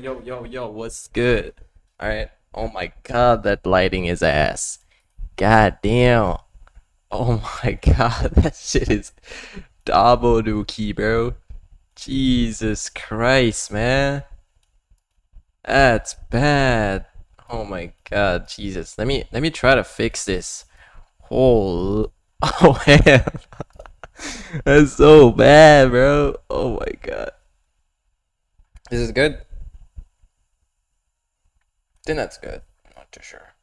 Yo, what's good? Alright. Oh my god, that lighting is ass. God damn. Oh my god, that shit is double dookie, bro. Jesus Christ, man. That's bad. Oh my god, Jesus. Let me try to fix this. Oh, oh man. That's so bad, bro. Oh my god. This is good? Then that's good. I'm not too sure.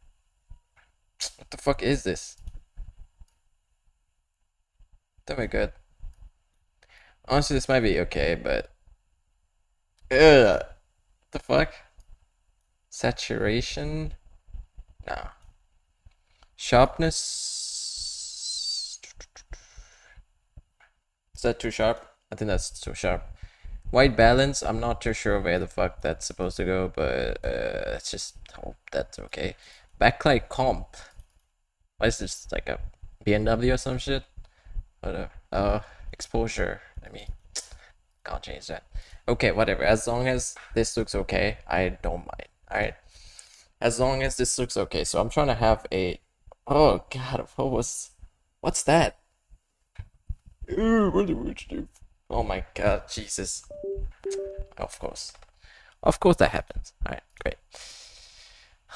What the fuck is this? Then we're good. Honestly, this might be okay, but... Ugh. What the fuck? Saturation? No. Sharpness? Is that too sharp? I think that's too sharp. White balance, I'm not too sure where the fuck that's supposed to go, but let's just hope that's okay. Backlight comp. Why is this like a BMW or some shit? Whatever. Exposure. Can't change that. Okay, whatever. As long as this looks okay, I don't mind. Alright. As long as this looks okay. So I'm trying to have a... Oh god, what's that? What did we do? Oh my god, Jesus. Of course. Of course that happens. Alright, great.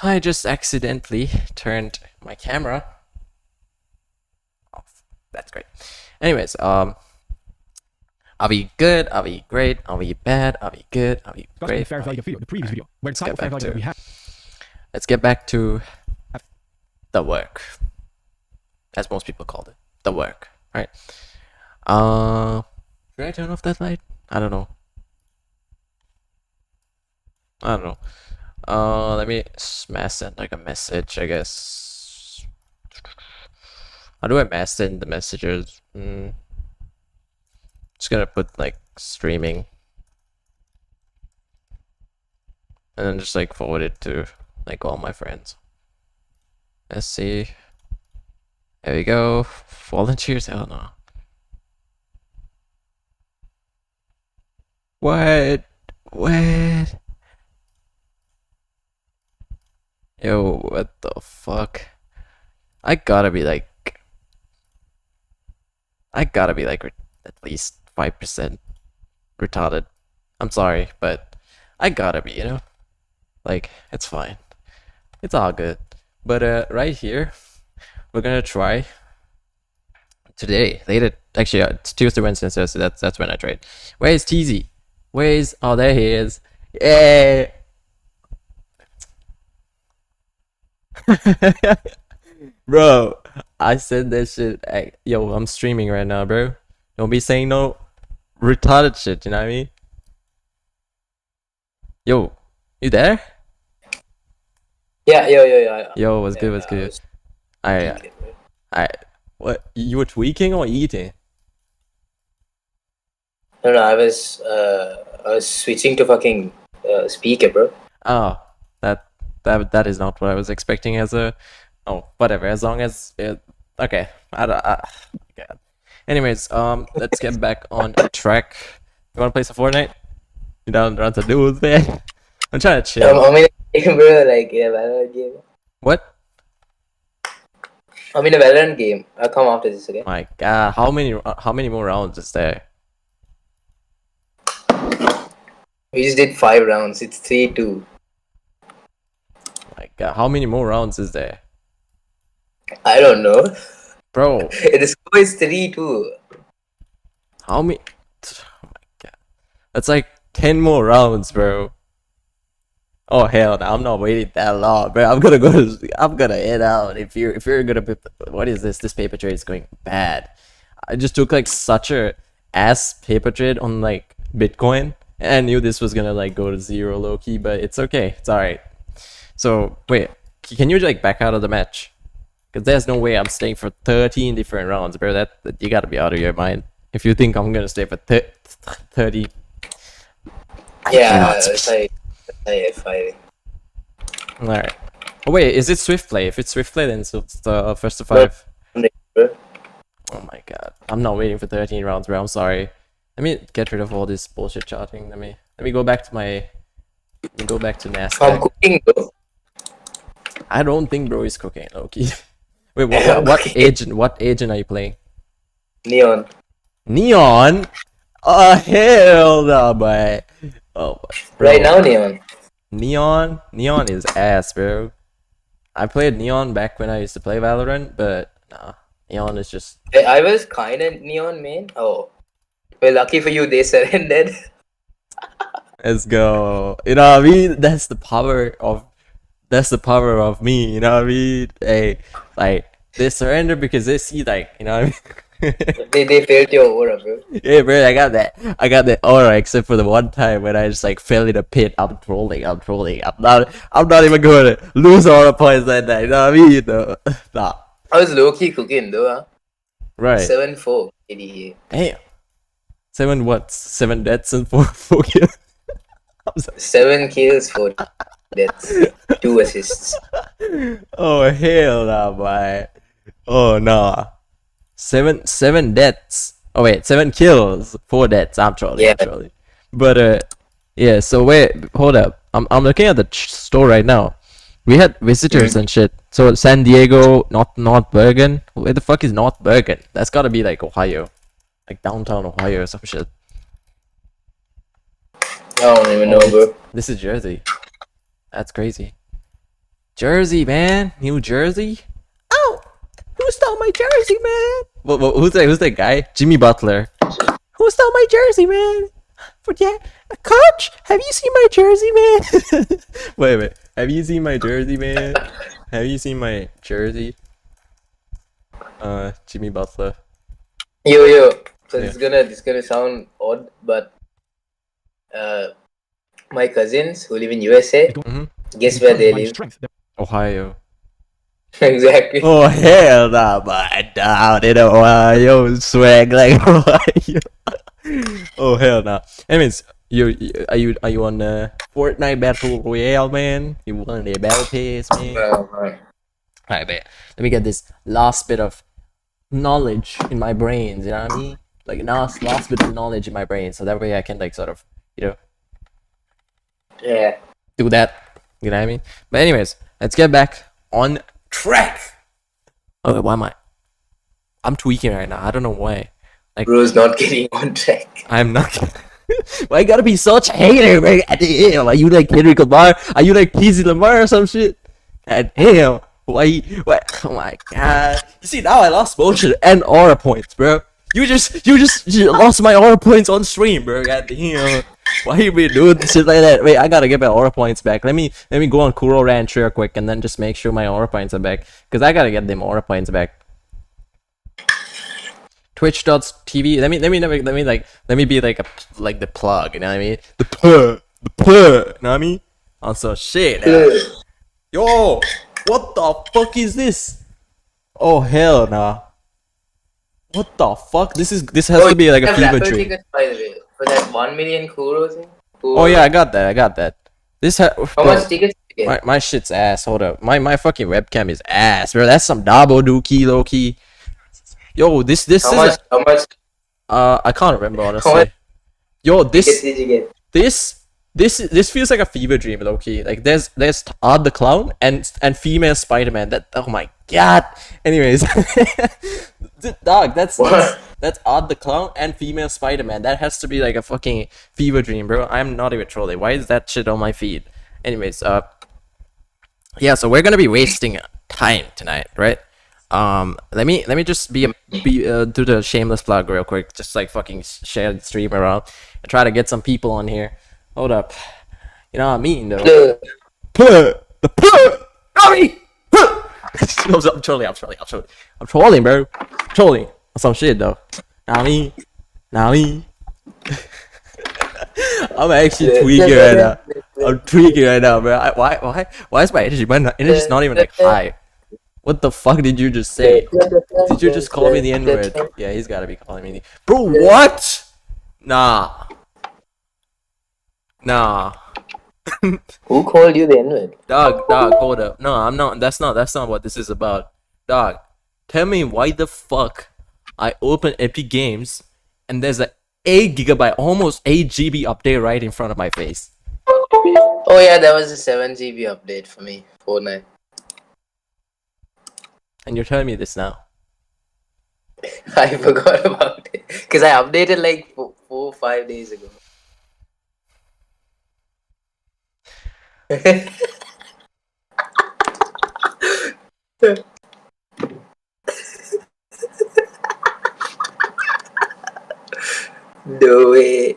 I just accidentally turned my camera off. That's great. Anyways, are we good? Are we great? Are we bad? Are we good? Are we great? The previous video, where the type of fair value that we have. Let's get back to the work, as most people called it, the work. Right? Should I turn off that light? I don't know. Let me mass send like a message, I guess. How do I mass send the messages? Just gonna put like streaming, and then just like forward it to like all my friends. Let's see. There we go. Volunteers? Hell no. What? Yo, what the fuck? I gotta be like at least 5% retarded. I'm sorry, but I gotta be, you know? Like, it's fine. It's all good. But right here, we're gonna try today, later. Actually, it's Tuesday, Wednesday, and Thursday. That's when I trade. Where's TZ? Oh, there he is. Yeah. Bro, I said that shit. Yo, I'm streaming right now, bro. Don't be saying no retarded shit, you know what I mean? Yo, you there? Yeah. Yo, what's good? What? You were tweaking or eating? No, I was switching to fucking speaker, bro. Oh, that is not what I was expecting as a... Oh, whatever, as long as... okay, God. Anyways, let's get back on track. You wanna play some Fortnite? You down to run some dudes, man? I'm trying to chill. I'm in a game, bro, like in a Valorant game. What? I'm in a Valorant game. I'll come after this, okay? My god, how many more rounds is there? We just did 5 rounds. It's 3-2. My god, how many more rounds is there? I don't know. Bro. The score is 3-2. How many? Oh my god. That's like 10 more rounds, bro. Oh hell no, I'm not waiting that long, bro. I'm gonna head out. If you're gonna be, what is this? This paper trade is going bad. I just took like such a ass paper trade on like Bitcoin, and I knew this was gonna like go to zero low key, but it's okay. It's alright. So wait, can you like back out of the match? Because there's no way I'm staying for 13 different rounds, bro. That you gotta be out of your mind. If you think I'm gonna stay for 30. Yeah, it's like 5. Alright. Oh wait, is it swift play? If it's swift play, then it's first to 5. Oh my god. I'm not waiting for 13 rounds, bro. I'm sorry. Let me get rid of all this bullshit charting. Let me go back to my You go back to I'm NASDAQ. cooking though. I don't think bro is cooking, okay. Wait, what agent are you playing? Neon. Neon? Oh hell no, boy. Oh, bro. Right now, Neon. Neon is ass, bro. I played Neon back when I used to play Valorant, but nah, Neon is just. I was kind of Neon main. Oh, well, lucky for you, they surrendered. Let's go. You know what I mean? That's the power of me. You know what I mean? Hey, like they surrender because they see like you know what I mean. they failed your aura, bro. Yeah, bro, I got that aura, except for the one time when I just like fell in a pit. I'm trolling. I'm not even going to lose aura points like that. You know what I mean? No. Nah. I was low key cooking though. Huh? Right. 7-4 ADA. Damn. 7 deaths and 4 kills. 7 kills, 4 deaths, 2 assists. Oh hell nah, boy. Oh nah. Seven deaths. Oh wait, 7 kills, 4 deaths. I'm trolling. Yeah. I'm trolling. But yeah. So wait, hold up. I'm looking at the store right now. We had visitors and shit. So San Diego, North Bergen. Where the fuck is North Bergen? That's gotta be like Ohio, like downtown Ohio or some shit. I don't even know, bro. This is Jersey. That's crazy. Jersey, man. New Jersey. Oh, who stole my jersey, man? Who's that guy? Jimmy Butler. Who stole my jersey, man? But yeah, coach, have you seen my jersey, man? wait. Have you seen my jersey, man? Have you seen my jersey? Jimmy Butler. Yo. So Yeah. this gonna sound odd, but my cousins who live in USA, guess where they My live? strength. Ohio. Exactly. Oh hell nah, but down in Ohio, swag like Ohio. Oh hell nah. Anyways, are you on Fortnite Battle Royale, man? You want the battle pass, man? Alright, bet. Let me get this last bit of knowledge in my brains. You know what I mean? Like last bit of knowledge in my brain, so that way I can like sort of Yeah. do that. You know what I mean? But anyways, let's get back on track. Okay, why am I'm tweaking right now. I don't know why. Bro's not getting on track. I'm not. Why you gotta be such a hater, man? Damn, are you like Kendrick Lamar? Are you like PZ Lamar or some shit? God damn. Why? Oh my god. You see, now I lost motion and aura points, bro. You just lost my aura points on stream, bro. God damn. Why you be doing shit like that? Wait, I gotta get my aura points back. Let me go on Kuro Ranch real quick and then just make sure my aura points are back. Cause I gotta get them aura points back. Twitch.tv. Let me be like the plug, you know what I mean? The plug, you know what I mean? On some shit. Yo, what the fuck is this? Oh hell nah. What the fuck? This has to be like a fever dream. Tickets, by the way, for that 1 million Kuro thing. Oh yeah, I got that. How much tickets did you get? my shit's ass. Hold up. My fucking webcam is ass, bro. That's some Dabo Dookie, low key. Yo, this How much I can't remember How honestly. much Yo, tickets did you get? this feels like a fever dream, low key. Like there's Art the Clown and female Spider-Man. That, oh my god. Anyways, dog, that's Art the Clown and female Spider-Man. That has to be like a fucking fever dream, bro. I'm not even trolling. Why is that shit on my feed? Anyways, yeah. So we're gonna be wasting time tonight, right? Let me just do the shameless plug real quick. Just like fucking share the stream around and try to get some people on here. Hold up. You know what I mean, though. I'm trolling, bro. Trolling on some shit, though. Know what I mean? I'm actually tweaking right now. I'm tweaking right now, bro. Why is my energy? My energy's not even like high. What the fuck did you just say? Did you just call me the N-word? Yeah, he's gotta be calling me the... Bro, what? Nah. Who called you the N-word? Dog, hold up. No, I'm not. That's not what this is about. Dog, tell me why the fuck I open Epic Games and there's a 8 GB, almost 8 GB update right in front of my face. Oh yeah, that was a 7 GB update for me. Fortnite. And you're telling me this now. I forgot about it because I updated like 4 or 5 days ago. No way.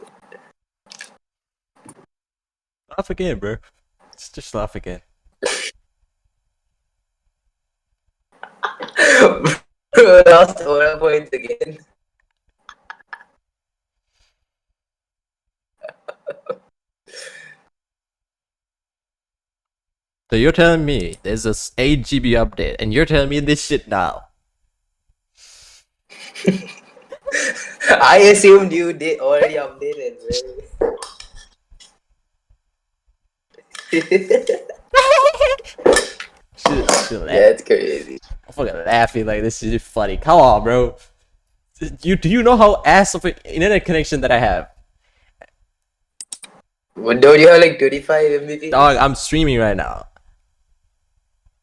Laugh again, bro. Just laugh again. Bro, lost order points again. So you're telling me there's this 8 GB update, and you're telling me this shit now. I assumed you did already updated, bro. Shit, That's crazy. I'm fucking laughing like this is funny. Come on, bro. Do you know how ass of an internet connection that I have? But don't you have like 25 Mbps? Dog, I'm streaming right now.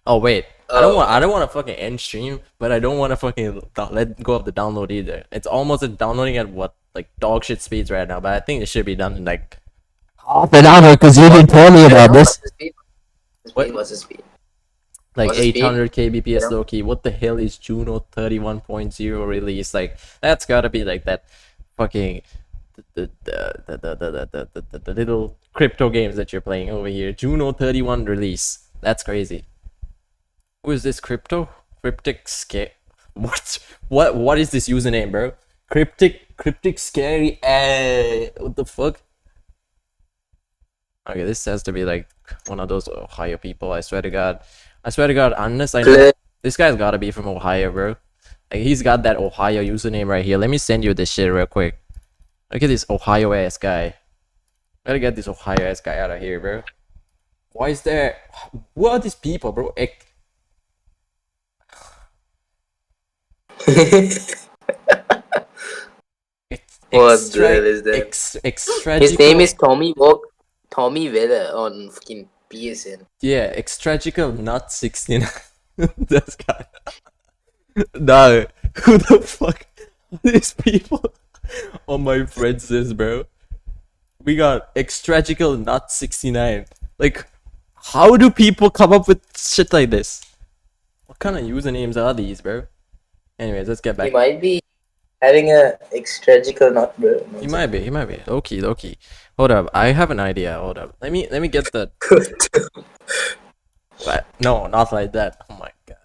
Oh wait, I don't want to fucking end stream, but I don't want to fucking let go of the download either. It's almost downloading at what like dog shit speeds right now, but I think it should be done in like half an hour because you didn't tell me about this. What's the speed? Like What's the speed? 800 kbps Yeah. low key. What the hell is Juno 31.0 release? Like that's gotta be like that fucking the little crypto games that you're playing over here. Juno 31 release. That's crazy. Who is this crypto? Cryptic scare. What is this username, bro? Cryptic scary. What the fuck? Okay, this has to be like one of those Ohio people. I swear to God. Unless I know this guy's gotta be from Ohio, bro. Like he's got that Ohio username right here. Let me send you this shit real quick. Look at this Ohio ass guy. Gotta get this Ohio ass guy out of here, bro. Why is there? Who are these people, bro? What the hell is that? Extra. His name is Tommy Weather on fucking PSN. Yeah, extragical nut 69. That's guy. No, who the fuck are these people on my friends list, bro? We got extragical nut 69. Like, how do people come up with shit like this? What kind of usernames are these, bro? Anyways, let's get back. He might be having a extragical nut, bro. He might be. Low-key. Hold up, I have an idea. Hold up. Let me get the. But no, not like that. Oh my god.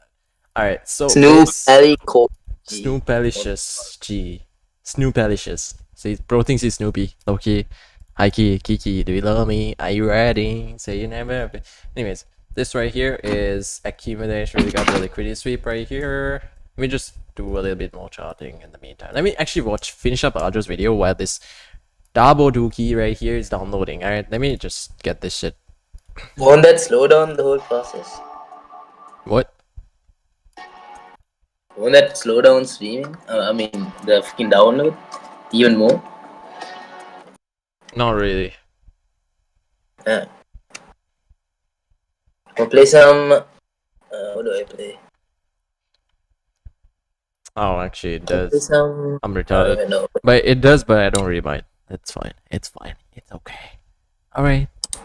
All right, so Snoop Alley Cole. Snoopalicious G. Snoopalicious. See, bro thinks he's Snoopy. Okay. Hi Kiki, do you love me? Are you ready? Say you never. Anyways, this right here is accumulation. We got the liquidity sweep right here. Let me just do a little bit more charting in the meantime. Let me actually finish up Audrey's video while this Dabo Dookie right here is downloading. Alright, let me just get this shit. Won't that slow down the whole process? What? Won't that slow down streaming? I mean, the fucking download even more? Not really. Yeah. I'll play some. What do I play? Oh, actually, it I'll play does. some. I'm I don't even retarded. know. But it does, but I don't really mind. It's fine. It's okay. Alright. Do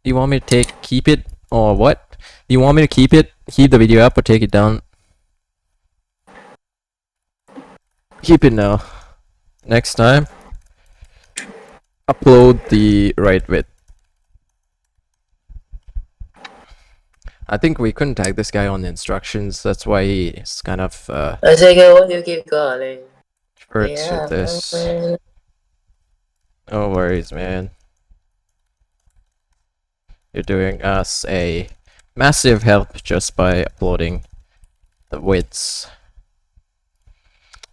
you want me to keep it, or what? Do you want me to keep the video up, or take it down? Keep it now. Next time, upload the right width. I think we couldn't tag this guy on the instructions. That's why he's kind of I say, what you keep calling? hurts with this. No worries, man. You're doing us a massive help just by uploading the widths.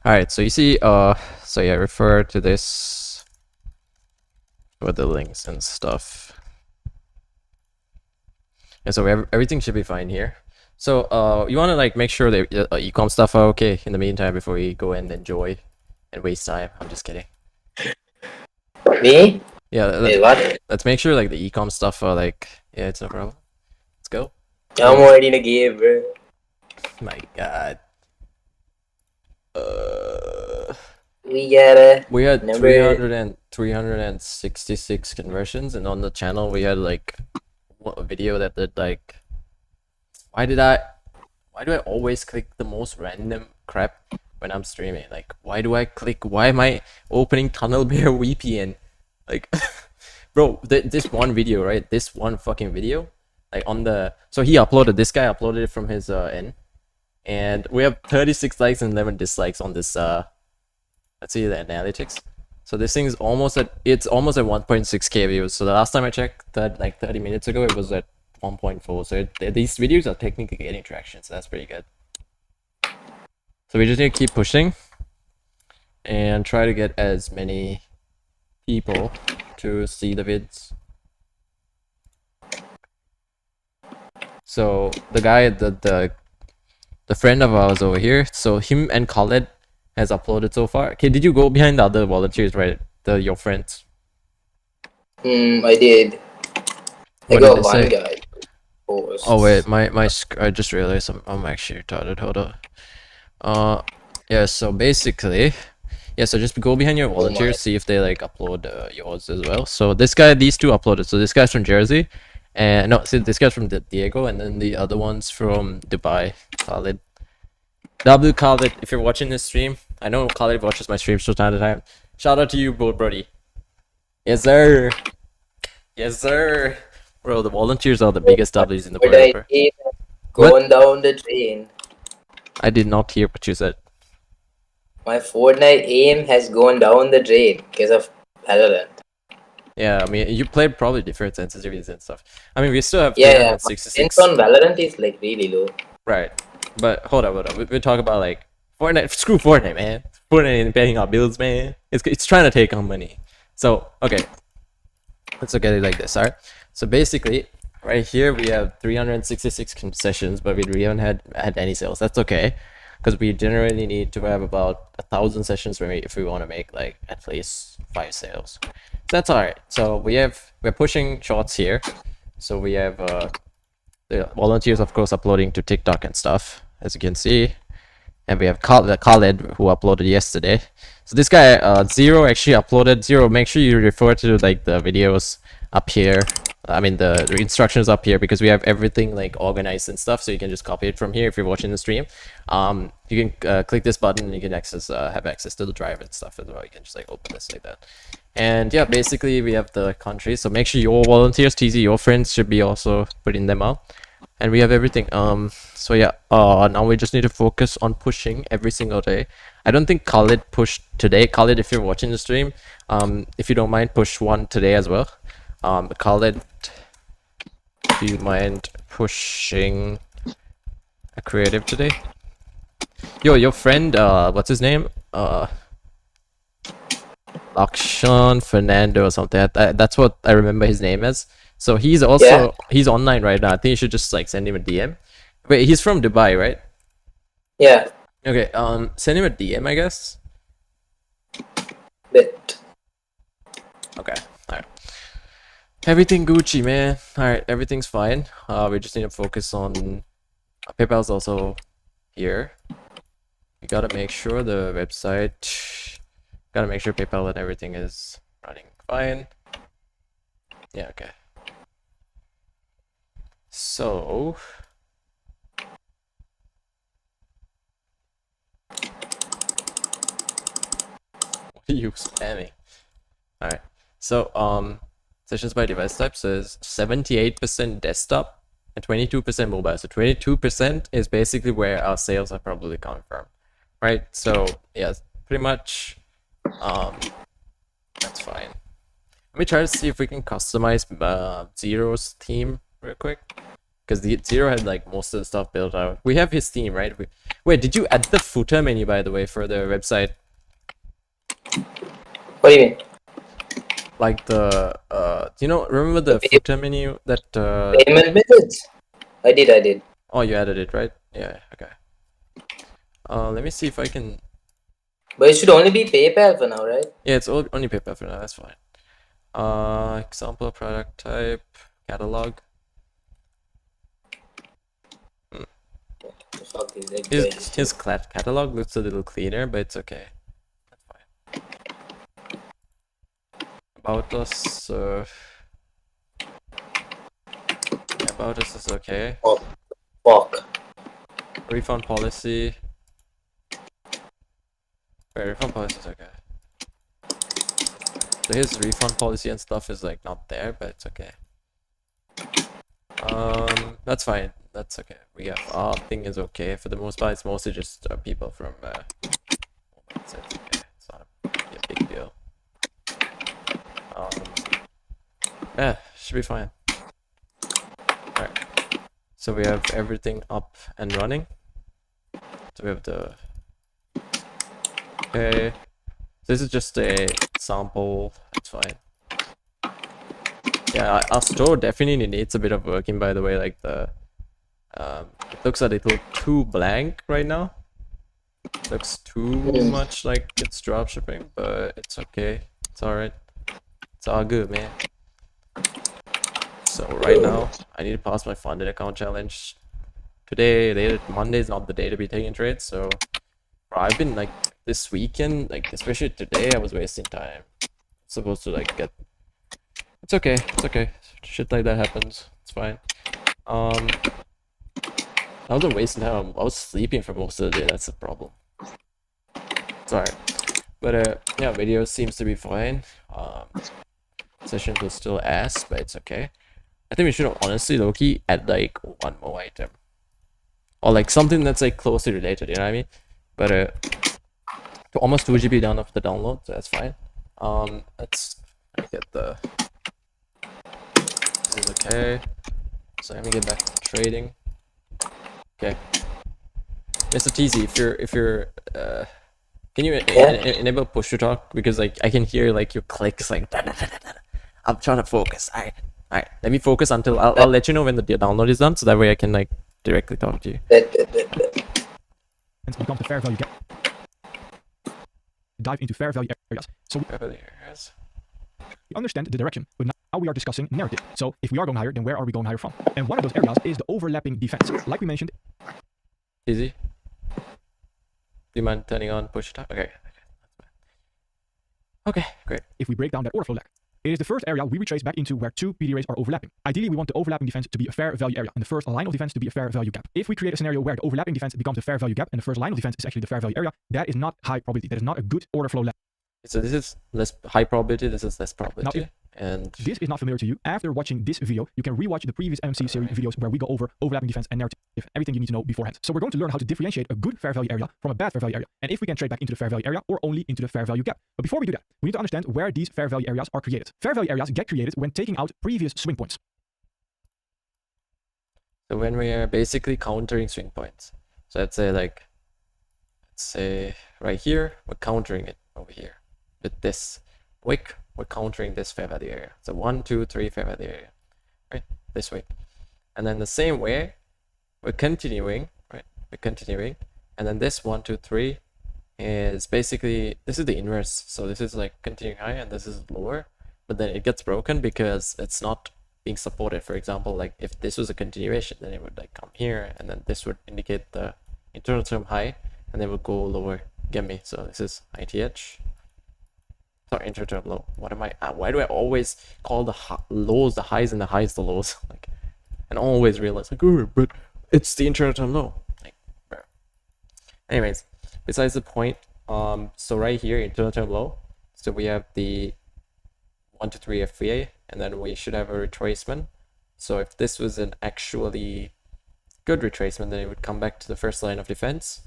Alright, so you see, so yeah, refer to this for the links and stuff. And so everything should be fine here. So, you want to like make sure that ecom stuff are okay in the meantime before we go and enjoy and waste time. I'm just kidding. Me? Yeah, Wait, what? let's make sure like the ecom stuff are like, yeah, it's no problem. Let's go. I'm already in a game, bro. My God. We gotta. We had Number. 366 conversions, and on the channel we had like a video that did like, why do I always click the most random crap when I'm streaming? Like, why am I opening Tunnel Bear VPN? Like, bro, this one video, right? This one fucking video, like on the, so this guy uploaded it from his end, and we have 36 likes and 11 dislikes on this. Let's see the analytics. So this thing is almost at 1.6k views. So the last time I checked, that like 30 minutes ago, it was at 1.4. So these videos are technically getting traction. So that's pretty good. So we just need to keep pushing and try to get as many people to see the vids. So the guy, the friend of ours over here, so him and Khaled has uploaded so far. Okay, did you go behind the other volunteers, right? Your friends. I did. What I did got they one say? guy. Posts. Oh wait, I just realized I'm actually retarded. Hold on. Yeah. So basically, yeah. So just go behind your volunteers, see if they like upload yours as well. So this guy, these two uploaded. So this guy's from Jersey, and no, see this guy's from Diego, and then the other one's from Dubai. Khalid. W Khalid, if you're watching this stream, I know Khalid watches my streams from time to time. Shout out to you, Brody. Yes, sir. Yes, sir. Bro, the volunteers are the biggest W's in the world, bro. Going down the drain. I did not hear what you said. My Fortnite aim has gone down the drain because of Valorant. Yeah, I mean, you played probably different sensitivities and stuff. I mean, we still have Yeah, 366. on Valorant is like really low. Right. But hold up. We talk about like Fortnite. Screw Fortnite, man. Fortnite ain't paying our bills, man. It's trying to take our money. So, okay. Let's look at it like this, alright? So basically, right here we have 366 concessions, but we haven't had any sales. That's okay, because we generally need to have about 1,000 sessions if we want to make like at least 5 sales. So that's alright. So we're pushing shorts here. So we have the volunteers, of course, uploading to TikTok and stuff, as you can see. And we have Khaled, who uploaded yesterday. So this guy, Zero, actually uploaded. Zero, make sure you refer to like the videos up here. I mean the instructions up here, because we have everything like organized and stuff, so you can just copy it from here if you're watching the stream. You can click this button and you can have access to the drive and stuff as well. You can just like open this like that. And yeah, basically we have the countries, so make sure your volunteers, TZ, your friends should be also putting them out. And we have everything. So yeah, now we just need to focus on pushing every single day. I don't think Khalid pushed today. Khalid, if you're watching the stream, if you don't mind, push one today as well. Khalid, do you mind pushing a creative today? Yo, your friend, what's his name? Lakshan Fernando or something. That's what I remember his name as. So he's also he's online right now. I think you should just like send him a DM. Wait, he's from Dubai, right? Yeah. Okay. Send him a DM, I guess. Bit. Okay. All right. Everything Gucci, man. All right. Everything's fine. We just need to focus on. PayPal's also here. We gotta make sure the website. Gotta make sure PayPal and everything is running fine. Yeah. Okay. So, what are you spamming? Alright, so sessions by device type says 78% desktop and 22% mobile. So 22% is basically where our sales are probably coming from, right? So yeah, pretty much that's fine. Let me try to see if we can customize Zero's theme real quick, because the Zero had like most of the stuff built out. We have his theme, right? Wait, did you add the footer menu, by the way, for the website? What do you mean? Like the remember the footer menu that payment methods? I did. Oh, you added it, right? Yeah, okay. Let me see if I can. But it should only be PayPal for now, right? Yeah, it's only PayPal for now. That's fine. Example product type catalog. The fuck is that His catalog looks a little cleaner, but it's okay. That's fine. About us, about us is okay. Oh, fuck. Refund policy. Wait, refund policy is okay. So his refund policy and stuff is like not there, but it's okay. That's fine. That's okay. We have our thing is okay for the most part. It's mostly just people from so it's okay. It's not a big deal. Yeah, should be fine. Alright. So we have everything up and running. So we have the okay. This is just a sample. It's fine. Yeah, our store definitely needs a bit of working, by the way. Like the it looks a little too blank right now. Looks too much like it's dropshipping, but it's okay. It's alright. It's all good, man. So right now, I need to pass my funded account challenge. Today, Monday is not the day to be taking trades, so I've been like this weekend, like especially today, I was wasting time. Supposed to like get. It's okay. It's okay. Shit like that happens. It's fine. I wasn't wasting time. I was sleeping for most of the day. That's the problem. It's alright. But yeah, video seems to be fine. Sessions was still ass, but it's okay. I think we should honestly low-key add like one more item. Or like something that's like closely related, you know what I mean? But almost 2 GB down of the download, so that's fine. Let's get the this is okay. So let me get back to trading. Okay. Mr. TZ, if you're can you enable push to talk? Because like I can hear like your clicks like I'm trying to focus. Alright, let me focus until I'll let you know when the download is done, so that way I can like directly talk to you. And becomes the fair value gap. Dive into fair value areas. So Fair value areas. we understand the direction, but now we are discussing narrative. So if we are going higher, then where are we going higher from? And one of those areas is the overlapping defense. Like we mentioned. Easy. Do you mind turning on push to talk? Okay. Okay, great. If we break down that order flow lag, it is the first area we retrace back into where two PD rays are overlapping. Ideally, we want the overlapping defense to be a fair value area and the first line of defense to be a fair value gap. If we create a scenario where the overlapping defense becomes a fair value gap and the first line of defense is actually the fair value area, that is not high probability. That is not a good order flow lag. So this is less high probability, this is less probability. Now, and this is not familiar to you. After watching this video, you can rewatch the previous MMC series videos where we go over overlapping defense and narrative, everything you need to know beforehand. So we're going to learn how to differentiate a good fair value area from a bad fair value area, and if we can trade back into the fair value area or only into the fair value gap. But before we do that, we need to understand where these fair value areas are created. Fair value areas get created when taking out previous swing points. so when we are basically countering swing points. So let's say right here, we're countering it over here. With this wick, we're countering this fair value area. So 1, 2, 3 fair value area, right? This way. And then the same way, we're continuing, right? We're continuing. And then this 1, 2, 3 is basically, this is the inverse. So this is like continuing high and this is lower. But then it gets broken because it's not being supported. For example, like if this was a continuation, then it would like come here. And then this would indicate the internal term high. And then it would go lower. Get me? So this is ITH. Sorry, interterm low. What am I? Why do I always call the lows the highs and the highs the lows? Like, and always realize like, oh, but it's the interterm low. Like, bro. Anyways, besides the point, so right here, interterm low. So we have the 1 to 3 FVA, and then we should have a retracement. So if this was an actually good retracement, then it would come back to the first line of defense.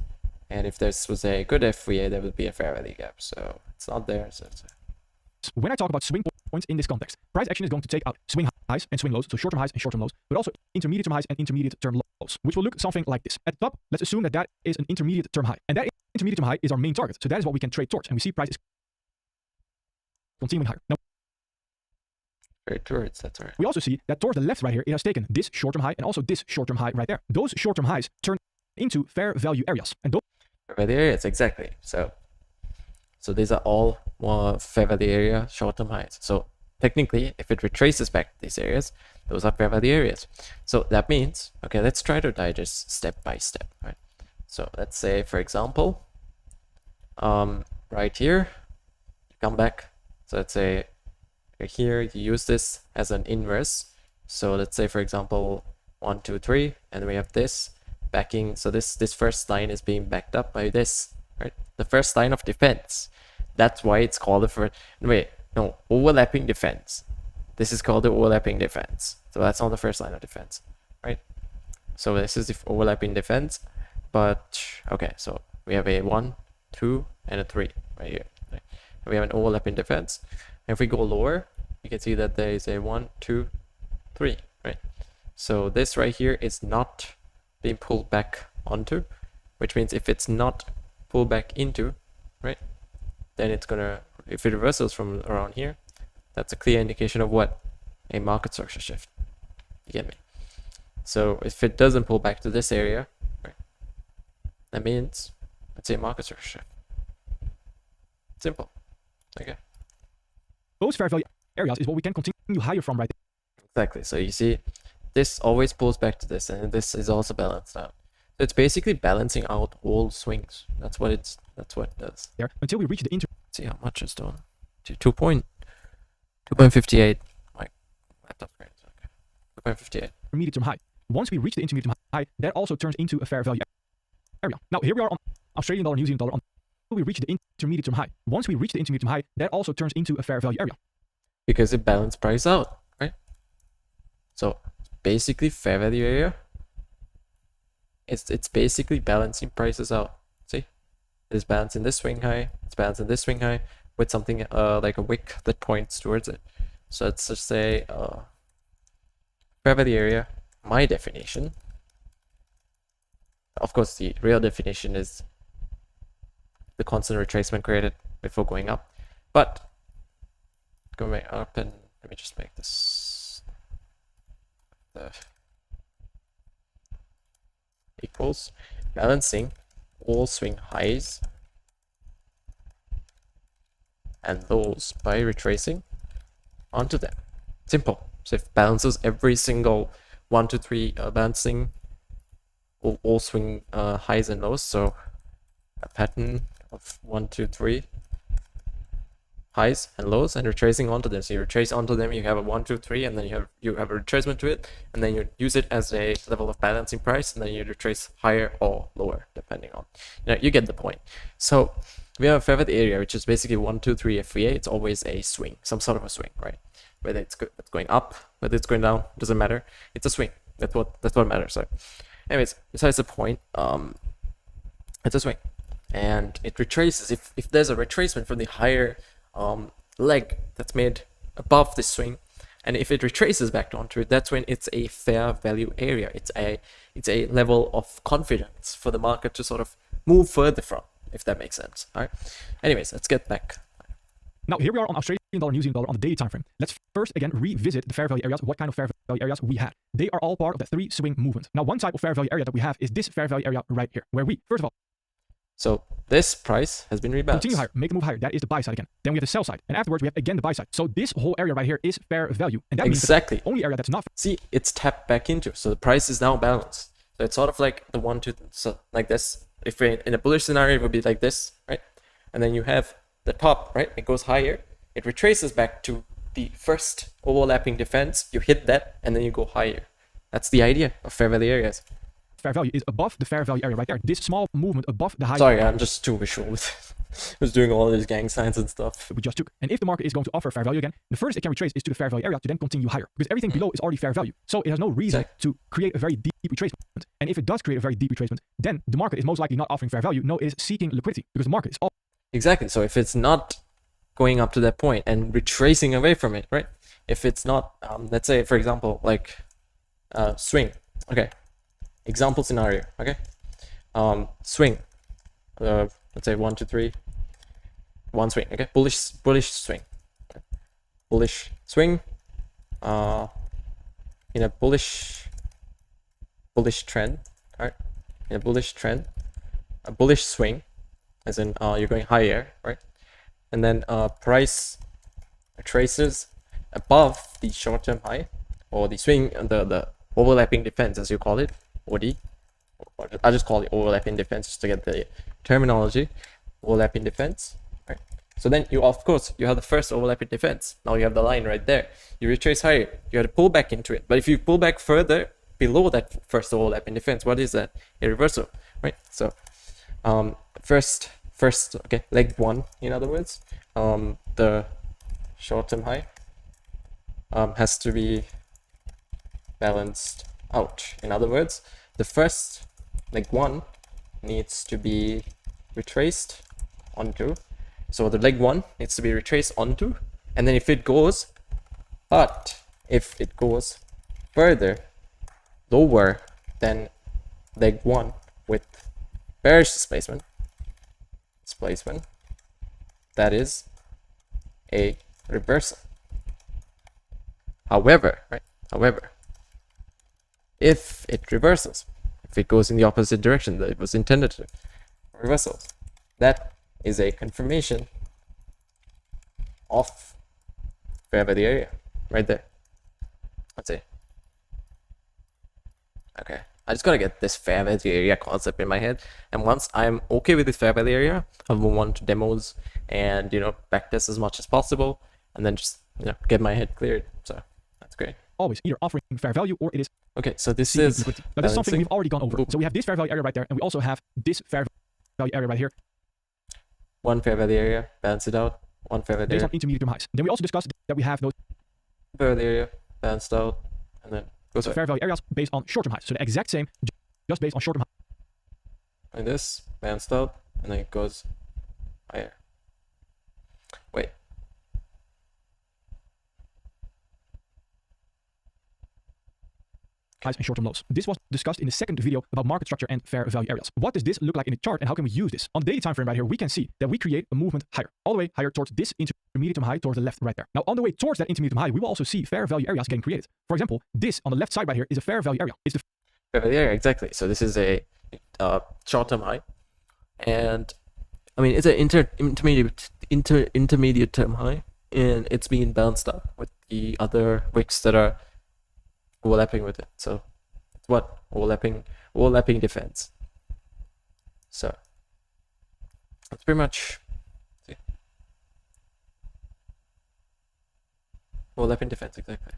And if this was a good FVA, there would be a fair value gap. So it's not there. So when I talk about swing points in this context, price action is going to take out swing highs and swing lows, so short-term highs and short-term lows, but also intermediate term highs and intermediate term lows, which will look something like this. At the top, let's assume that that is an intermediate term high, and that intermediate term high is our main target. So that is what we can trade towards, and we see price is continuing higher. Now, trade towards, that's right. We also see that towards the left right here, it has taken this short-term high and also this short-term high right there. Those short-term highs turn into fair value areas, and those fair value areas, exactly. So these are all more fair value area short-term highs. So technically, if it retraces back to these areas, those are fair value areas. So that means, okay, let's try to digest step by step, right? So let's say, for example, right here, you come back. So let's say here you use this as an inverse. So let's say, for example, 1, 2, 3, and we have this backing. So this first line is being backed up by this, right? The first line of defense. That's why it's called the first. Wait, no, overlapping defense. This is called the overlapping defense. So that's not the first line of defense, right? So this is the overlapping defense. But okay, so we have a 1, 2, and a 3 right here. Right? We have an overlapping defense. And if we go lower, you can see that there is a 1, 2, 3, right? So this right here is not being pulled back onto, which means if it's not pulled back into, right, then it's gonna, if it reversals from around here, that's a clear indication of what? A market structure shift. You get me? So if it doesn't pull back to this area, right, that means it's a market structure shift. Simple. Okay. Those fair value areas is what we can continue higher from right there. Exactly. So you see, this always pulls back to this, and this is also balanced out. So it's basically balancing out all swings. That's what it does. There until we reach the Let's see how much it's doing. 2.58. My laptop screen. Okay. 2.58. intermediate term high. Once we reach the intermediate term high, that also turns into a fair value area. Now here we are on Australian dollar, New Zealand dollar. Until we reach the intermediate term high. Once we reach the intermediate term high, that also turns into a fair value area. Because it balanced price out, right? So basically fair value area. It's basically balancing prices out. See, it's balancing this swing high. It's balancing this swing high with something like a wick that points towards it. So let's just say fair value area. My definition. Of course, the real definition is the constant retracement created before going up. But going up, and let me just make this equals balancing all swing highs and lows by retracing onto them. Simple. So it balances every single 1, 2, 3 balancing all swing highs and lows. So a pattern of 1, 2, 3 highs and lows and retracing onto them. So you retrace onto them, you have a 1, 2, 3, and then you have a retracement to it, and then you use it as a level of balancing price, and then you retrace higher or lower depending on, you get the point. So we have a fair value area, which is basically 1, 2, 3 FVA. It's always a swing, some sort of a swing, right? Whether it's going up, whether it's going down, doesn't matter. It's a swing. That's what matters. So anyways, besides the point, it's a swing, and it retraces. If there's a retracement from the higher leg that's made above this swing, and if it retraces back onto it, that's when it's a fair value area. It's a level of confidence for the market to sort of move further from, if that makes sense. All right. Anyways, let's get back. Now here we are on Australian dollar, New Zealand dollar on the daily time frame. Let's first again revisit the fair value areas. What kind of fair value areas we had? They are all part of the 3 swing movement. Now one type of fair value area that we have is this fair value area right here, where we first of all, so this price has been rebalanced. Continue higher, make a move higher. That is the buy side again. Then we have the sell side, and afterwards we have again the buy side. So this whole area right here is fair value, and that exactly means the only area that's not. See, it's tapped back into, so the price is now balanced. So it's sort of like the 1, 2, so like this. If we're in a bullish scenario, it would be like this, right? And then you have the top, right? It goes higher. It retraces back to the first overlapping defense. You hit that, and then you go higher. That's the idea of fair value areas. Fair value is above the fair value area right there. This small movement above the high. Sorry, I'm just too visual with was doing all these gang signs and stuff. We just took. And if the market is going to offer fair value again, the first it can retrace is to the fair value area to then continue higher, because everything below is already fair value. So it has no reason to create a very deep retracement. And if it does create a very deep retracement, then the market is most likely not offering fair value. No, it is seeking liquidity, because the market is all. Exactly. So if it's not going up to that point and retracing away from it, right? If it's not, let's say, for example, like swing. Okay. Example scenario. Okay. Swing. Let's say 1, 2, 3. One swing. Okay. Bullish swing. Bullish swing. In a bullish trend. All right. In a bullish trend, a bullish swing, as in you're going higher, right? And then price retraces above the short-term high, or the swing, the overlapping defense as you call it, OD. Or I just call it overlapping defense just to get the terminology. Overlapping defense, right? So then you of course you have the first overlapping defense. Now you have the line right there. You retrace higher, you have to pull back into it. But if you pull back further below that first overlapping defense, what is that? A reversal, right? So first okay, leg one, in other words, the short-term high has to be balanced out. In other words, the first leg one needs to be retraced onto. So the leg one needs to be retraced onto, and then if it goes further lower than leg one with bearish displacement, that is a reversal. However, if it reverses, if it goes in the opposite direction that it was intended to, reversals, that is a confirmation of fair value area right there. Let's see. Okay, I just gotta get this fair value area concept in my head, and once I'm okay with this fair value area, I'll move on to demos and backtest as much as possible, and then just get my head cleared. So that's great. Always either offering fair value or it is. Okay, so this is liquidity. Now, this is something we've already gone over. So we have this fair value area right there, and we also have this fair value area right here. One fair value area, balance it out. One fair value based area. on intermediate term highs. Then we also discussed that we have those Fair value area, balanced out, and then goes fair value areas based on short term highs. So the exact same, just based on short term highs. like this, balanced out, and then it goes higher. Wait. Highs and short-term lows. This was discussed in the second video about market structure and fair value areas. What does this look like in a chart, and how can we use this? On the daily time frame right here, we can see that we create a movement higher, all the way higher towards this intermediate term high towards the left right there. Now on the way towards that intermediate term high, we will also see fair value areas getting created. For example, this on the left side right here is a fair value area. It's the Fair value area, exactly. So this is a short-term high, and I mean it's an intermediate term high, and it's being balanced out with the other wicks that are overlapping with it. So it's what overlapping defense. So that's pretty much overlapping defense, exactly.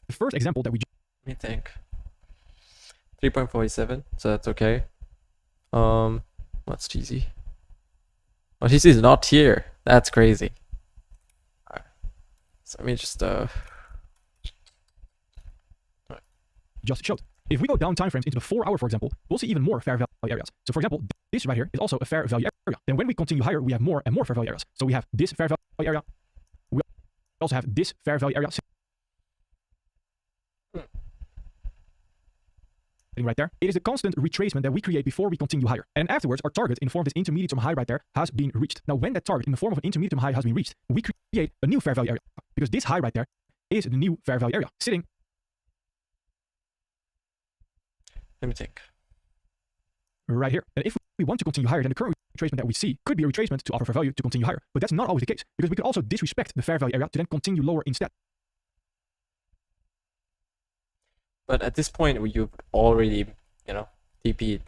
the first example that we Let me think. 3.47, so that's okay. What's TZ? Oh, TZ is not here. That's crazy. Alright. So let me just showed. If we go down time frames into the 4 hour, for example, we'll see even more fair value areas. So for example, this right here is also a fair value area. Then when we continue higher, we have more and more fair value areas. So we have this fair value area. We also have this fair value area sitting right there. It is a constant retracement that we create before we continue higher. And afterwards, our target in the form of this intermediate term high right there has been reached. Now, when that target in the form of an intermediate term high has been reached, we create a new fair value area, because this high right there is the new fair value area sitting. let me think. Right here. And if we want to continue higher, then the current retracement that we see could be a retracement to offer fair value to continue higher. But that's not always the case, because we could also disrespect the fair value area to then continue lower instead. But at this point, you've already, TP'd.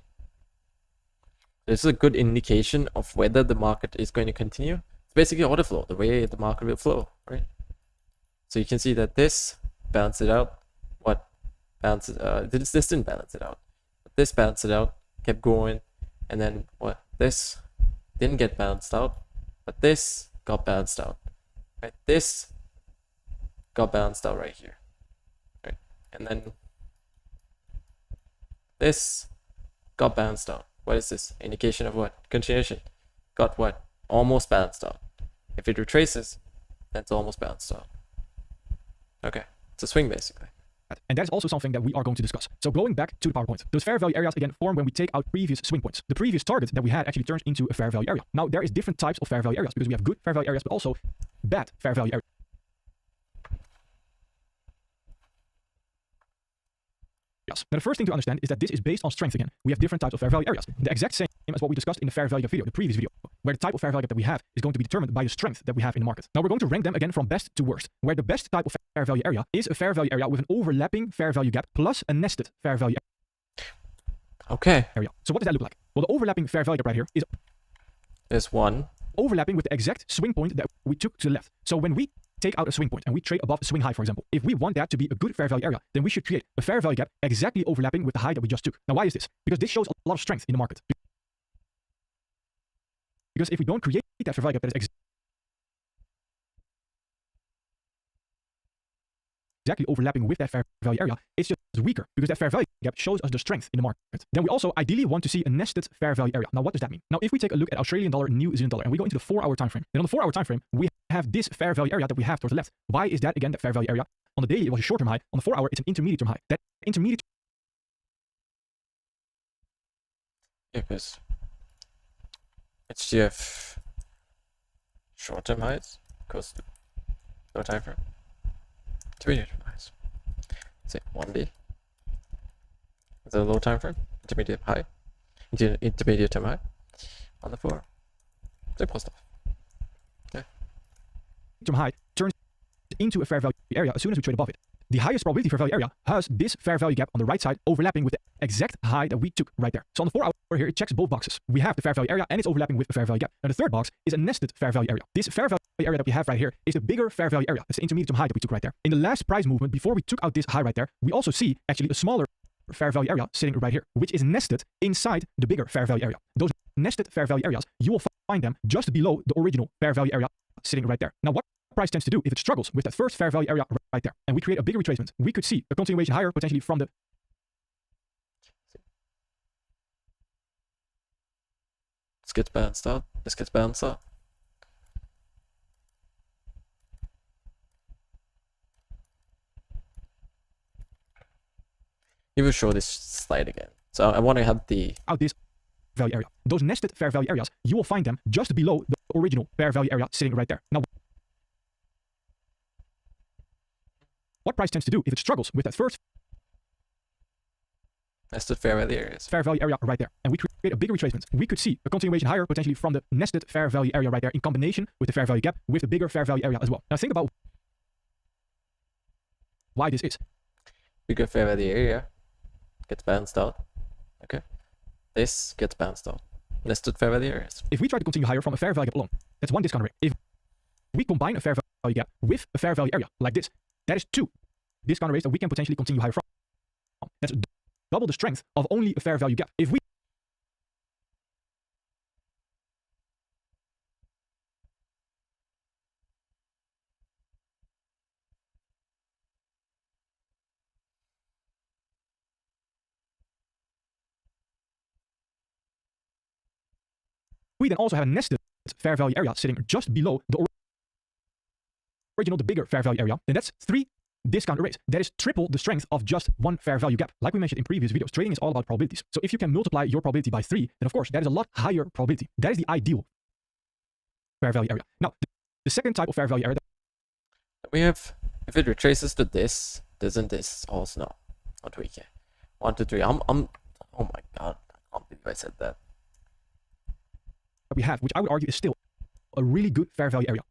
This is a good indication of whether the market is going to continue. It's basically order flow, the way the market will flow, right? So you can see that this balanced it out. This didn't balance it out. But this balanced it out, kept going, and then this didn't get balanced out, but this got balanced out. Right? This got balanced out right here. Right? And then this got balanced out. What is this? Indication of what? Continuation. Got what? Almost balanced out. If it retraces, that's almost balanced out. Okay, it's a swing basically. And that's also something that we are going to discuss. So going back to the PowerPoint, those fair value areas again form when we take out previous swing points. The previous target that we had actually turns into a fair value area. Now there is different types of fair value areas, because we have good fair value areas, but also bad fair value areas. Now the first thing to understand is that this is based on strength again. We have different types of fair value areas. The exact same as what we discussed in the fair value video, the previous video. where the type of fair value gap that we have is going to be determined by the strength that we have in the market. Now we're going to rank them again from best to worst, where the best type of fair value area is a fair value area with an overlapping fair value gap plus a nested fair value Okay. area. So what does that look like? Well, the overlapping fair value gap right here is There's one. overlapping with the exact swing point that we took to the left. So when we take out a swing point and we trade above a swing high, for example, if we want that to be a good fair value area, then we should create a fair value gap exactly overlapping with the high that we just took. Now, why is this? Because this shows a lot of strength in the market. Because if we don't create that fair value gap that is exactly overlapping with that fair value area, it's just weaker because that fair value gap shows us the strength in the market. Then we also ideally want to see a nested fair value area. Now, what does that mean? Now, if we take a look at Australian dollar, New Zealand dollar, and we go into the 4-hour time frame, then on the 4-hour time frame, we have this fair value area that we have towards the left. Why is that again that fair value area? On the daily, it was a short-term high. On the 4-hour, it's an intermediate term high. That intermediate Because it's GF short-term highs, because no time frame. Intermediate term highs. Say 1D. The low time frame, intermediate high, intermediate term high on the 4. Say positive. Okay. term high turns into a fair value area as soon as we trade above it. The highest probability fair value area has this fair value gap on the right side overlapping with the exact high that we took right there. So on the 4-hour here, it checks both boxes. We have the fair value area and it's overlapping with a fair value gap. And the third box is a nested fair value area. This fair value area that we have right here is the bigger fair value area. That's the intermediate term high that we took right there. In the last price movement, before we took out this high right there, we also see actually a smaller fair value area sitting right here, which is nested inside the bigger fair value area. Those nested fair value areas, you will find them just below the original fair value area sitting right there. Now, what price tends to do if it struggles with that first fair value area right there, and we create a bigger retracement, we could see a continuation higher potentially from the This gets balanced out. This gets balanced out. You will show this slide again. So I want to have the out this value area. Those nested fair value areas, you will find them just below the original fair value area sitting right there. Now, what price tends to do if it struggles with that first nested fair value areas. fair value area right there, and we create a bigger retracement, we could see a continuation higher potentially from the nested fair value area right there in combination with the fair value gap with the bigger fair value area as well. Now think about why this is. Bigger fair value area gets balanced out. Okay. This gets balanced out. Nested fair value areas. If we try to continue higher from a fair value gap alone, that's one discount rate. If we combine a fair value gap with a fair value area like this, that is 2 discount rates that we can potentially continue higher from. That's double the strength of only a fair value gap. If we then also have a nested fair value area sitting just below the original, the bigger fair value area, then that's 3 discount rates. That is triple the strength of just one fair value gap. Like we mentioned in previous videos, trading is all about probabilities. So if you can multiply your probability by 3, then of course that is a lot higher probability. That is the ideal fair value area. Now, the second type of fair value area We have, if it retraces to this, doesn't this also no? Not weak. 1, 2, 3. Oh my god, I can't believe I said that. that we have, which I would argue is still a really good fair value area.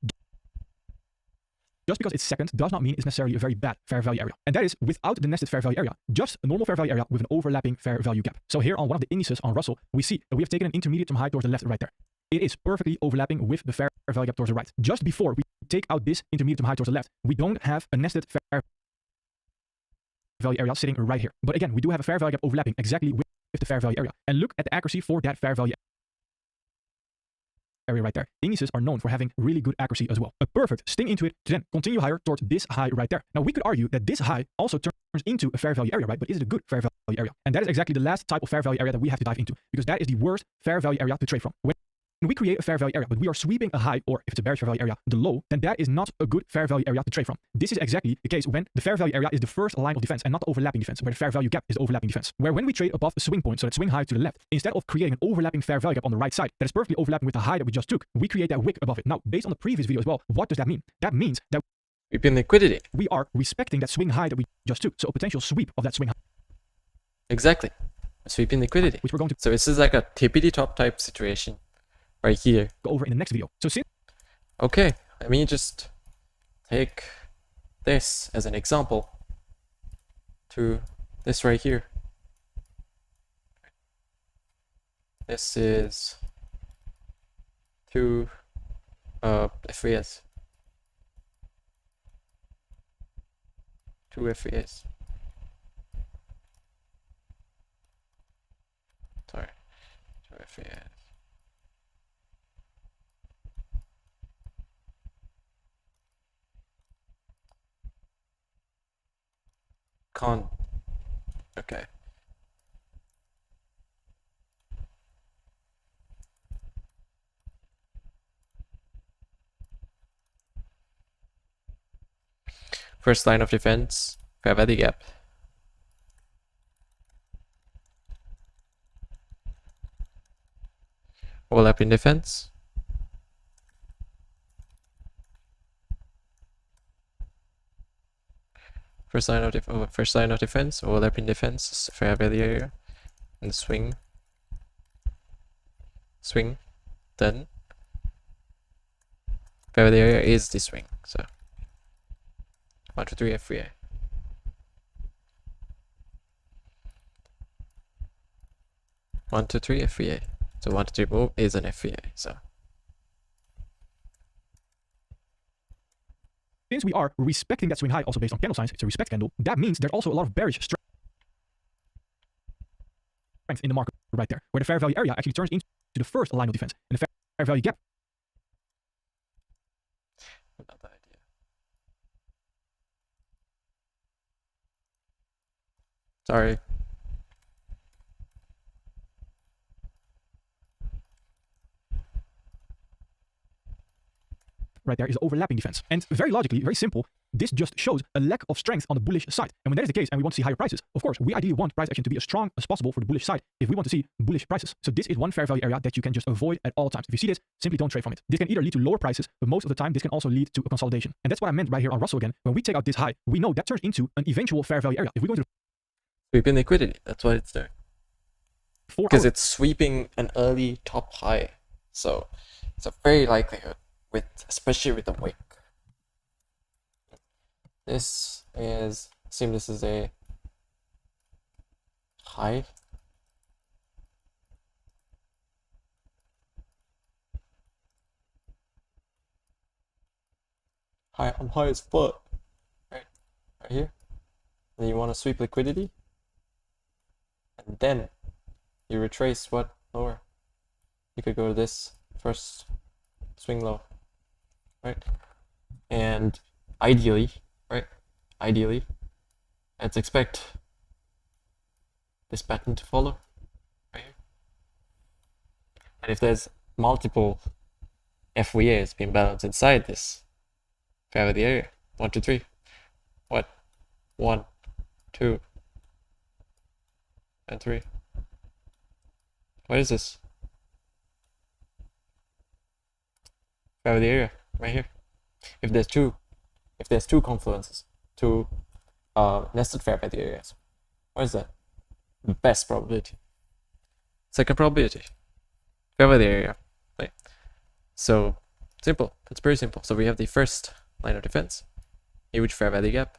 Just because it's second does not mean it's necessarily a very bad fair value area. And that is without the nested fair value area, just a normal fair value area with an overlapping fair value gap. So here on one of the indices on Russell, we see that we have taken an intermediate term high towards the left right there. It is perfectly overlapping with the fair value gap towards the right. Just before we take out this intermediate term high towards the left, we don't have a nested fair value area sitting right here. But again, we do have a fair value gap overlapping exactly with the fair value area. And look at the accuracy for that fair value area right there. Indices are known for having really good accuracy as well. A perfect sting into it to then continue higher towards this high right there. Now we could argue that this high also turns into a fair value area, right? But is it a good fair value area? And that is exactly the last type of fair value area that we have to dive into, because that is the worst fair value area to trade from. When we create a fair value area, but we are sweeping a high, or if it's a bearish fair value area, the low, then that is not a good fair value area to trade from. This is exactly the case when the fair value area is the first line of defense and not the overlapping defense, where the fair value gap is the overlapping defense. Where when we trade above a swing point, so that swing high to the left, instead of creating an overlapping fair value gap on the right side that is perfectly overlapping with the high that we just took, we create that wick above it. Now, based on the previous video as well, what does that mean? That means that We've been liquidity. we are respecting that swing high that we just took. So a potential sweep of that swing high, Exactly. Sweeping liquidity. which we're going to So this is like a tippity top type situation right here. go over in the next video. So since Okay, let me just take this as an example to this right here. This is 2 FVS. 2 FVS. Sorry, 2 FVS. Okay. First line of defense, fair value gap. Overlap in defense. First line of defense, overlap in defense, fair value area, and swing, then fair value area is the swing. So 1, 2, 3 FVA. One, two, three FVA. So 1, 2, 3 move is an FVA. So we are respecting that swing high also based on candle signs, it's a respect candle. That means there's also a lot of bearish strength in the market right there, where the fair value area actually turns into the first line of defense, and the fair value gap. not the idea. Sorry. Right there is the overlapping defense. And very logically, very simple, this just shows a lack of strength on the bullish side. And when that is the case and we want to see higher prices, of course, we ideally want price action to be as strong as possible for the bullish side if we want to see bullish prices. So this is one fair value area that you can just avoid at all times. If you see this, simply don't trade from it. This can either lead to lower prices, but most of the time, this can also lead to a consolidation. And that's what I meant right here on Russell again. When we take out this high, we know that turns into an eventual fair value area. If we go into Sweeping liquidity, that's what it's doing. Because it's sweeping an early top high. So it's a very likelihood, especially with the wick. This is, assume this is a high. I'm high as fuck. Right here. Then you want to sweep liquidity. And then you retrace what lower. You could go to this first swing low. Right? And ideally, let's expect this pattern to follow right here. And if there's multiple FVAs being balanced inside this fair value area, 1, 2, 3. What? 1, 2, and 3. What is this? Fair value area right here. If there's two confluences, two nested fair value areas, what is that? Best probability. Second probability. Fair value area. Right. So simple. That's pretty simple. So we have the first line of defense. Huge fair value gap.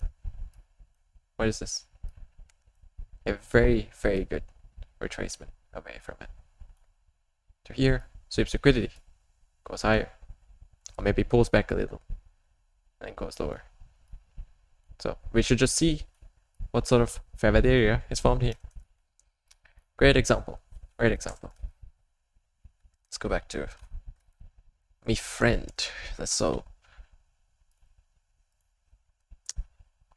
What is this? A very, very good retracement away from it. To here, sweeps liquidity, goes higher, or maybe pulls back a little, and then goes lower. So we should just see what sort of fair value area is formed here. Great example. Let's go back to me friend. That's so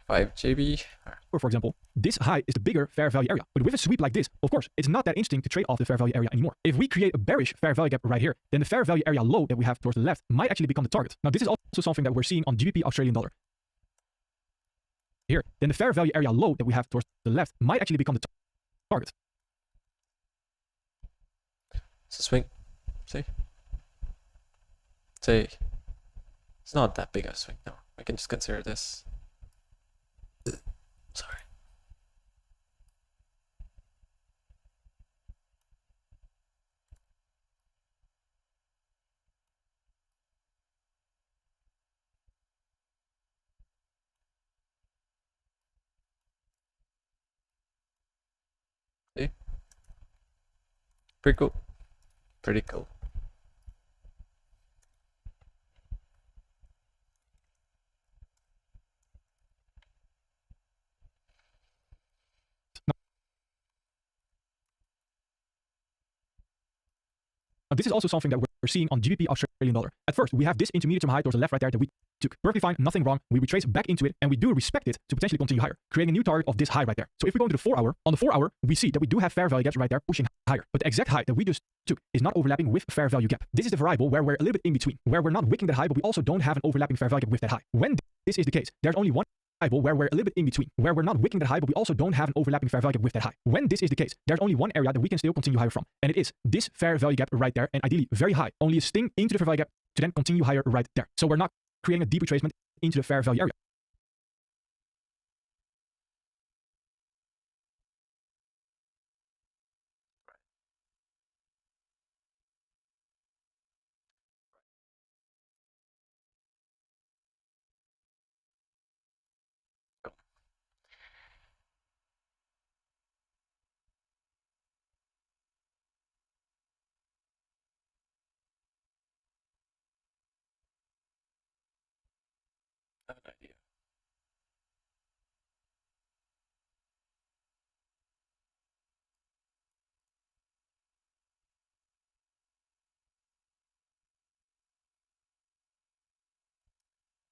5 JB. Or for example, this high is the bigger fair value area. But with a sweep like this, of course, it's not that interesting to trade off the fair value area anymore. If we create a bearish fair value gap right here, then the fair value area low that we have towards the left might actually become the target. Now, this is also something that we're seeing on GBP Australian dollar. Here, then the fair value area low that we have towards the left might actually become the target. It's a swing. See? It's not that big of a swing. No, we can just consider this. Sorry. Pretty cool. Pretty cool. Now, this is also something that we're seeing on GBP Australian dollar. At first, we have this intermediate term high towards the left right there that we took. Perfectly fine, nothing wrong. We retrace back into it, and we do respect it to potentially continue higher, creating a new target of this high right there. So if we go into the 4 hour, on the 4 hour, we see that we do have fair value gaps right there pushing higher. But the exact high that we just took is not overlapping with fair value gap. This is the variable where we're a little bit in between, where we're not wicking that high, but we also don't have an overlapping fair value gap with that high. When this is the case, there's only one variable where we're a little bit in between, where we're not wicking that high, but we also don't have an overlapping fair value gap with that high. When this is the case, there's only one area that we can still continue higher from, and it is this fair value gap right there, and ideally very high, only a sting into the fair value gap to then continue higher right there. So we're not creating a deep retracement into the fair value area. I have an idea.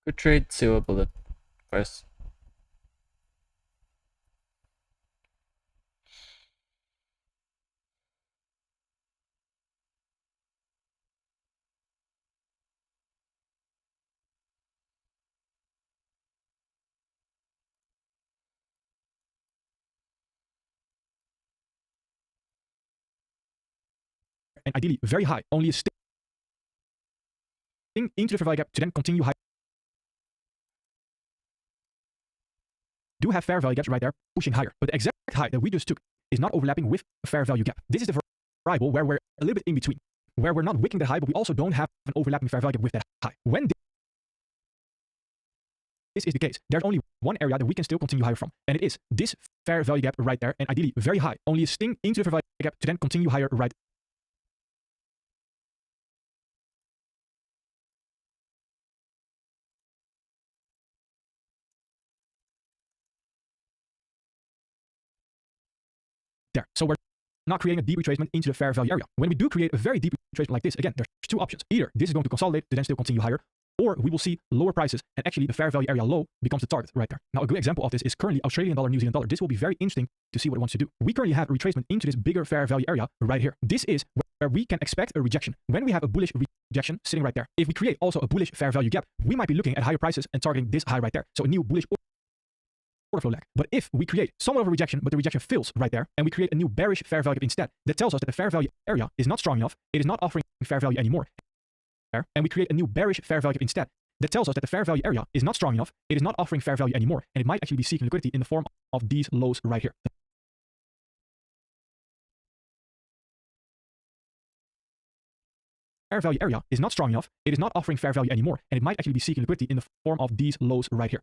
Could trade silver bullet first. And ideally very high, only a sting into the fair value gap to then continue higher. Do have fair value gaps right there pushing higher, but the exact high that we just took is not overlapping with a fair value gap. This is the variable where we're a little bit in between, where we're not wicking that high, but we also don't have an overlapping fair value gap with that high. When this is the case, there's only one area that we can still continue higher from, and it is this fair value gap right there, and ideally very high, only a sting into the fair value gap to then continue higher right. There. So we're not creating a deep retracement into the fair value area. When we do create a very deep retracement like this, again, there's two options. Either this is going to consolidate to then still continue higher, or we will see lower prices and actually the fair value area low becomes the target right there. Now, a good example of this is currently Australian dollar, New Zealand dollar. This will be very interesting to see what it wants to do. We currently have a retracement into this bigger fair value area right here. This is where we can expect a rejection. When we have a bullish rejection sitting right there, if we create also a bullish fair value gap, we might be looking at higher prices and targeting this high right there. So a new bullish order flow lag. But if we create somewhat of a rejection, but the rejection fails right there, and we create a new bearish fair value gap instead, that tells us that the fair value area is not strong enough, it is not offering fair value anymore, and we create a new bearish fair value gap instead, that tells us that the fair value area is not strong enough, it is not offering fair value anymore, and it might actually be seeking liquidity in the form of these lows right here. Fair value area is not strong enough, it is not offering fair value anymore, and it might actually be seeking liquidity in the form of these lows right here.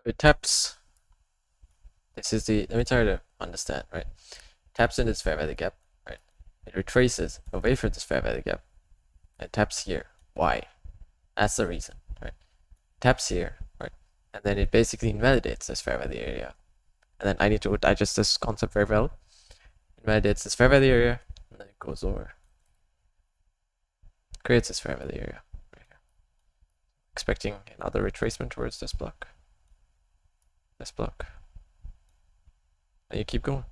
It taps. This is the. Let me try to understand. Right, taps in this fair value gap. Right, it retraces away from this fair value gap. It taps here. Why? That's the reason. Right, taps here. Right, and then it basically invalidates this fair value area. And then I need to digest this concept very well. Invalidates this fair value area, and then it goes over. Creates this fair value area. Right here. Expecting another retracement towards this block. This block. And you keep going.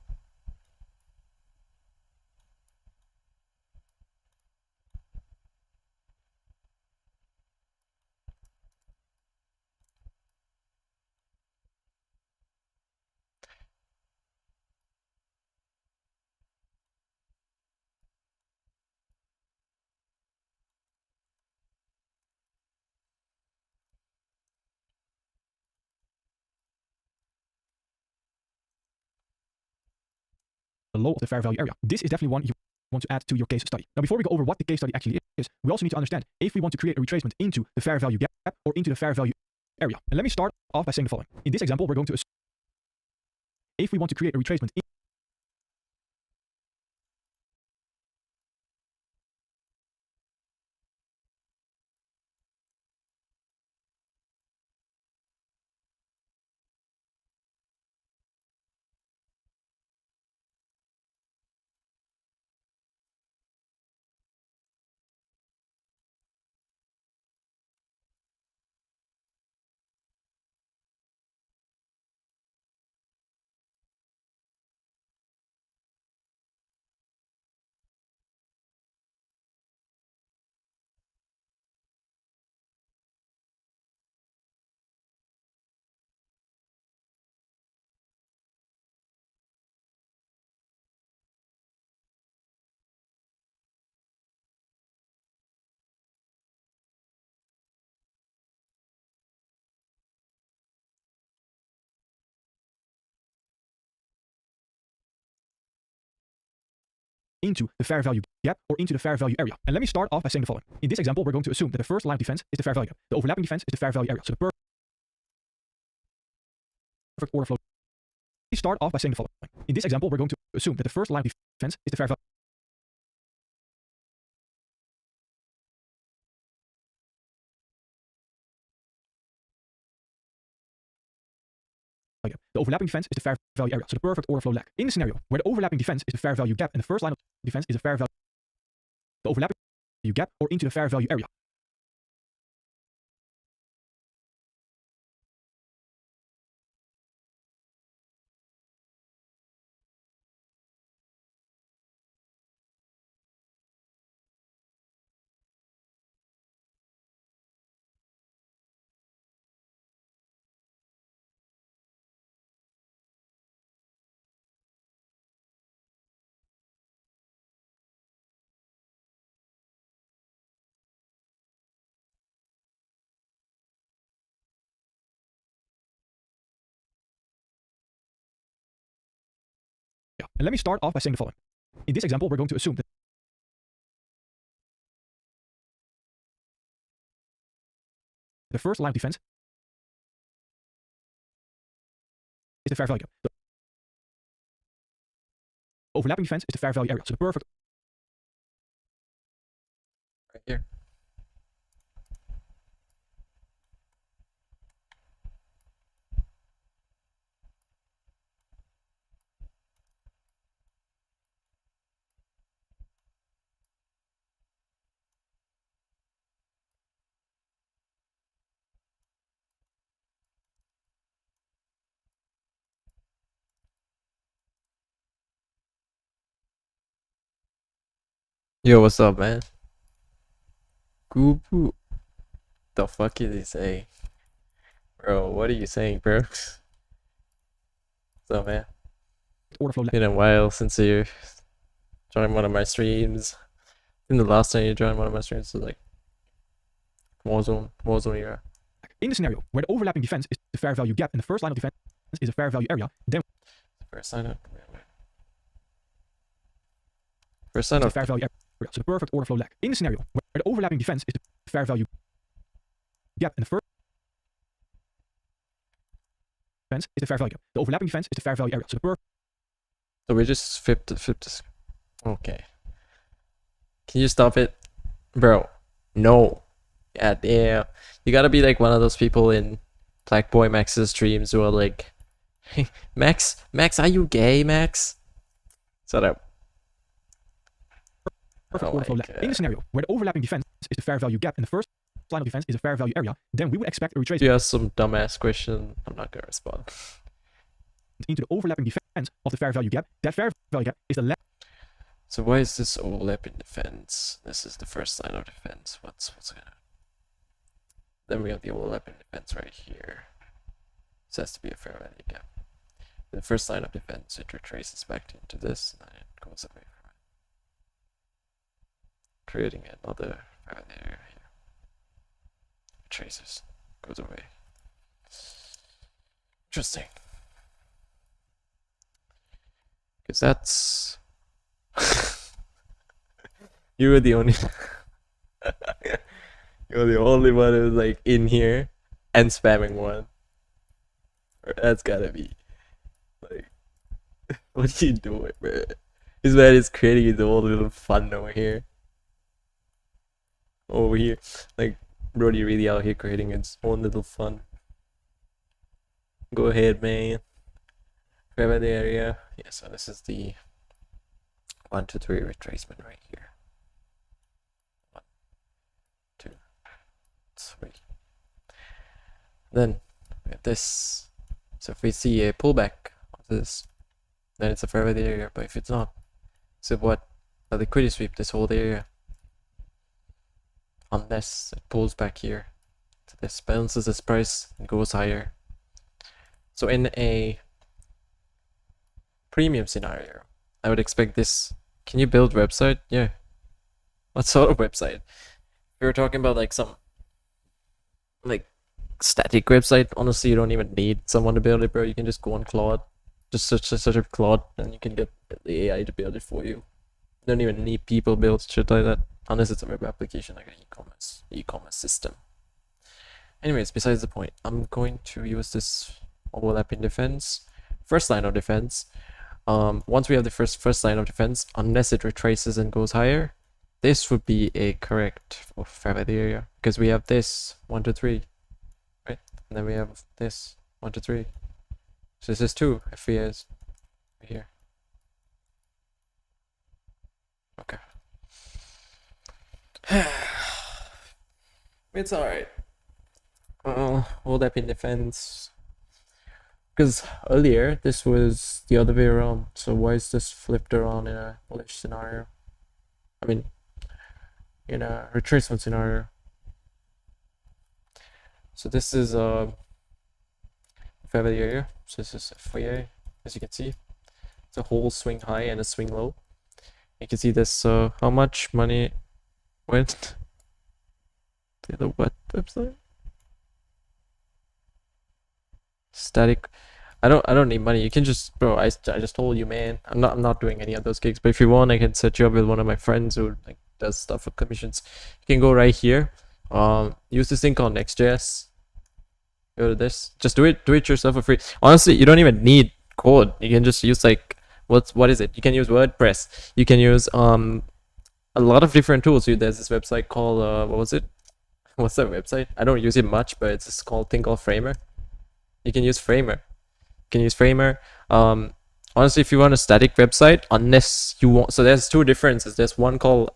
The low of the fair value area. This is definitely one you want to add to your case study. Now, before we go over what the case study actually is, we also need to understand if we want to create a retracement into the fair value gap or into the fair value area. And let me start off by saying the following. In this example, we're going to assume if we want to create a retracement into the fair value gap or into the fair value area. And let me start off by saying the following. In this example, we're going to assume that the first line of defense is the fair value gap. The overlapping defense is the fair value area. So the perfect order flow. Let me start off by saying the following. In this example, we're going to assume that the first line of defense is the fair value. The overlapping defense is the fair value area, so the perfect order flow lag. In the scenario where the overlapping defense is the fair value gap and the first line of defense is the fair value, the overlapping gap or into the fair value area. And let me start off by saying the following. In this example, we're going to assume that the first line of defense is the fair value gap. The overlapping defense is the fair value area, so the perfect Right here. Yo, what's up, man? Goopu. The fuck is he saying? Bro, what are you saying, bro? What's up, man? order flow lag. Been a while since you joined one of my streams. I think the last time you joined one of my streams was like Warzone era. In the scenario where the overlapping defense is the fair value gap and the first line of defense is the fair value area, then First sign up. First sign the up. fair value area, so the perfect order flow lag. In the scenario where the overlapping defense is the fair value gap and the first defense is the fair value gap. The overlapping defense is the fair value area, so the perfect. So we just flipped this. Okay. Can you stop it? Bro. No. Yeah, damn. You gotta be like one of those people in Black Boy Max's streams who are like, hey, Max, are you gay, Max? Shut up. Perfect Oh order flow my lag. God. In the scenario where the overlapping defense is the fair value gap and the first line of defense is the fair value area, then we would expect a If retracement you ask some dumbass question, I'm not gonna respond. into the overlapping defense of the fair value gap. That fair value gap is the left. So why is this overlapping defense? This is the first line of defense. What's gonna? Then we have the overlapping defense right here. This has to be a fair value gap. The first line of defense, it retraces back into this, and then it goes away from it, creating another fair value area here. Retraces, goes away. Interesting. Because that's you were the only you're the only one who's like in here and spamming one. That's gotta be like What are you doing, bro? This man is creating his own little fun over here. Over here. Like, Brody really out here creating its own little fun. Go ahead, man. Grab the area. Yeah, so this is the 1, 2, 3 retracement right here. 1, 2, 3. Then we have this. So if we see a pullback of this, then it's a fair value area. But if it's not, so what? A liquidity sweep this whole area, unless it pulls back here. So this balances this price and goes higher. So in a premium scenario, I would expect this. Can you build website? Yeah. What sort of website? We were talking about like some like static website. Honestly, you don't even need someone to build it, bro. You can just go on Claude, just search up Claude, and you can get the AI to build it for you. You don't even need people build shit like that, unless it's a web application like an e-commerce system. Anyways, besides the point, I'm going to use this overlapping defense, first line of defense. Once we have the first line of defense, unless it retraces and goes higher, this would be a correct fair value area, because we have this 1, 2, 3, right? And then we have this 1, 2, 3. So this is 2 FVAs right here. Okay. It's alright. Overlapping defense. Because earlier this was the other way around, so why is this flipped around in a bullish scenario? I mean, in a retracement scenario. So this is a fair value area. So this is FVA, as you can see. It's a whole swing high and a swing low. You can see this. How much money went to the what website? Static. I don't need money. You can just, bro, I just told you, man. I'm not doing any of those gigs, but if you want, I can set you up with one of my friends who like does stuff for commissions. You can go right here. Use this thing called Next.js. Go to this. Just do it yourself for free. Honestly, you don't even need code. You can just use like what is it? You can use WordPress. You can use a lot of different tools. There's this website called what was it? What's that website? I don't use it much, but it's this thing called Framer. You can use Framer. Honestly, if you want a static website, unless you want, so there's two differences. There's one called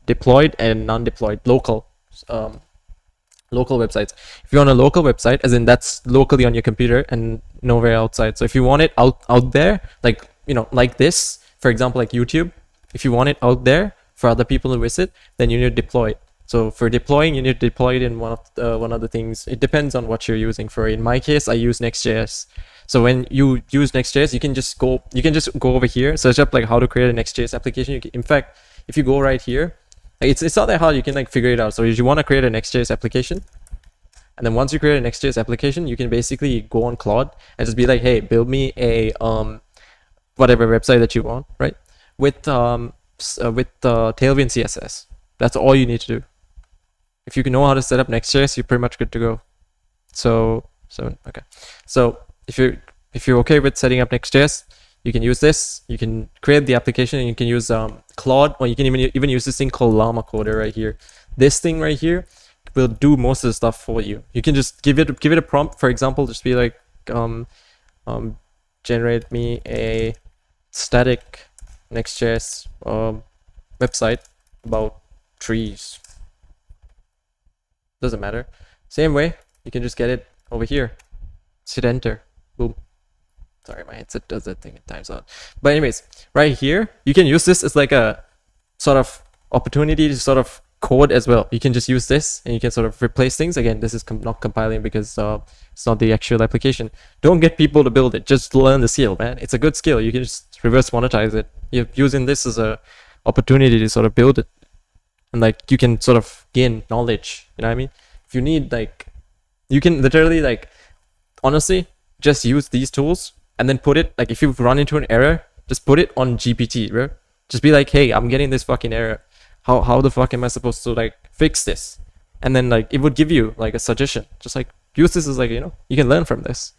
deployed and non-deployed local websites. If you want a local website, as in that's locally on your computer and nowhere outside. So if you want it out there, like like this, for example, like YouTube, if you want it out there for other people to visit, then you need to deploy it. So for deploying, you need to deploy it in one of the things. It depends on what you're using. For in my case, I use Next.js. So when you use Next.js, you can just go over here, search up like how to create a Next.js application. In fact, if you go right here, it's not that hard. You can like figure it out. So if you want to create a Next.js application, and then once you create a Next.js application, you can basically go on Claude and just be like, hey, build me a whatever website that you want, right? With Tailwind CSS. That's all you need to do. If you can know how to set up Next.js, you're pretty much good to go. So okay. So if you're okay with setting up Next.js, you can use this. You can create the application, and you can use Claude, or you can even use this thing called Llama Coder right here. This thing right here will do most of the stuff for you. You can just give it a prompt. For example, just be like generate me a static Next.js website about trees. Doesn't matter. Same way, you can just get it over here. Just hit enter. Boom. Sorry, my headset does that thing, it times out. But anyways, right here, you can use this as like a sort of opportunity to sort of code as well. You can just use this and you can sort of replace things. Again, this is not compiling because it's not the actual application. Don't get people to build it. Just learn the skill, man. It's a good skill. You can just reverse monetize it. You're using this as a opportunity to sort of build it. And like you can sort of gain knowledge, you know what I mean? If you need like, you can literally like, honestly, just use these tools and then put it, like if you run into an error, just put it on GPT, bro. Just be like, hey, I'm getting this fucking error. How the fuck am I supposed to like fix this? And then like it would give you like a suggestion. Just like use this as like, you can learn from this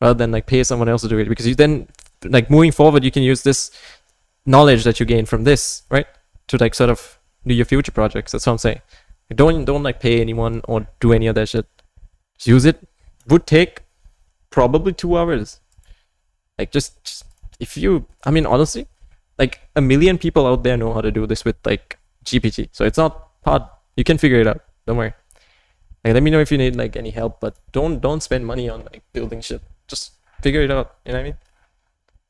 rather than like pay someone else to do it, because you then like moving forward, you can use this knowledge that you gain from this, right, to like sort of do your future projects. That's what I'm saying. Don't like pay anyone or do any of that shit. Just use it. Would take probably 2 hours. Like just if you, I mean, honestly, like 1 million people out there know how to do this with like GPT, so it's not hard. You can figure it out. Don't worry. Like, let me know if you need like any help, but don't spend money on like building shit. Just figure it out. You know what I mean?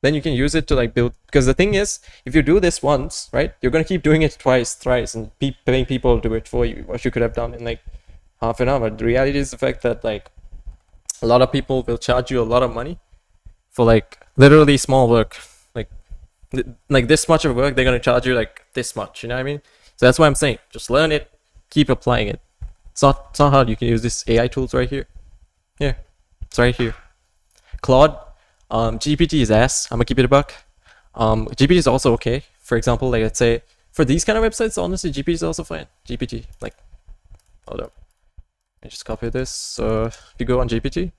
Then you can use it to like build, because the thing is, if you do this once, right, you're gonna keep doing it twice, thrice, and paying people to do it for you, what you could have done in like half an hour. The reality is the fact that like a lot of people will charge you a lot of money for like literally small work, like this much of work. They're gonna charge you like this much. You know what I mean? So that's why I'm saying, just learn it, keep applying it. It's not hard. You can use this AI tools right here. Yeah, it's right here. Claude. GPT is ass. I'm gonna keep it a buck. GPT is also okay. For example, like let's say for these kind of websites, honestly, GPT is also fine. GPT, like, hold up, I just copy this. So if you go on GPT,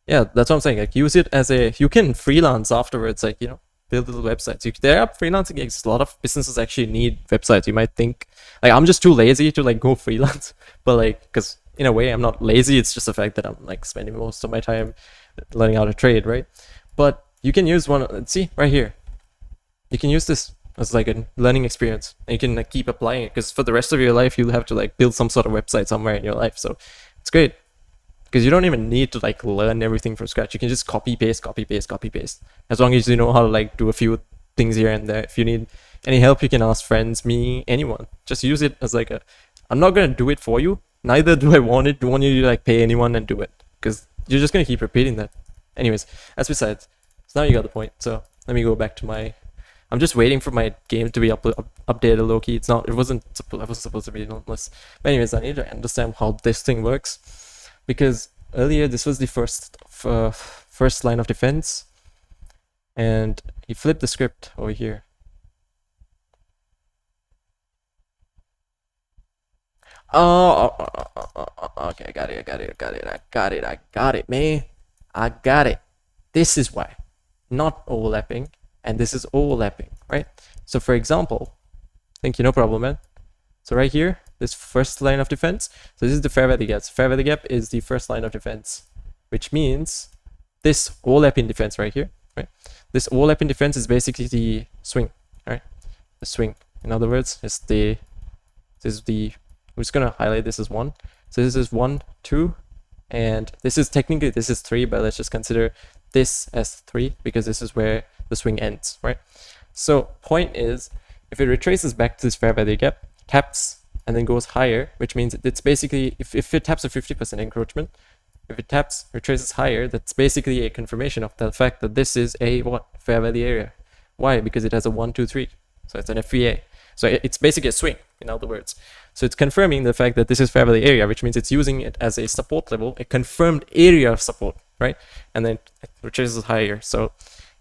yeah, that's what I'm saying. Like, use it as you can freelance afterwards. Like, you know, build little websites. There are freelancing gigs. A lot of businesses actually need websites. You might think like I'm just too lazy to like go freelance, but like, because in a way I'm not lazy. It's just the fact that I'm like spending most of my time learning how to trade, right? But you can use one. See right here, you can use this as like a learning experience, and you can like keep applying it, because for the rest of your life you'll have to like build some sort of website somewhere in your life. So it's great, because you don't even need to like learn everything from scratch. You can just copy paste, copy paste, copy paste, as long as you know how to like do a few things here and there. If you need any help, you can ask friends, me, anyone. Just use it as like I'm not gonna do it for you, neither do I want you to like pay anyone and do it, because you're just gonna keep repeating that. Anyways, that's besides. So now you got the point. So let me go back to my. I'm just waiting for my game to be updated low key. I wasn't supposed to be unless. But anyways, I need to understand how this thing works, because earlier this was the first line of defense, and he flipped the script over here. Oh, okay, I got it, man. I got it. This is why. Not overlapping, and this is overlapping, right? So for example, thank you, no problem, man. So right here, this first line of defense. So this is the fair value gap. Fair value gap is the first line of defense, which means this overlapping defense right here, right? This overlapping defense is basically the swing, right? The swing. In other words, we're just gonna highlight this as 1. So this is 1, 2, and this is 3, but let's just consider this as 3, because this is where the swing ends, right? So point is, if it retraces back to this fair value gap, taps, and then goes higher, which means it's basically, if it taps a 50% encroachment, if it taps, retraces higher, that's basically a confirmation of the fact that this is a fair value area. Why? Because it has a 1, 2, 3. So it's an FVA. So it's basically a swing, in other words. So it's confirming the fact that this is fair value area, which means it's using it as a support level, a confirmed area of support, right? And then it retraces higher. So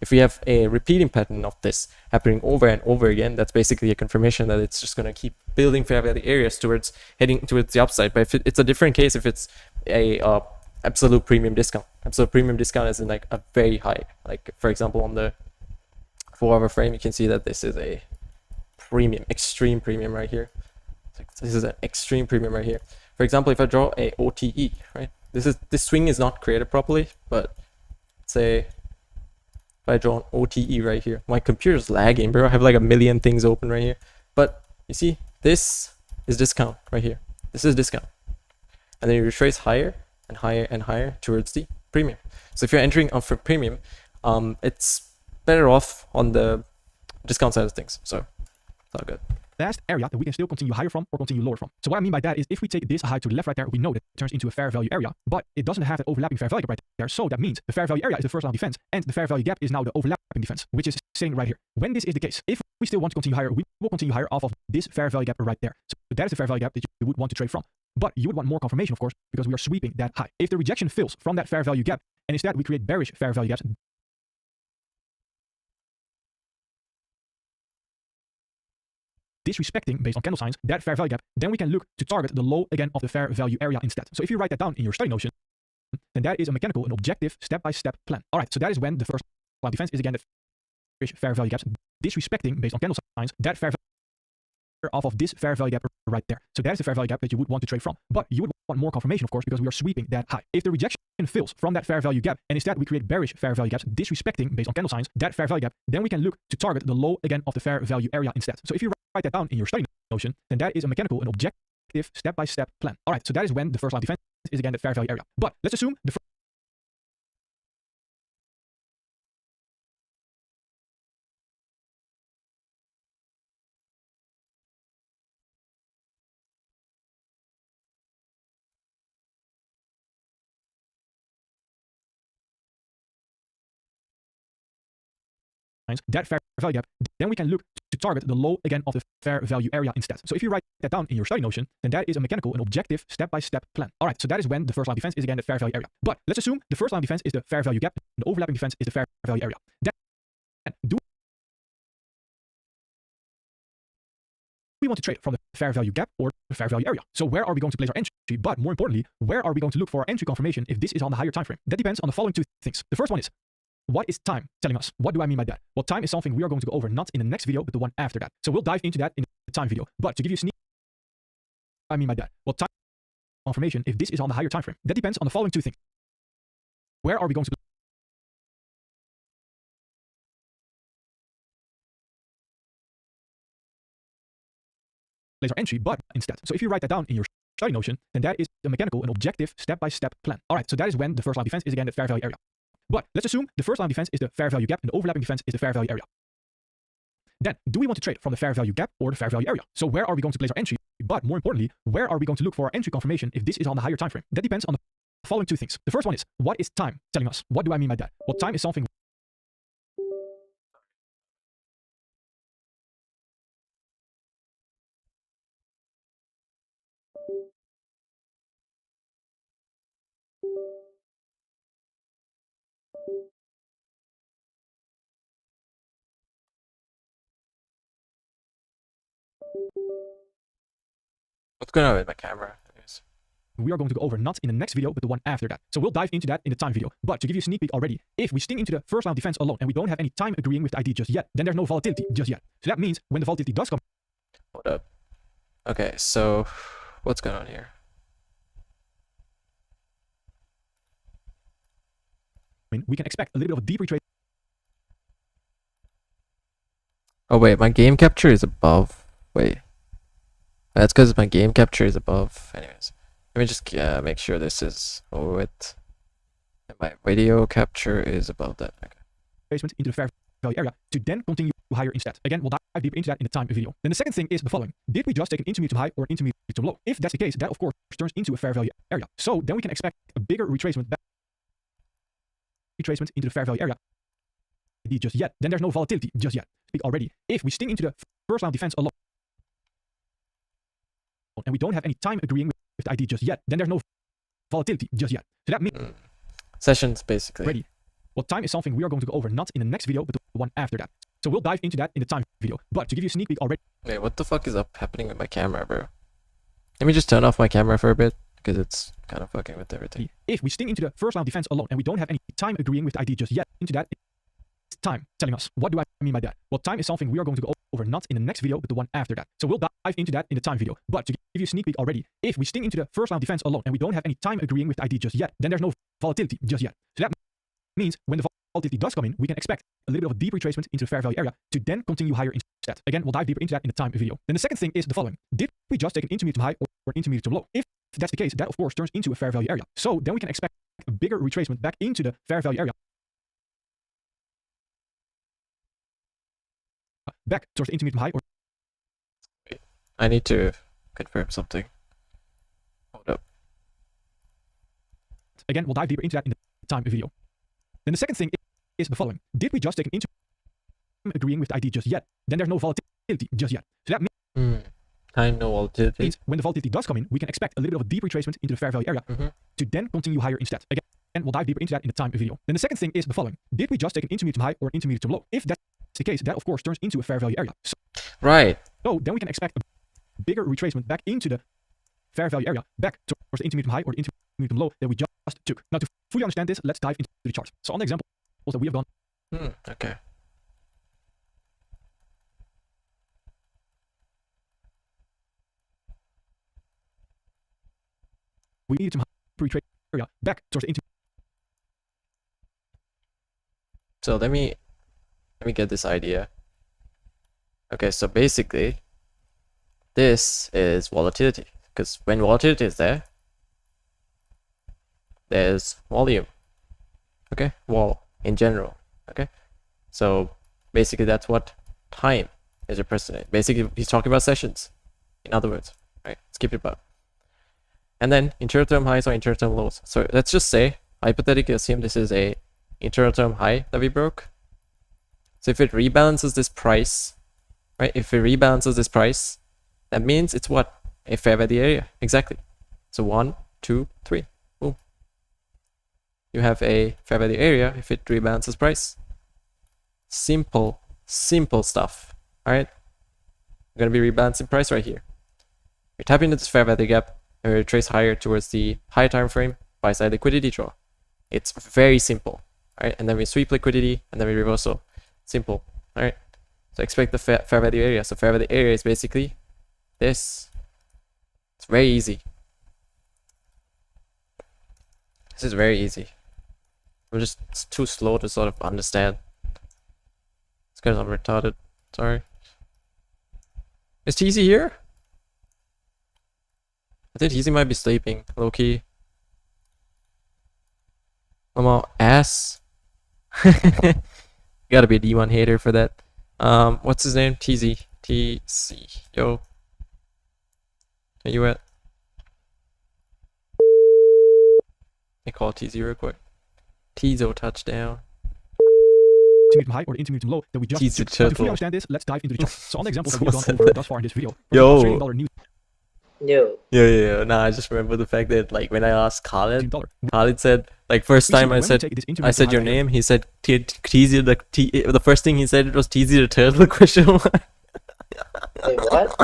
if we have a repeating pattern of this happening over and over again, that's basically a confirmation that it's just going to keep building fair value areas heading towards the upside. But if it's a different case, if it's a absolute premium discount. Absolute premium discount is in like a very high, like for example on the 4-hour frame, you can see that this is a premium, extreme premium right here. This is an extreme premium right here. For example, if I draw a OTE, right? This swing is not created properly, but say if I draw an OTE right here, my computer's lagging, bro. I have like a million things open right here. But you see, this is discount right here. This is discount. And then you retrace higher and higher and higher towards the premium. So if you're entering for premium, it's better off on the discount side of things. So it's all good. Last area that we can still continue higher from or continue lower from. So what I mean by that is if we take this high to the left right there, we know that it turns into a fair value area, but it doesn't have an overlapping fair value gap right there. So that means the fair value area is the first line of defense and the fair value gap is now the overlapping defense, which is sitting right here. When this is the case, if we still want to continue higher, we will continue higher off of this fair value gap right there. So that is the fair value gap that you would want to trade from. But you would want more confirmation, of course, because we are sweeping that high. If the rejection fails from that fair value gap, and instead we create bearish fair value gaps, disrespecting based on candle signs that fair value gap, then we can look to target the low again of the fair value area instead. So if you write that down in your study notion, then that is a mechanical and objective step-by-step plan. All right, so that is when the first line of defense is again that fair value gaps disrespecting based on candle signs that fair value off of this fair value gap right there. So that is the fair value gap that you would want to trade from. But you would want more confirmation, of course, because we are sweeping that high. If the rejection fails from that fair value gap, and instead we create bearish fair value gaps disrespecting based on candle signs that fair value gap, then we can look to target the low again of the fair value area instead. So if you write that down in your study notion, then that is a mechanical and objective step-by-step plan. All right, so that is when the first line of defense is again the fair value area. But let's assume the that fair value gap, then we can look to target the low again of the fair value area instead. So if you write that down in your study notion, then that is a mechanical and objective step-by-step plan. All right, so that is when the first line of defense is again the fair value area. But let's assume the first line of defense is the fair value gap, and the overlapping defense is the fair value area. Then do we want to trade from the fair value gap or the fair value area? So where are we going to place our entry? But more importantly, where are we going to look for our entry confirmation if this is on the higher time frame? That depends on the following two things. The first one is, what is time telling us? What do I mean by that? Well, time is something we are going to go over not in the next video, but the one after that. So we'll dive into that in the time video. But to give you a sneak, I mean by that. Well, time confirmation if this is on the higher time frame. That depends on the following two things. Where are we going to place our entry, but instead. So if you write that down in your study notion, then that is a mechanical and objective step-by-step plan. All right, so that is when the first line of defense is again the fair value area. But let's assume the first line of defense is the fair value gap and the overlapping defense is the fair value area. Then, do we want to trade from the fair value gap or the fair value area? So where are we going to place our entry? But more importantly, where are we going to look for our entry confirmation if this is on the higher time frame? That depends on the following two things. The first one is, what is time telling us? What do I mean by that? Well, time is something What's going on with my camera? Anyways. we are going to go over not in the next video, but the one after that. So we'll dive into that in the time video. But to give you a sneak peek already, if we sting into the first line of defense alone and we don't have any time agreeing with the ID just yet, then there's no volatility just yet. So that means when the volatility does come, Hold up. Okay, so what's going on here? we can expect a little bit of a deep retrace. Oh wait, my game capture is above. Wait. That's because my game capture is above. Anyways, let me just make sure this is over with. And my video capture is above that. Okay. Into the fair value area to then continue higher instead. Again, we'll dive deeper into that in the time video. Then the second thing is the following. Did we just take an intermediate high or intermediate to low? If that's the case, that of course turns into a fair value area. So then we can expect a bigger retracement back into the fair value area just yet. Then there's no volatility just yet. Speak already. If we sting into the first line of defense alone and we don't have any time agreeing with the ID just yet, then there's no volatility just yet. So that means Sessions basically. ready. Well, time is something we are going to go over not in the next video, but the one after that. So we'll dive into that in the time video. But to give you a sneak peek already. Wait, what the fuck is happening with my camera, bro? Let me just turn off my camera for a bit because it's kind of fucking with everything. If we sting into the first line of defense alone and we don't have any time agreeing with the ID just yet, into that it's time telling us. What do I mean by that? Well, time is something we are going to go over not in the next video, but the one after that. So we'll dive into that in the time video. But to give you a sneak peek already, if we sting into the first line of defense alone and we don't have any time agreeing with the ID just yet, then there's no volatility just yet. So that means when the volatility does come in, we can expect a little bit of a deep retracement into the fair value area to then continue higher instead. Again, we'll dive deeper into that in the time video. Then the second thing is the following. Did we just take an intermediate to high or an intermediate to low? If that's the case, that of course turns into a fair value area. So then we can expect a bigger retracement back into the fair value area. Back towards the intermediate high or Wait, I need to confirm something. Hold up. again, we'll dive deeper into that in the time video. Then the second thing is the following. Did we just take an intermediate agreeing with the ID just yet? Then there's no volatility just yet. So that Time no volatility. means when the volatility does come in, we can expect a little bit of a deep retracement into the fair value area to then continue higher instead. Again, we'll dive deeper into that in the time video. Then the second thing is the following. Did we just take an intermediate to high or an intermediate to low? If that's the case, that of course turns into a fair value area. Right. So then we can expect a bigger retracement back into the fair value area, back towards the intermediate high or the intermediate low that we just took. Now to fully understand this, let's dive into the chart. So on the examples that we have done Okay. We needed to retrace area back towards the intermediate. So let me get this idea. Okay, so basically, this is volatility, because when volatility is there, there's volume. Okay, vol in general. Okay, so basically that's what time is represented. Basically, he's talking about sessions. In other words, right? Let's keep it about. And then internal term highs or internal term lows. So let's just say, hypothetically assume this is a internal term high that we broke. So if it rebalances this price, right? If it rebalances this price, that means it's what? A fair value area. Exactly. So 1, 2, 3. Boom. You have a fair value area if it rebalances price. Simple stuff. Alright? We're gonna be rebalancing price right here. We tap into this fair value gap and we retrace higher towards the higher time frame buy side liquidity draw. It's very simple. Alright, and then we sweep liquidity and then we reversal. Simple. Alright. So expect the fair value area. So fair value area is basically this. It's very easy. This is very easy. I'm just too slow to sort of understand. It's because I'm retarded. Sorry. Is TZ here? I think TZ might be sleeping, low key. I'm all ass. Gotta be a D1 hater for that. What's his name? TZ. TC. Yo. Are you at? I call TZ real quick. Tizo touchdown. Intermediate high or the intermediate low that we just Tease took. the But if turtle. we understand this, let's dive into the chart. So on the examples that we've What's gone that? over thus far in this video, Yo. Australian dollar news Yo. Yeah. Nah, I just remember the fact that like when I asked Khalid, dollar. Khalid said like first time I said your name, he said TZ the first thing he said was TZ the turtle question mark. Wait, what?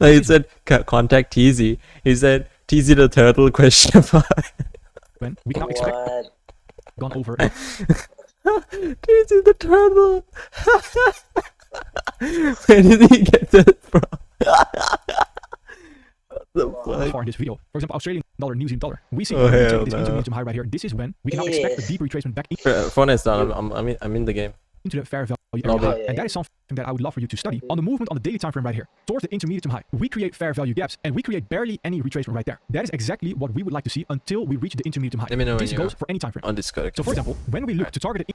Like he said contact TZ. He said TZ the turtle question mark. When we can now expect What? gone over. TZ the turtle. Where did he get that from? What the fuck? Far in this video. For example, Australian dollar, New Zealand dollar. We see Oh, when we hell take this no. intermediate high right here. This is when we can now expect a deep retracement back Fortnite's done. I'm in the game. into the fair value Lobby. area. And that is something that I would love for you to study. On the movement on the daily time frame right here, towards the intermediate high, we create fair value gaps and we create barely any retracement right there. That is exactly what we would like to see until we reach the intermediate high. Let me know when This you goes are for any time frame. on Discord. So for example, when we look to target the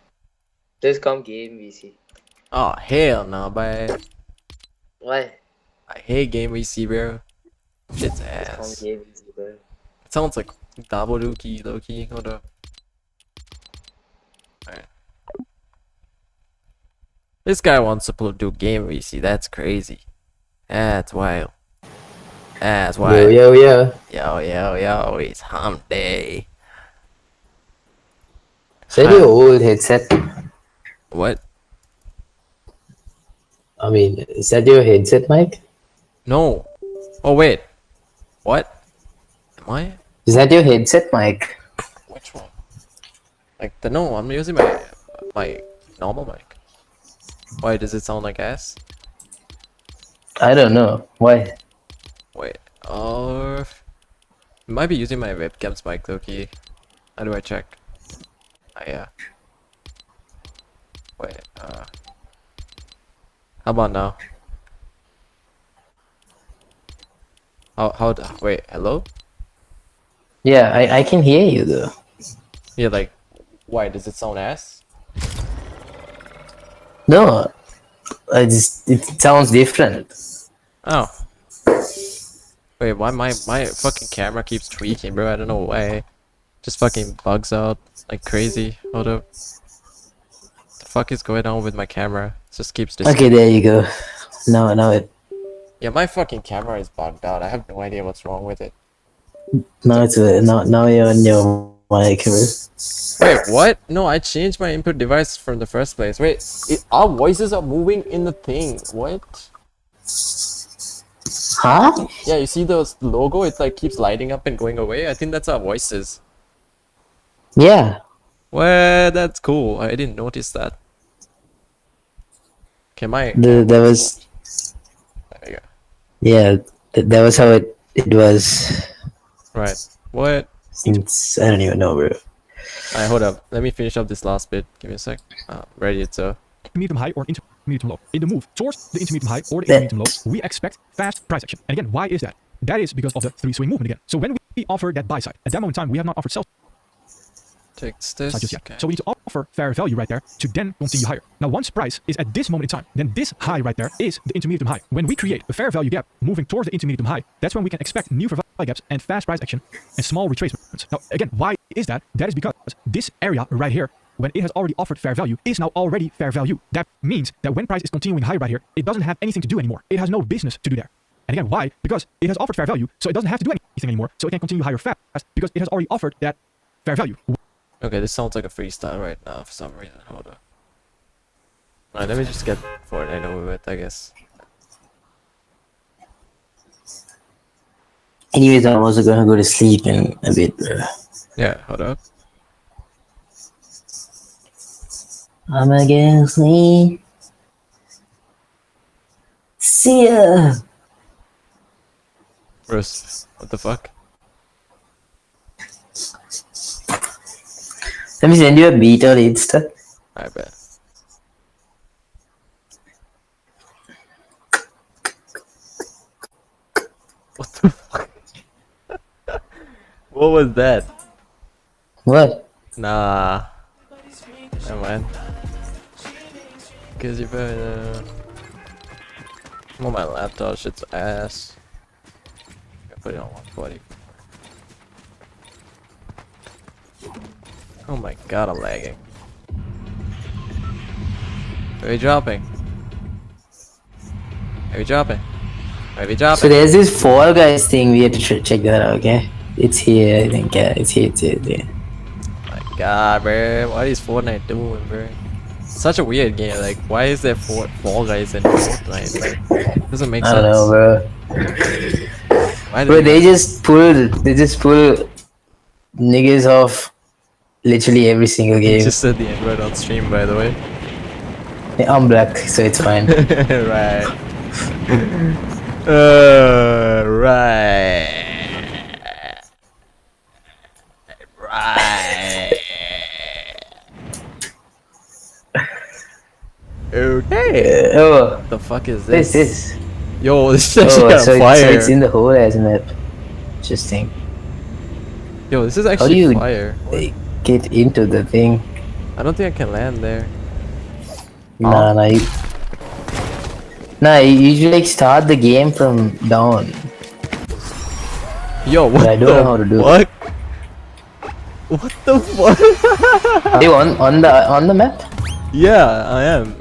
Just come game VC. Oh hell no, but Why? I hate game VC, bro. Shit's Just come ass. game VC, bro. It sounds like double looky, low key. Hold up. Alright. This guy wants to do game VC. That's crazy. That's wild. That's wild. Yo. Yo. It's hump day. Is that your old headset? What? I mean, is that your headset mic? No. Oh wait. What? Am I? Is that your headset mic? Which one? Like the no, I'm using my normal mic. Why does it sound like ass? I don't know. Why? Wait, might be using my webcam's mic, Loki. How do I check? Yeah. Wait, how about now? Wait, hello? Yeah, I can hear you though. Yeah, like, why, does it sound ass? No, it sounds different. Oh. Wait, why my fucking camera keeps tweaking, bro? I don't know why. Just fucking bugs out like crazy. Hold up. The fuck is going on with my camera? It just keeps Okay, there you go. Now it. Yeah, my fucking camera is bugged out. I have no idea what's wrong with it. Now it's now you're on your mic. Wait, what? No, I changed my input device from the first place. Wait, our voices are moving in the thing. What? Huh? Yeah, you see those logo? It like keeps lighting up and going away. I think that's our voices. Yeah. Well, that's cool. I didn't notice that. Okay, my That was there you go. yeah. That was how it was Right. What? since I don't even know, bro. Alright, hold up. Let me finish up this last bit. Give me a sec. Ready to. Intermediate high or intermediate low. In the move towards the intermediate high or the That- intermediate low, we expect fast price action. And again, why is that? That is because of the 3 swing movement again. So when we offer that buy side, at that moment in time, we have not offered sell Takes side this. just yet. Okay. So we need to offer fair value right there to then continue higher. Now, once price is at this moment in time, then this high right there is the intermediate high. When we create a fair value gap moving towards the intermediate high, that's when we can expect new fair value gaps and fast price action and small retracements. Now, again, why is that? That is because this area right here, when it has already offered fair value, is now already fair value. That means that when price is continuing high right here, it doesn't have anything to do anymore. It has no business to do there. And again, why? Because it has offered fair value, so it doesn't have to do anything anymore. So it can continue higher fast because it has already offered that fair value. Okay, this sounds like a freestyle right now for some reason. Hold on. Alright, let me just get Fortnite over with, I guess. Anyways, I'm also gonna go to sleep in a bit, bro. Yeah, hold up. I'm gonna sleep. See ya. Bruce, what the fuck? Let me send you a beat on Insta. I bet. What the fuck? What was that? What? Nah. Never mind. Cause you better. I'm on my laptop, shit's ass. I put it on 140. Oh my god, I'm lagging. Are we dropping? Are we dropping? Are we dropping? So there's this Fall Guys thing. We have to check that out. Okay, it's here. I think. Yeah, it's here. It's here. Yeah. My god, bro. What is Fortnite doing, bro? Such a weird game. Like, why is there Fall Guys in Fortnite? Like, doesn't make I sense. don't know, bro. Why do Bro, they just pull niggas off literally every single You game. just said the N-word on stream, by the way. Yeah, I'm black, so it's fine. Right. Right. Right. Okay. Oh, What the fuck is what is this? this? Yo, this is actually Oh, on so fire. it's in the whole ass map. Interesting. Yo, this is How do actually you fire. get into the thing? I don't think I can land there. Nah, you should like start the game from down. Yo, what I don't know how to do fuck? What the fuck? Are you on the map? Yeah, I am.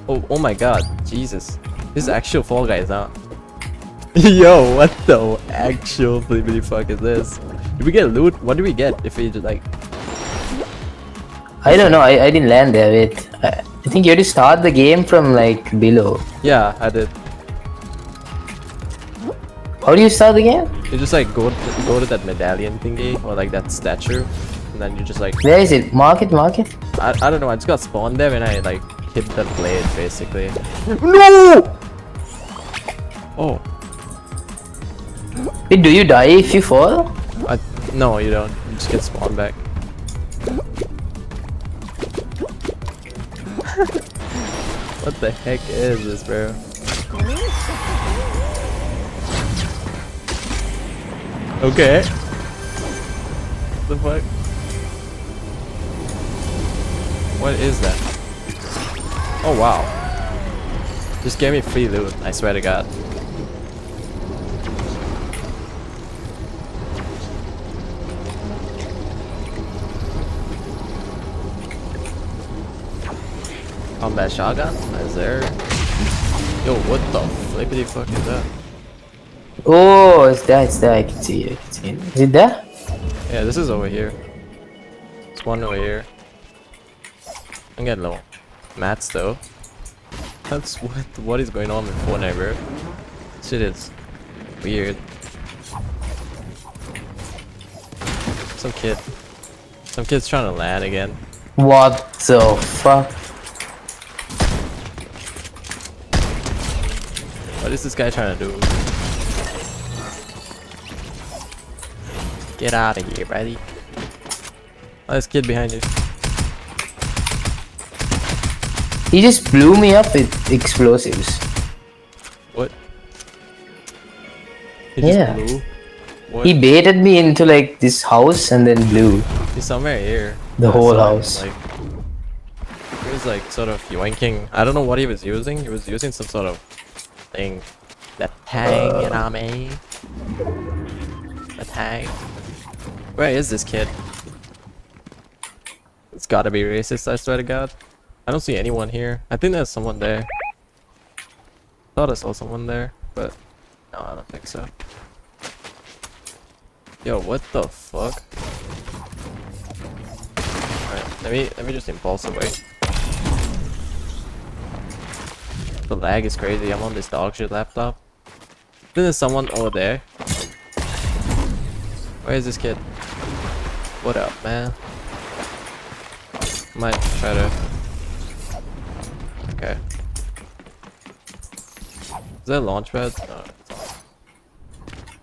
Oh my god, Jesus. This is actual Fall Guys, huh? Yo, what the actual flippity fuck is this? Did we get loot? What do we get if we just like... I don't know. I didn't land there. Wait. I think you have to start the game from like below. Yeah, I did. How do you start the game? You just like go to that medallion thingy or like that statue, and then you just like Where is it? Mark it. I don't know. I just got spawned there when I like hit the blade basically. No! Oh, Wait, do you die if you fall? no, you don't. You just get spawned back. What the heck is this, bro? Okay. What the fuck? What is that? Oh wow. Just gave me free loot, I swear to god. Combat shotgun? Is there? Yo, what the flippity fuck is that? Oh, it's there. I can see it. Is it there? Yeah, this is over here. It's one over here. I'm getting low. Mats though. That's what is going on with Fortnite, bro? Shit is weird. Some kid's trying to land again. What the fuck? is this guy trying to do? Get out of here, buddy. Oh, this kid behind you. He just blew me up with explosives. What? He just Yeah. blew? What? He baited me into like this house and then blew. He's somewhere here. The I whole saw him, house. Like, he was like sort of yoinking. I don't know what he was using. He was using some sort of thing. That tang, you know what I mean? The tang. Where is this kid? It's gotta be racist, I swear to God. I don't see anyone here. I think there's someone there. Thought I saw someone there, but no, I don't think so. Yo, what the fuck? Alright, let me just impulse away. The lag is crazy. I'm on this dog shit laptop. Then there's someone over there. Where is this kid? What up, man? Might try to. Okay. Is that a launch pad? No, it's not.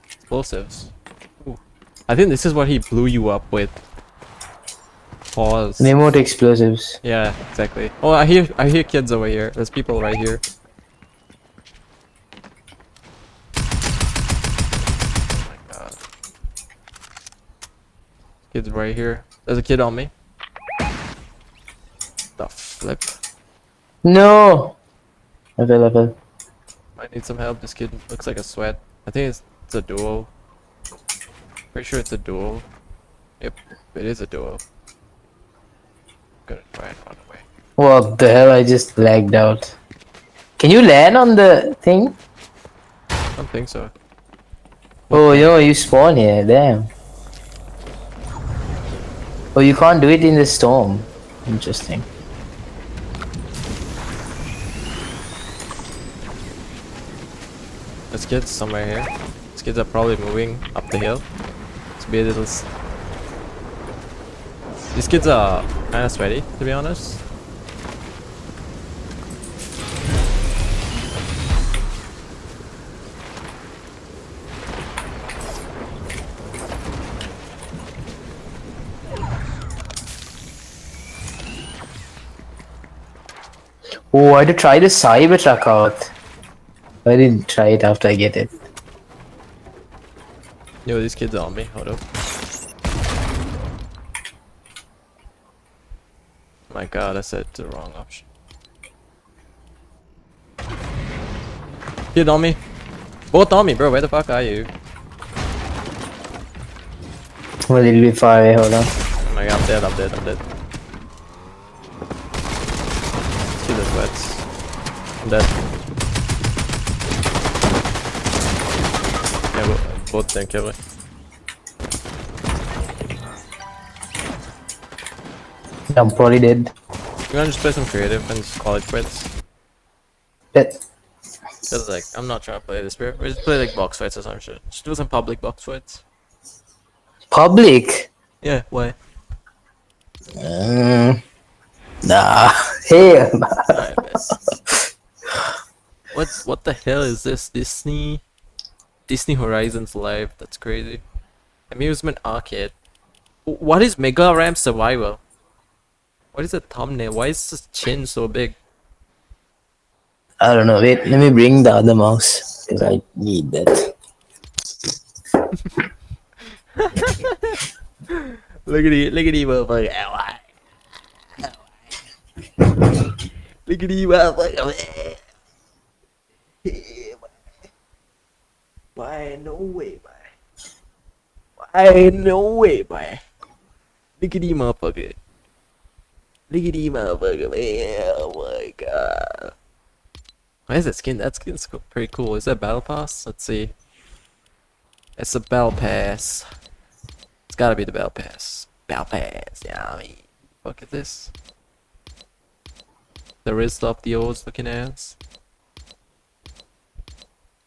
Explosives. Ooh. I think this is what he blew you up with. Pause. Remote explosives. Yeah, exactly. Oh, I hear kids over here. There's people right here. Oh my god. Kids right here. There's a kid on me. The flip. No! I fell. Might need some help. This kid looks like a sweat. I think it's a duo. Pretty sure it's a duo. Yep, it is a duo. Gonna try and run away. What the hell? I just lagged out. Can you land on the thing? I don't think so. Oh, yo, you spawn here. Damn. Oh, you can't do it in the storm. Interesting. There's kids somewhere here. These kids are probably moving up the hill. It's be a little. These kids are kind of sweaty, to be honest. Oh, I had to try the cyber truck out. I didn't try it after I get it. Yo, these kids are on me. Hold up. My god, I said the wrong option. Kid on me. Both on me, bro. Where the fuck are you? I'm a little bit far away, hold on. Oh my god, I'm dead, I'm dead, I'm dead. See the sweats. I'm dead. Yeah, both didn't kill me. I'm probably dead. You wanna just play some creative and just call it quits? Dead. Cause like, I'm not trying to play this, bro. We just play like box fights or some shit. Just do some public box fights. Public? Yeah, why? Nah. Hell. Alright, bet. What the hell is this? Disney Horizons Live? That's crazy. Amusement Arcade. What is Mega Ram Survival? What is the thumbnail? Why is this chin so big? I don't know. Wait, let me bring the other mouse because I need that. Look at you, motherfucker. Look at you, motherfucker. Why no way, man? Why no way, man? Look at you, motherfucker. Look at you, motherfucker, man. Oh my god. Why is that skin? That skin's pretty cool. Is that battle pass? Let's see. It's a battle pass. It's gotta be the battle pass. Battle pass. Yeah, I mean, fuck at this. The wrist of the old looking ass.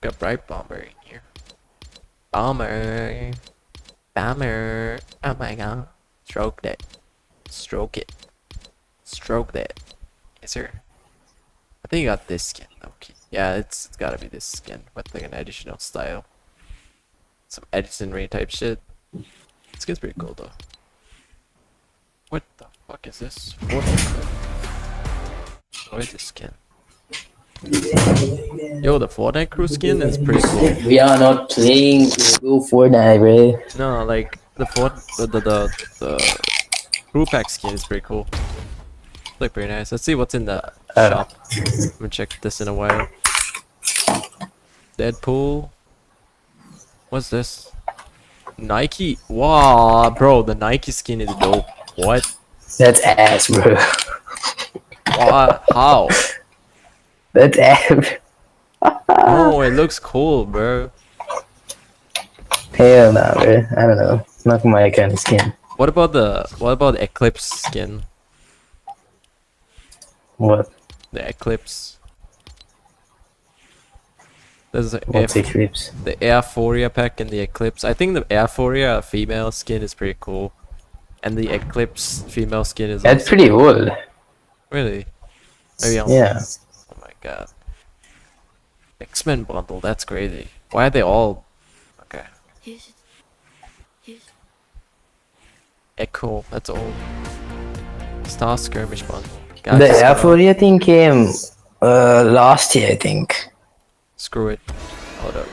Got Bright Bomber in here. Bomber. Bomber. Oh my god. Stroke that. Stroke it. Stroke that. Yes, sir. I think you got this skin. Okay. Yeah, it's gotta be this skin with like an additional style. Some Edison Ray type shit. This skin's pretty cool though. What the fuck is this? Fortnite. What is this skin? Yo, the Fortnite crew skin is pretty cool. We are not playing Fortnite, bro. No, like the crew pack skin is pretty cool. Look pretty nice. Let's see what's in the shop. I'm gonna check this in a while. Deadpool. What's this? Nike. Wow, bro, the Nike skin is dope. What? That's ass, bro. How? That's ass. Oh, it looks cool, bro. Hell nah, bro. I don't know. Not my kind of skin. What about the Eclipse skin? What? The Eclipse. There's the What's Eclipse? The Airphoria pack and the Eclipse. I think the Airphoria female skin is pretty cool, and the Eclipse female skin is. That's also pretty old. Really? Maybe I'm. Yeah. Oh my god. X-Men bundle. That's crazy. Why are they all? Okay. Echo. That's old. Star Skirmish bundle. God, The just scroll. Aphoria thing came last year, I think. Screw it. Hold up.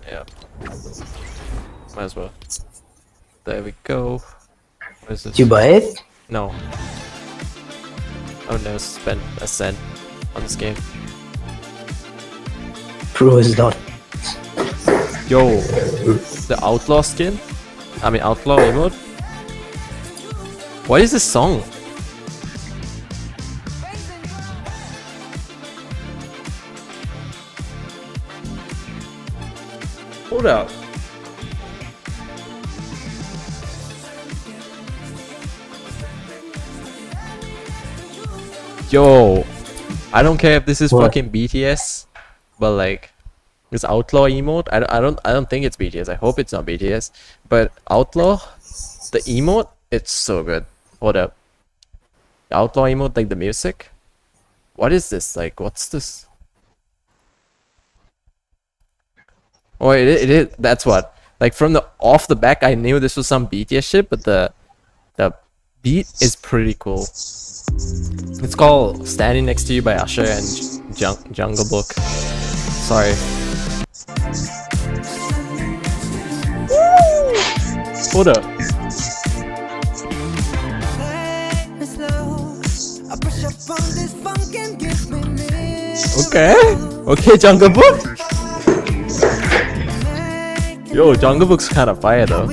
Yeah. Might as well. There we go. What is this? Did you buy it? No. I would never spend a cent on this game. Pro is not. Yo, the Outlaw skin? I mean Outlaw emote? What is this song? Hold up. Yo, I don't care if this is What? fucking BTS, but like this Outlaw emote, I don't think it's BTS. I hope it's not BTS, but Outlaw, the emote, it's so good. Hold up. The Outlaw emote, like the music. What is this? Like, what's this? Oh, it is. That's what. Like from the off the back, I knew this was some BTS shit, but the beat is pretty cool. It's called "Standing Next to You" by Usher and Jungle Book. Sorry. Hold up. Okay. Okay, Jungle Book. Yo, Jungle Book's kind of fire though.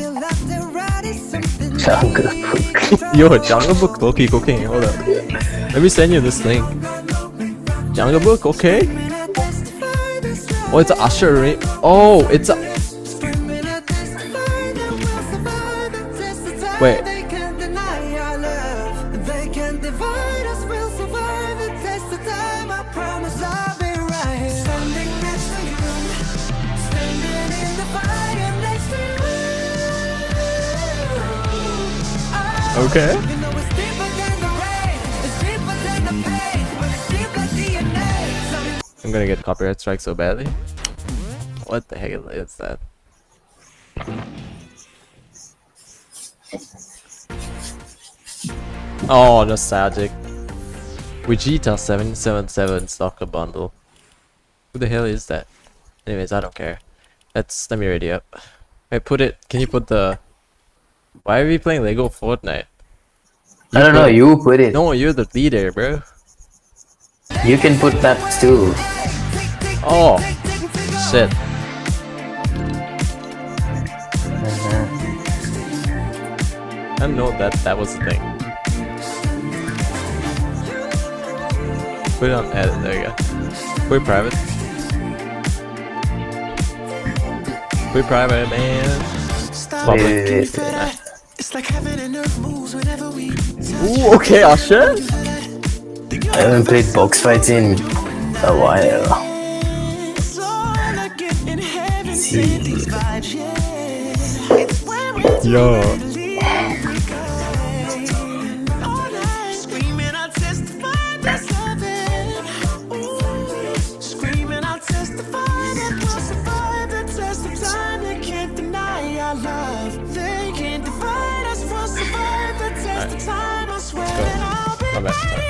Jungle Book. Yo, Jungle Book low-key cooking. Hold up. Let me send you this link. Jungle Book, okay. Oh, it's a Usher. Oh, it's a. Wait. Okay. I'm gonna get copyright strike so badly. What the heck is that? Oh, nostalgic. Vegeta 777 Soccer Bundle. Who the hell is that? Anyways, I don't care. Let me ready up. Wait, can you put the... Why are we playing Lego Fortnite? I don't know, you put it. No, you're the leader, bro. You can put that too. Oh, shit. I didn't know that was the thing. Put it on edit, there you go. Put it private. Put it private, man. Public. It's like heaven and earth moves whenever we. Ooh, okay, Usher. I haven't played box fights in a while. Yo. My bad. Sorry.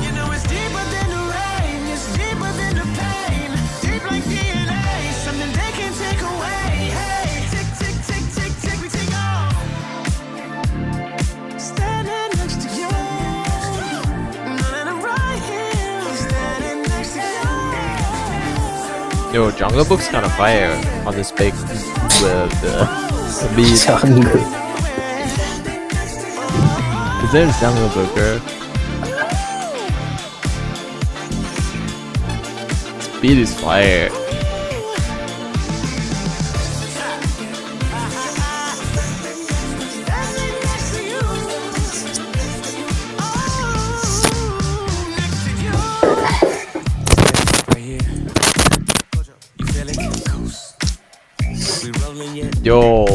You know it's deeper than the rain, it's deeper than the pain, deep like DNA, something they can't take away. Hey, tick, tick, tick, tick, tick, we take off. Standing next to you, and I'm right here, standing next to you. Yo, Jungle Book's kind of fire on this big beat. Jungle. Is there a Jungle Book, girl? This beat is fire. Yo,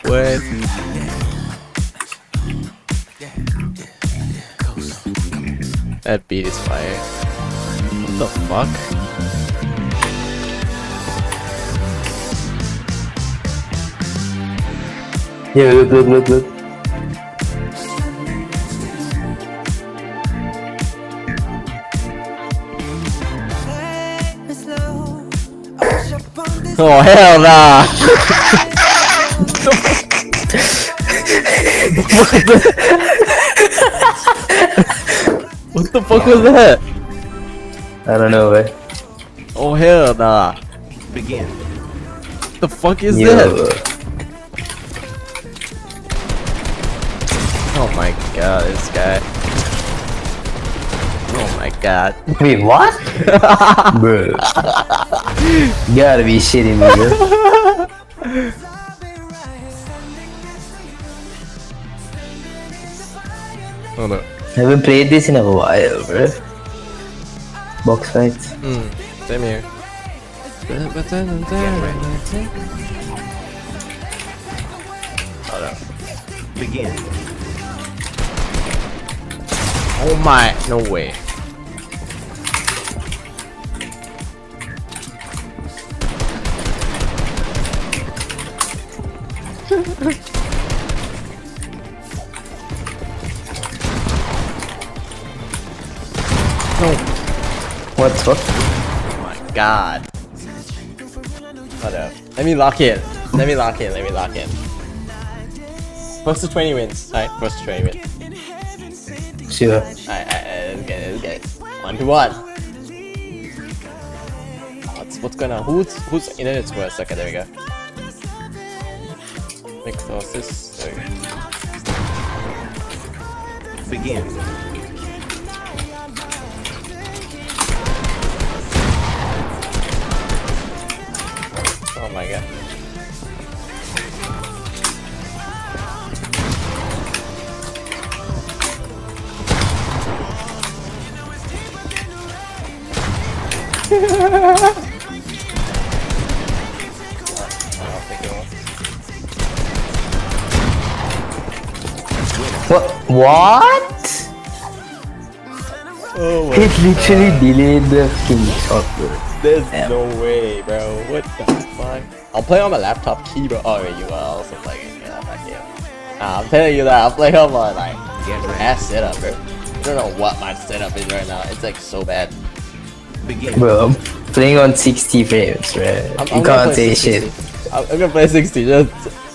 what? That beat is fire. What the fuck? Yeah, look. Oh hell nah! What the fuck was that? I don't know, man. Oh hell nah! What the fuck is Yo. that? Oh my god, this guy. Oh my god. Wait, what? Bro. You gotta be shitting me, bro. Oh no. Haven't played this in a while, bro. Box fights. Same here. Hold up. Begin. Oh my, no way. No. What's what? Oh my god. Hold up. Let me lock in. Let me lock in. First to 20 wins. Alright, first to 20 wins. Sure. Alright, let's get it. 1-1. What's going on? Who's internet squares? Okay, there we go. Mix this. There we go. Begin. Oh my god. What? Oh my It literally delayed the fucking shot, bro. There's Damn. no way, bro. What the fuck? I'll play on my laptop keyboard. Oh, you will also play it. Yeah, fuck you. Nah, I'm telling you that. I'll play on my like ass setup, bro. I don't know what my setup is right now. It's like so bad. Begin. Bro, I'm playing on 60 frames, bro. I'm You gonna can't play say 60. shit. I'm gonna play 60. Just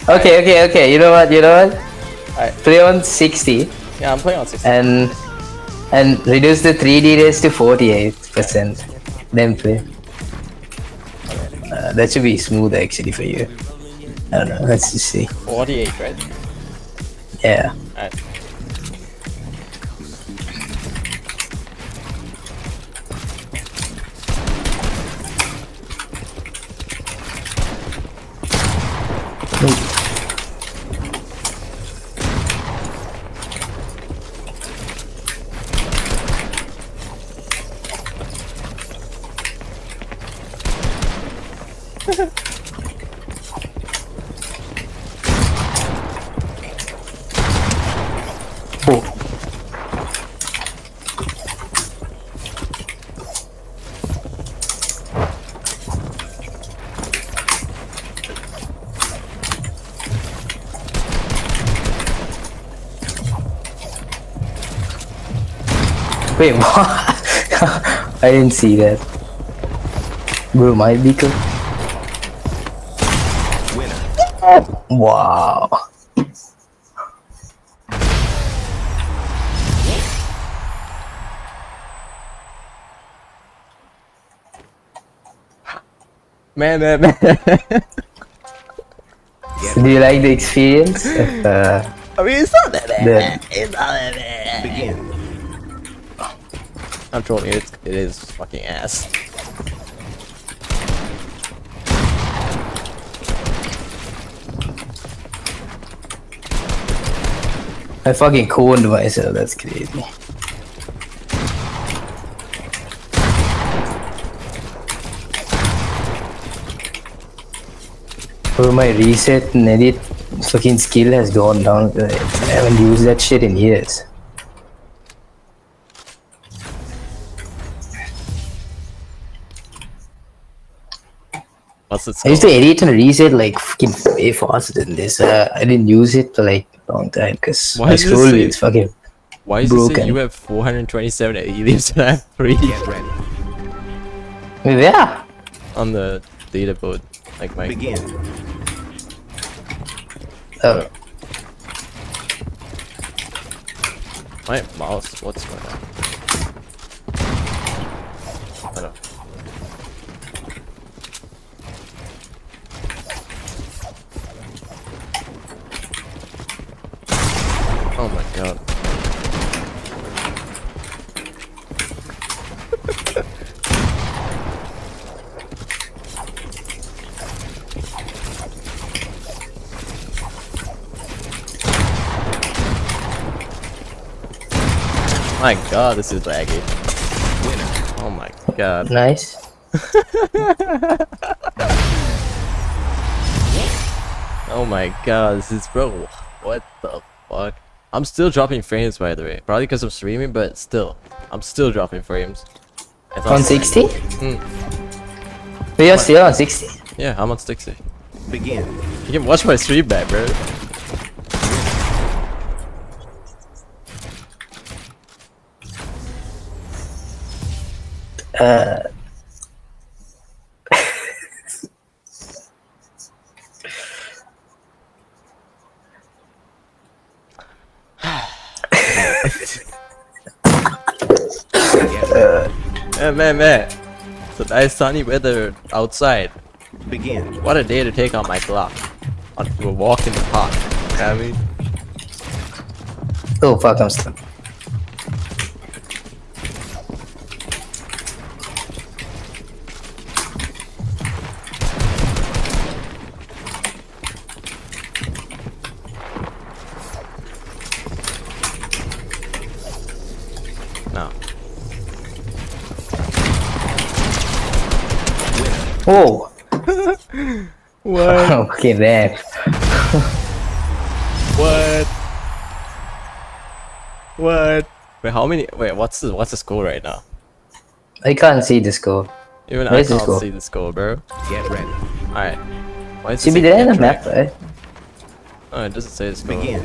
Okay. You know what? Alright. Play on 60 Yeah, I'm playing on 60. and reduce the 3D rays to 48%. Then play. That should be smooth actually for you. I don't know. Let's just see. 48, right? Yeah. Alright. Oh. Wait, what? I didn't see that. Bro, my beacon. Winner. Wow. Man. Get Do you like the experience? Of, I mean, it's not that bad. the It's not that bad. begin. I'm trolling. It is fucking ass. I fucking coned myself. That's crazy. Bro, my reset and edit fucking skill has gone down. I haven't used that shit in years. What's it I used to called? edit and reset like fucking way faster than this. I didn't use it for like a long time because Why my does it scroll say- wheel is fucking Why does it say broken. you have 427 elites and I have 3 Get ready. Yeah. on the data board? Like my Begin. Oh, my mouse. What's going on? I don't know. Oh my god. My god, this is laggy. Oh my god. nice. Oh my god, this is bro. What the fuck? I'm still dropping frames by the way. Probably because I'm streaming, but still. I'm still dropping frames. I thought- On 60? Hmm. We are still on 60. Yeah, I'm on 60. Begin. You can watch my stream back, bro. Man. It's a nice sunny weather outside. Begin. What a day to take on my clock. We'll walk in the park. You know what I mean? Oh fuck, I'm stuck. No. Oh! What? Okay, there. What? Wait, how many? Wait, what's the score right now? I can't see the score. Even I Where's the can't score? see the score, bro. Get ready. Alright. Why does it Should be say there in get the map, track? right? Oh, it doesn't say the score. Begin.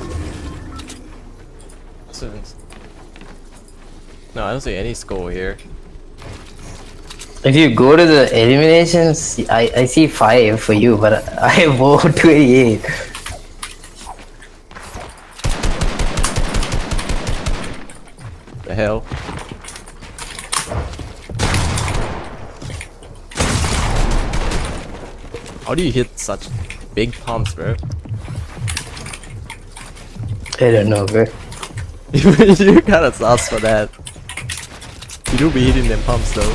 No, I don't see any score here. If you go to the eliminations, I see 5 for you, but I have 28. The hell? How do you hit such big pumps, bro? I don't know, bro. You kinda sus for that. You do be hitting them pumps though.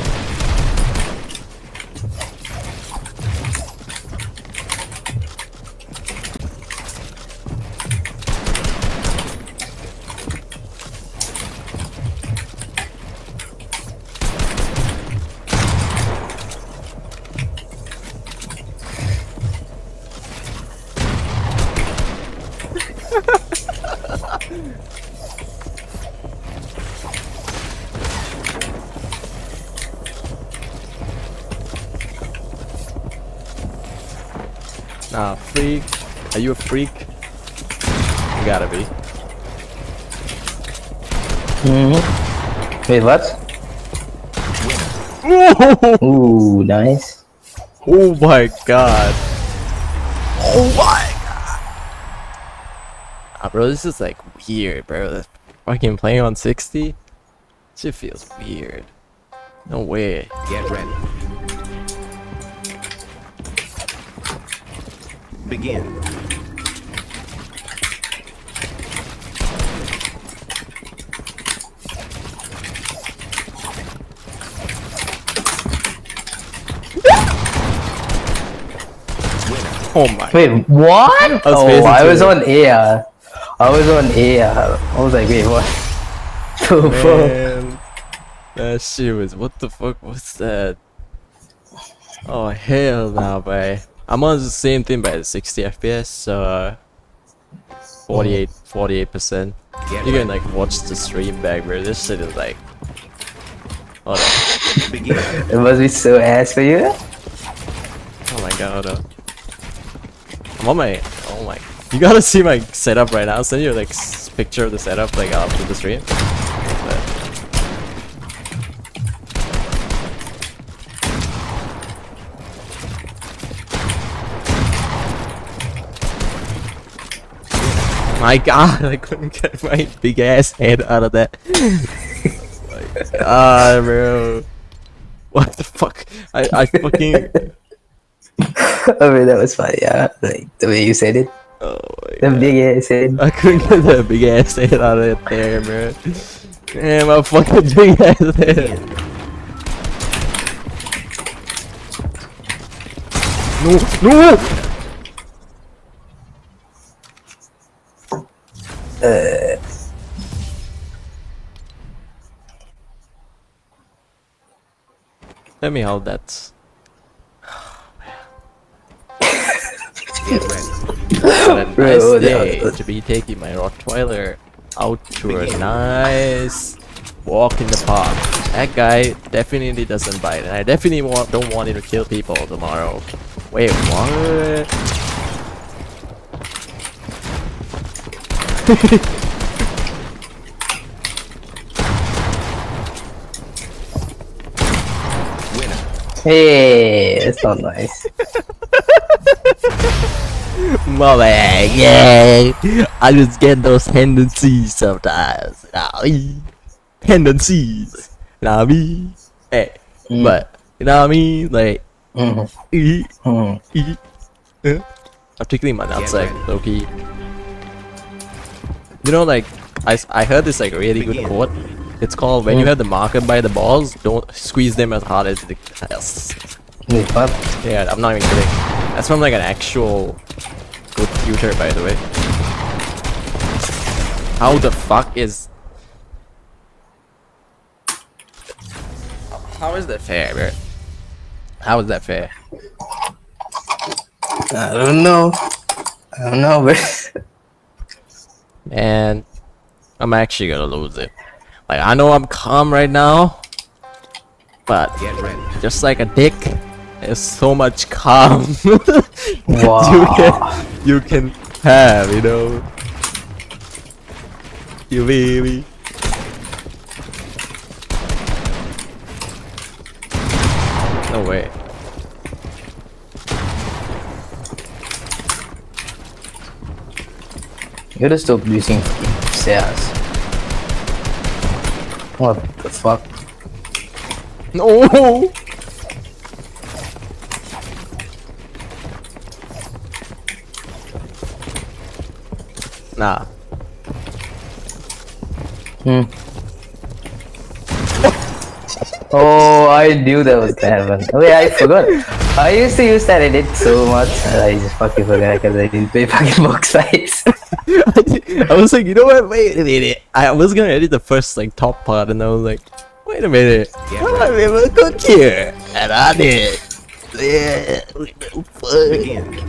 Nah, freak. Are you a freak? You gotta be. Wait, what? Ooh, nice. Oh my god. Oh my god. Ah, bro, this is like weird, bro. Fucking playing on 60? Shit feels weird. No way. Get ready. Begin. Oh my. Wait, what? I was Oh, facing I to was it. on air. I was on air. I was like, wait, what? The fuck? Man, that shit was, what the fuck was that? Oh hell nah, boy. I'm on the same thing by 60 FPS, 48%. Get You can ready. like watch the stream back, bro. This shit is like, hold on. Begin. It must be so ass for you. Oh my god, hold on. I'm on my, oh my, you gotta see my setup right now. I'll send you like picture of the setup like after the stream. But, my god, I couldn't get my big ass head out of that. My god, bro. What the fuck? I fucking. I mean, that was funny, yeah. Like, the way you said it. Oh The my god. big ass head. I couldn't get that big ass head out of it there, bro. Damn, my fucking big ass head. No, no! Let me hold that. Get ready. What a Bro, nice that day was- to be taking my Rottweiler out to a nice walk in the park. That guy definitely doesn't bite, and I definitely don't want him to kill people tomorrow. Wait, what? Winner. Hey, that's not nice. Mama, yeah. I just get those tendencies sometimes. Tendencies. Know what I mean? Hey, but, you know what I mean? Like, Mhm. I'm tickling my nuts, like, ready. low key. You know, like, I heard this, like, really good Begin. quote. It's called, when you have the marker by the balls, don't squeeze them as hard as the. Wait, what? Yeah, I'm not even kidding. That's from, like, an actual good tutor, by the way. How the fuck is. How is that fair, bro? How is that fair? I don't know. I don't know, but Man, I'm actually gonna lose it. Like, I know I'm calm right now, but Get ready. just like a dick, there's so much calm wow. you can have, you know? You baby. No way. You gotta stop using stairs. What the fuck? No! Nah. Oh, I knew that was gonna happen. Wait, I forgot. I used to use that edit so much, and I just fucking forgot because I didn't play fucking box fights. I was like, you know what? Wait a minute. I was gonna edit the first like top part, and I was like, wait a minute. Yeah, I'm right. not able to cook here, and I did. Yeah. Fuck. Begin.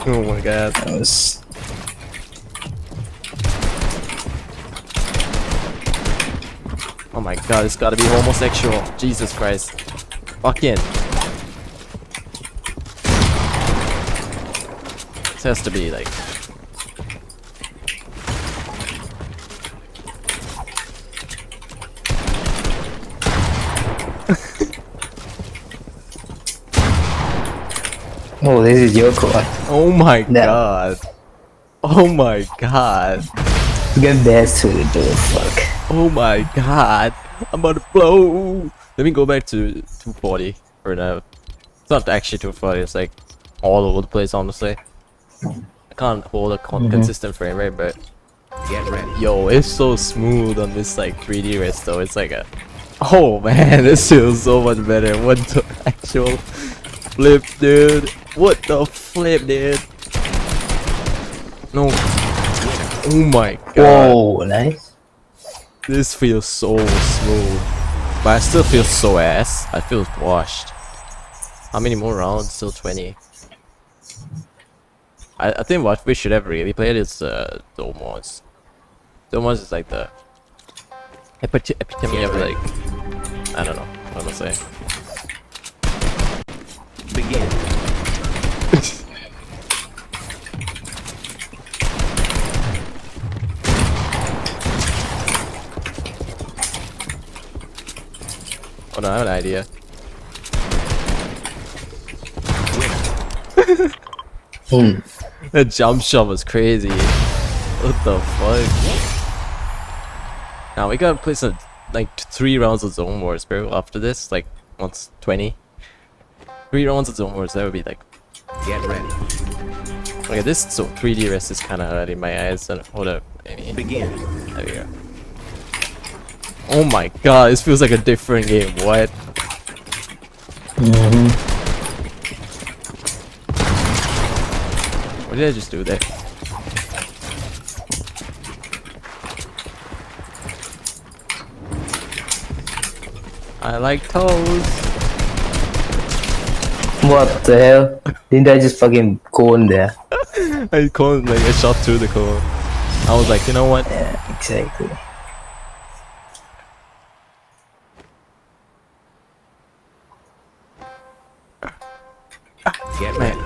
Oh my god. That was Oh my god, it's gotta be homosexual. Jesus Christ. Fucking. This has to be like. Oh, this is your call. Oh my No. god. Oh my god. Get best to do it, fuck. Oh my god. I'm about to blow. Let me go back to 240 for now. It's not actually 240, it's like all over the place, honestly. I can't hold a consistent frame rate, but Get ready. yo, it's so smooth on this like 3D wrist though. It's like a. Oh man, this feels so much better. What the actual flip, dude? What the flip, dude? No. Oh my god. Whoa, nice. This feels so smooth. But I still feel so ass. I feel washed. How many more rounds? Still 20. I think what we should have really played is Domos. Domos is like the epitome of like, I don't know what to say. Begin. Oh no, I have an idea. That jump shot was crazy. What the fuck? Now we gotta play some like 3 rounds of Zone Wars, bro. After this, like once 20. 3 rounds of Zone Wars, that would be like. Get ready. Okay, this so 3D rest is kind of hurting my eyes. So hold up, maybe. Begin. There we go. Oh my god, this feels like a different game. What? What did I just do there? I like toes. What the hell? Didn't I just fucking cone there? I cone like I shot through the cone. I was like, you know what? Yeah, exactly. Get ready.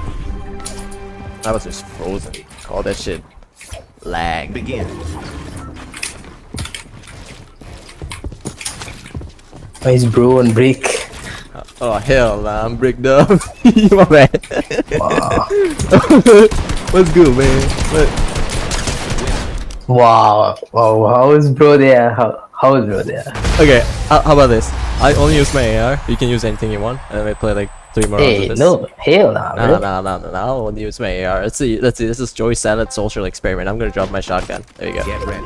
I was just frozen. Call that shit lag. Begin. Why is bro on break? Oh hell nah, I'm bricked up. My bad. Wow. What's good, man? What? Wow. Wow. How is bro there? How is bro there? Okay, how about this? I only use my AR. You can use anything you want, and then we play like 3 more rounds Hey, of this. no. Hell nah, bro. No. I'll only use my AR. Let's see. This is Joey Salad social experiment. I'm gonna drop my shotgun. There you go. Get ready.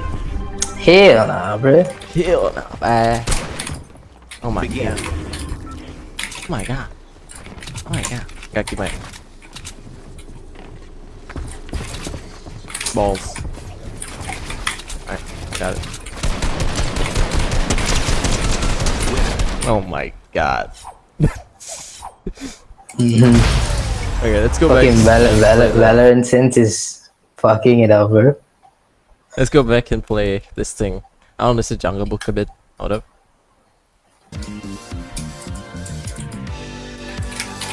Hell nah, bro. Hell no, bye. Oh my Begin. god. Oh my god. Oh my god. Gotta keep my balls. Alright, got it. Oh my god. Okay, let's go Fucking back. Valorant Sense is fucking it up, bro. Let's go back and play this thing. I want to see Jungle Book a bit. Hold up.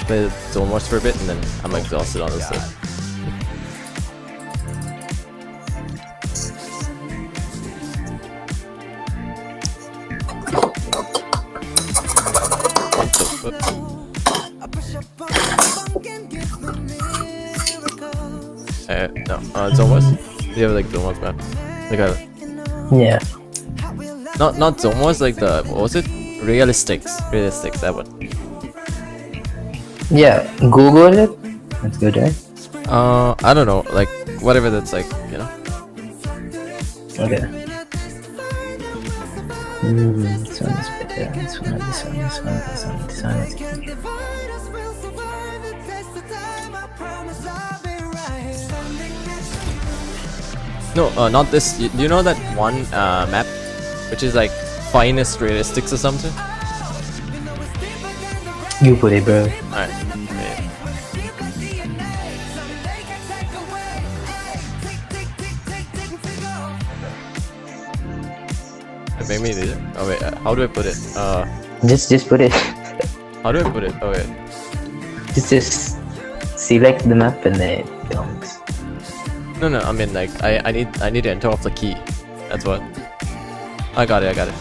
Play Zone Wars for a bit and then I'm exhausted honestly. What the fuck? No, Zone Wars? You have like Zone Wars map. Like a, Yeah. not Zone Wars, like the, what was it? Realistics, that one. Yeah. Google it. That's good, right? I don't know, like whatever that's like, you know. Okay. This one is better. This one is No, not this. You know that one map, which is like finest realistics or something? You put it, bro. Alright. Yeah. Make me do it. Oh wait, how do I put it? Just put it. How do I put it? Oh wait. Just select the map and then it comes. No, I mean like I need to enter off the key. That's what. I got it.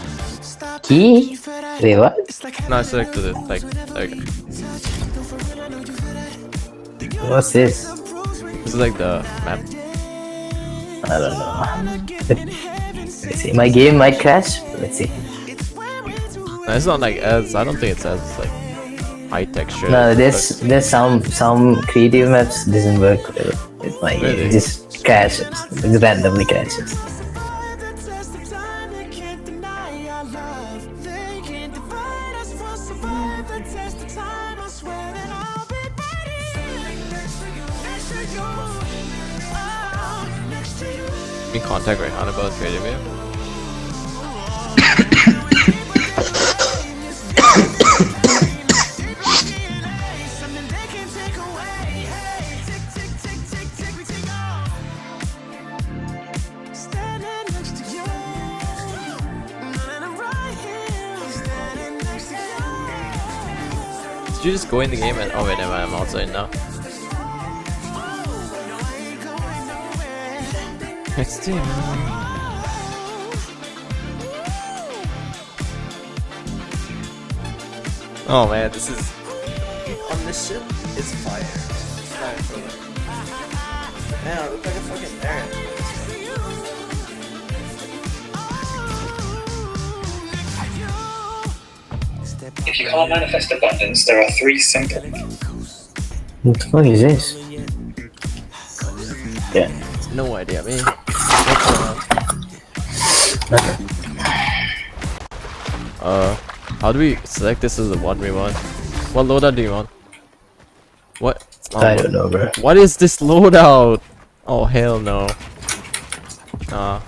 Key? Wait, what? No, I selected it. Like there you go. What's this? This is like the map. I don't know. Let's see. My game might crash. Let's see. No, it's not like as. I don't think it's as like high texture. No, there's some creative maps doesn't work with my game. Really? It just crashes. It randomly crashes. Me contact Rehan about creative map. Did you just go in the game and oh wait, never mind, I'm outside now. Next team. Oh man, this is on this ship. It's fire. Fire for them. Man, I look like a fucking nerd. If you can't manifest abundance, there are 3 simple. What the fuck is this? Yeah. No idea, man. How do we select this as the one we want? What loadout do you want? What? I don't know, bro. What is this loadout? Oh hell no. Nah.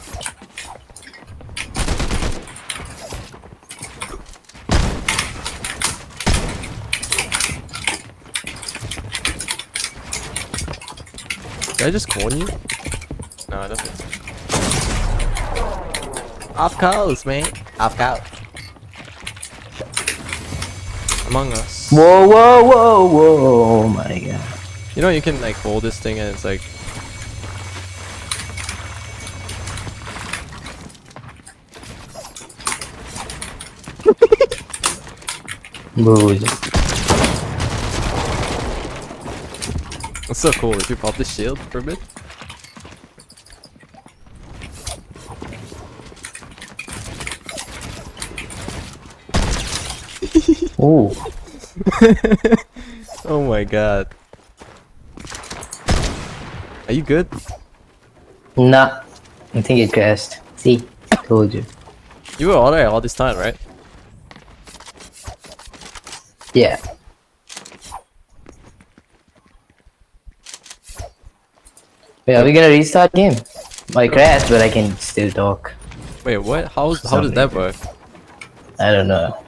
Did I just clone you? No, I don't think so. Of course, man. Of course. Among Us. Whoa! Oh my god. You know you can like hold this thing and it's like Move. it's so cool if you pop the shield for a bit. Ooh. Oh my god. Are you good? Nah. I think it crashed. See? Told you. You were alright all this time, right? Yeah. Wait, are we gonna restart game? I crashed, but I can still talk. Wait, what? How does that work? I don't know.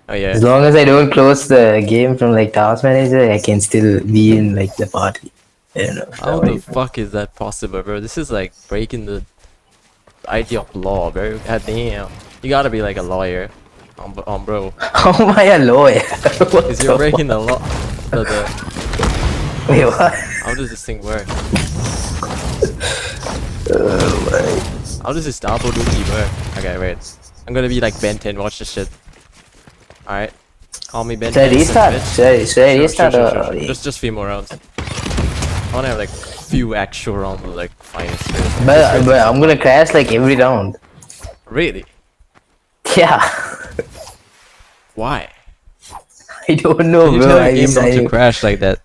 Oh yeah. As long as I don't close the game from like Task Manager, I can still be in like the party. I don't know. How the fuck is that possible, bro? This is like breaking the idea of law, bro. God damn. You gotta be like a lawyer. Bro. How am I a lawyer? Because you're breaking the law. Wait, what? How does this thing work? Oh my. How does this double duty work? Okay, wait. I'm gonna be like Ben 10, watch this shit. Alright. Call me Ben Should I 10. restart? Should I restart? Sure. Just a few more rounds. I wanna have like few actual rounds of like finest. But I'm gonna crash like every round. Really? Yeah. Why? I don't know, You bro. tell I the game not to decided. crash like that.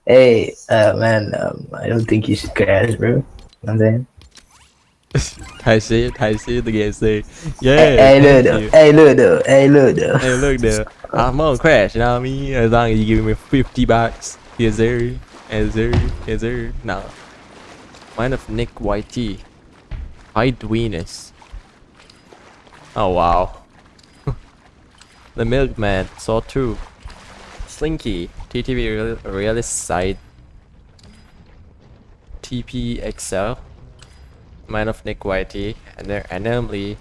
Hey, man, I don't think you should crash, bro. You know what I'm saying? I see it, the game say. Yeah. Hey, look thank though. you. Hey, look though. Hey, look though. Hey, look there. I'm on crash, you know what I mean? As long as you give me 50 bucks. Yes, sir. Yes, sir. Yes, sir. Nah. Mine of Nick YT. Hide Venus. Oh, wow. The Milkman. Saw 2. Slinky. TTV Realist Side. TPXL. Mine of Nick YT. And they're randomly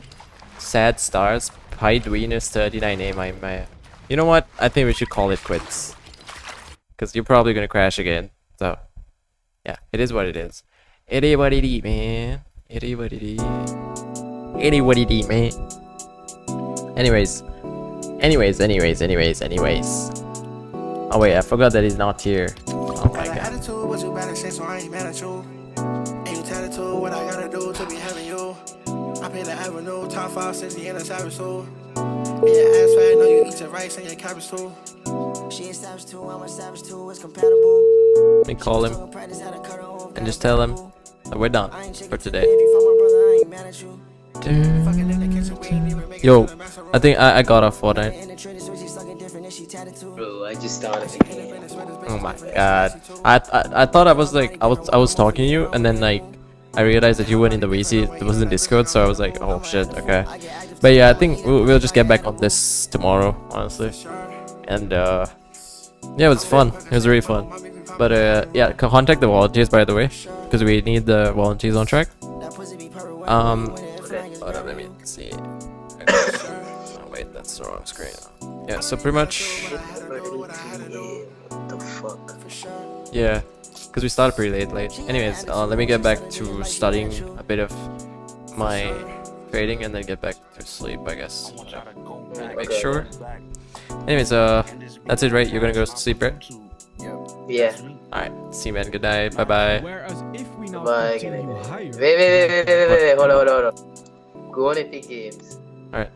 Sad Stars. Hide Venus 39A. My. You know what? I think we should call it quits. Because you're probably gonna crash again. So. yeah, it is what it is. It is what it is, man. It is what it is. It is what it is, man. Anyways. Oh wait, I forgot that he's not here. Oh my god. Attitude, but you better say so I ain't mad at you. And you tattoo what I gotta do to be having you. I pay the avenue, top 5 since he in a savage soul. And your ass fat, know you eat your rice and your cabbage too. She ain't savage too, I'm a savage too, it's compatible. Let me call him and just tell him that we're done for today. Yo, I think I got off Fortnite. Bro, I just started the game. Oh my god. I thought I was like I was talking to you, and then like I realized that you weren't in the VC, it was in Discord, so I was like, oh shit, okay. But yeah, I think we'll just get back on this tomorrow, honestly. And yeah, it was fun. It was really fun. But yeah, contact the volunteers, by the way, because we need the volunteers on track. Hold on, let me see. Oh wait, that's the wrong screen. Yeah, so pretty much, What the fuck? yeah, because we started pretty late. Anyways, let me get back to studying a bit of my trading and then get back to sleep, I guess. Make sure. Anyways, that's it, right? You're gonna go to sleep, right? Yeah. Alright, see you, man. Good night. Bye bye. Whereas if we now Bye. continue higher, Wait. Hold on. Go on Epic Games. Alright.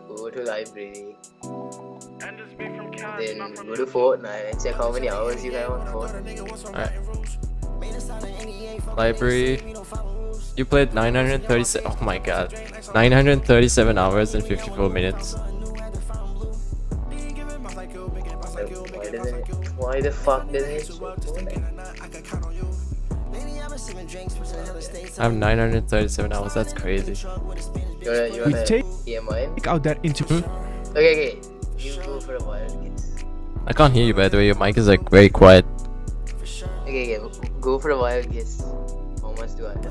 Go to library. Then go to Fortnite and check how many hours you have on Fortnite. Alright. Library. You played 937. Oh my god. 937 hours and 54 minutes. Why the fuck does it? I have 937 hours. That's crazy. You we wanna take hear mine? out that into Okay. You go for a while, kids. I can't hear you, by the way. Your mic is like very quiet. Okay. Go for a while, guess. How much do I have?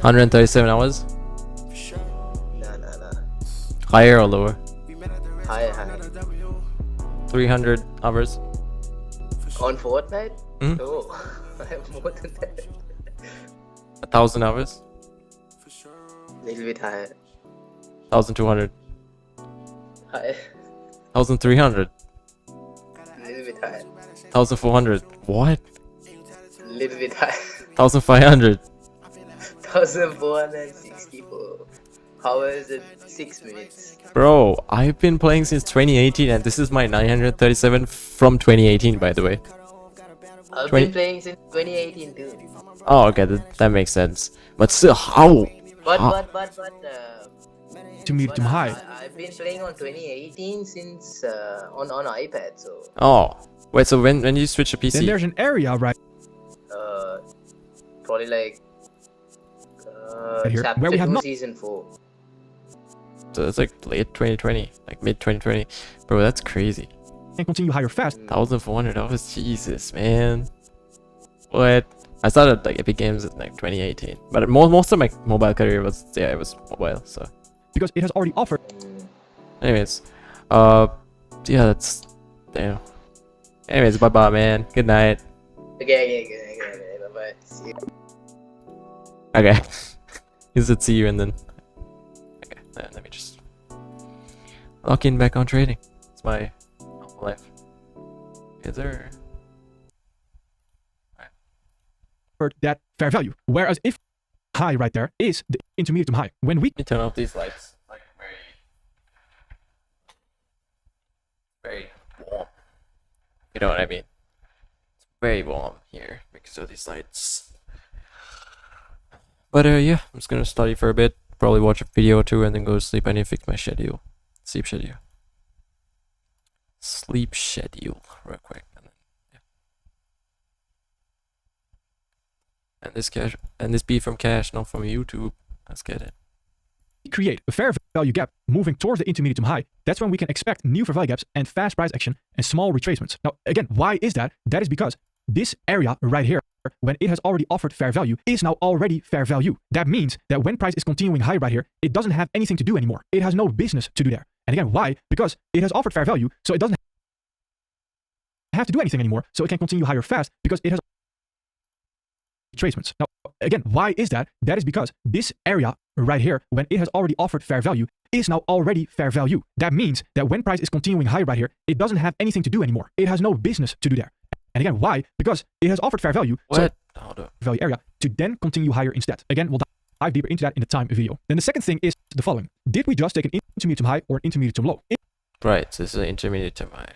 137 hours. Nah. Higher or lower? Higher. 300 hours. On Fortnite? Hmm? No. I have more than that. 1,000 hours. Little bit higher. 1,200. Higher. 1,300. Little bit higher. 1,400. What? Little bit higher. 1,500. 1464 hours and 6 minutes. Bro, I've been playing since 2018 and this is my 937 from 2018, by the way. I've 20 been playing since 2018 too. Oh, okay, that makes sense. But still, how? But to medium high. I've been playing on 2018 since on iPad, so Oh, wait, so when you switch to PC? Then there's an area right probably like here, chapter where we have 2 not- season 4. So it's like late 2020, like mid 2020. Bro, that's crazy. and continue higher fast. 1,400 hours, Jesus, man. What? I started like Epic Games in like 2018, but most of my mobile career was it was mobile. So, Because it has already offered anyways, yeah, that's damn. Anyways, bye bye, man. Good night. Okay, bye. See you. Okay. He said see you and then. Okay, let me just lock in back on trading. It's my normal life. Is there? that fair value. Whereas if high right there is the intermediate to high. When we Let me turn off these lights. Like very warm. You know what I mean? It's very warm here because of these lights. But yeah, I'm just gonna study for a bit, probably watch a video or two, and then go to sleep. I need to fix my schedule. Sleep schedule. Sleep schedule, real quick. And then, yeah. And this cash, and this be from cash, not from YouTube. Let's get it. create a fair value gap moving towards the intermediate to high, that's when we can expect new fair value gaps and fast price action and small retracements. Now, again, why is that? That is because this area right here, when it has already offered fair value, is now already fair value. That means that when price is continuing high right here, it doesn't have anything to do anymore. It has no business to do there. And again, why? Because it has offered fair value, so it doesn't have to do anything anymore, so it can continue higher fast because it has retracements. Now, again, why is that? That is because this area right here, when it has already offered fair value, is now already fair value. That means that when price is continuing higher right here, it doesn't have anything to do anymore. It has no business to do there. And again, why? Because it has offered fair value, so value area, to then continue higher instead. Again, we'll dive deeper into that in the time video. Then the second thing is the following. Did we just take an intermediate term high or an intermediate term low? Right, this is an intermediate term high.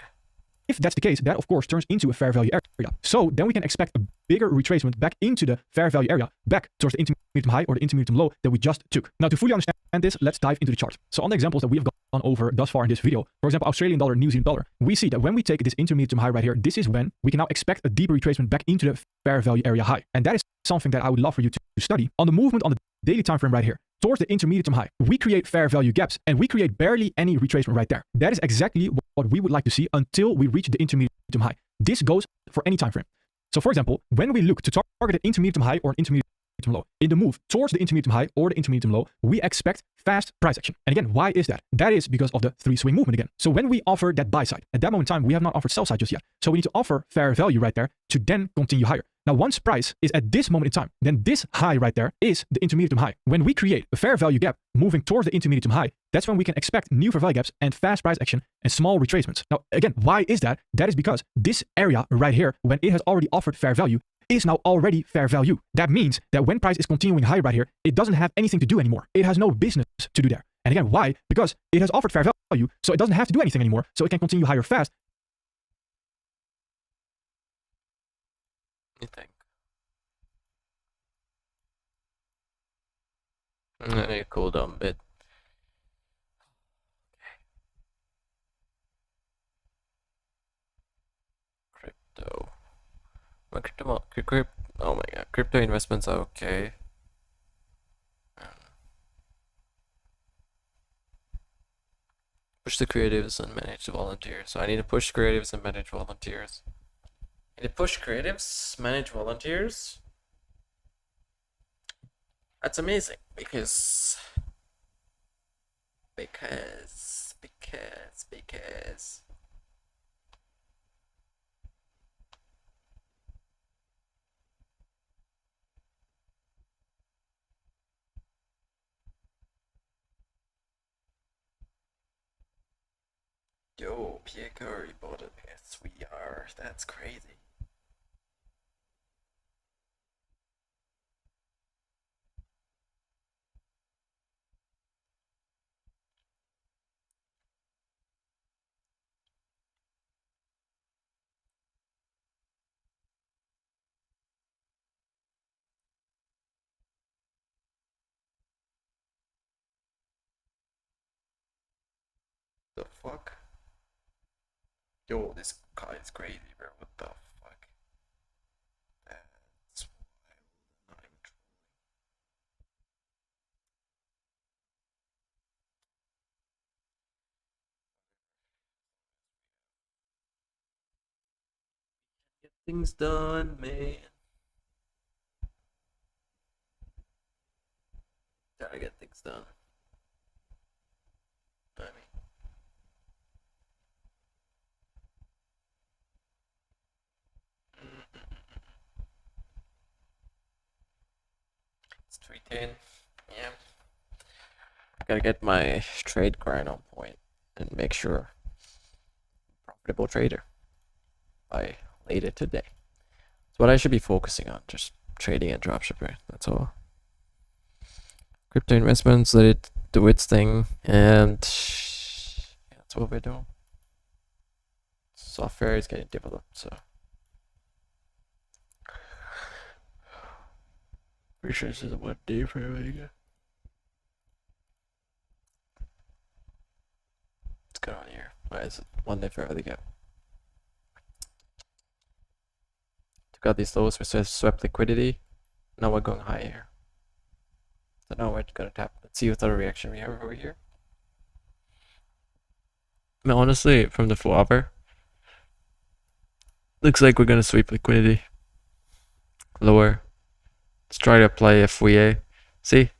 If that's the case, that of course turns into a fair value area. So then we can expect a bigger retracement back into the fair value area, back towards the intermediate high or the intermediate low that we just took. Now, to fully understand this, let's dive into the chart. So on the examples that we have gone over thus far in this video, for example, Australian dollar, New Zealand dollar, we see that when we take this intermediate high right here, this is when we can now expect a deeper retracement back into the fair value area high. And that is something that I would love for you to study. On the movement on the daily time frame right here, towards the intermediate high, we create fair value gaps and we create barely any retracement right there. That is exactly what we would like to see until we reach the intermediate high. This goes for any time frame. So for example, when we look to target an intermediate high or an intermediate low, in the move towards the intermediate high or the intermediate low, we expect fast price action. And again, why is that? That is because of the 3 swing movement again. So when we offer that buy side, at that moment in time, we have not offered sell side just yet. So we need to offer fair value right there to then continue higher. Now, once price is at this moment in time, then this high right there is the intermediate high. When we create a fair value gap moving towards the intermediate high, that's when we can expect new fair value gaps and fast price action and small retracements. Now, again, why is that? That is because this area right here, when it has already offered fair value, is now already fair value. That means that when price is continuing high right here, it doesn't have anything to do anymore. It has no business to do there. And again, why? Because it has offered fair value, so it doesn't have to do anything anymore, so it can continue higher fast. You think? Let me cool down a bit. Crypto. Oh my god, crypto investments are okay. Push the creatives and manage the volunteers. So I need to push creatives and manage volunteers. I need to push creatives, manage volunteers. That's amazing because yo, Pierre Curry bought an SVR. That's crazy. The fuck? Yo, this guy is crazy, bro. What the fuck? That's wild. Not even trolling. Get things done, man. Gotta get things done. I mean. It's 310. Yeah. Gotta get my trade grind on point and make sure profitable trader by later today. That's what I should be focusing on, just trading and dropshipping. That's all. Crypto investments, let it do its thing, and yeah, that's what we're doing. Software is getting developed, so pretty sure this is a 1 day for everything. What's going on here? Why is it 1 day for everything? Took out these lows, we swept liquidity. Now we're going higher. So now we're gonna tap. Let's see what other reaction we have over here. I mean, honestly, from the 4 hour, looks like we're gonna sweep liquidity. Lower. Let's try to apply FVA. See?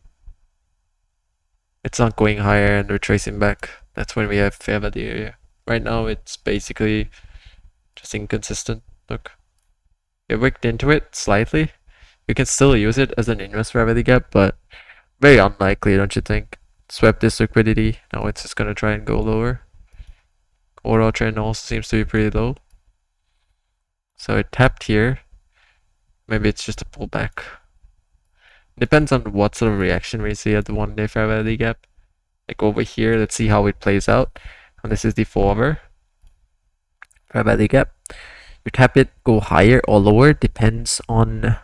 It's not going higher and retracing back. That's when we have fair value area. Right now it's basically Just inconsistent. Look. It wicked into it slightly. You can still use it as an inverse fair value gap, but very unlikely, don't you think? Swept this liquidity. Now it's just gonna try and go lower. Overall trend also seems to be pretty low. So it tapped here. Maybe it's just a pullback. Depends on what sort of reaction we see at the 1-day fair value gap. Like over here, let's see how it plays out. And this is the 4-hour fair value gap. You tap it, go higher or lower, depends on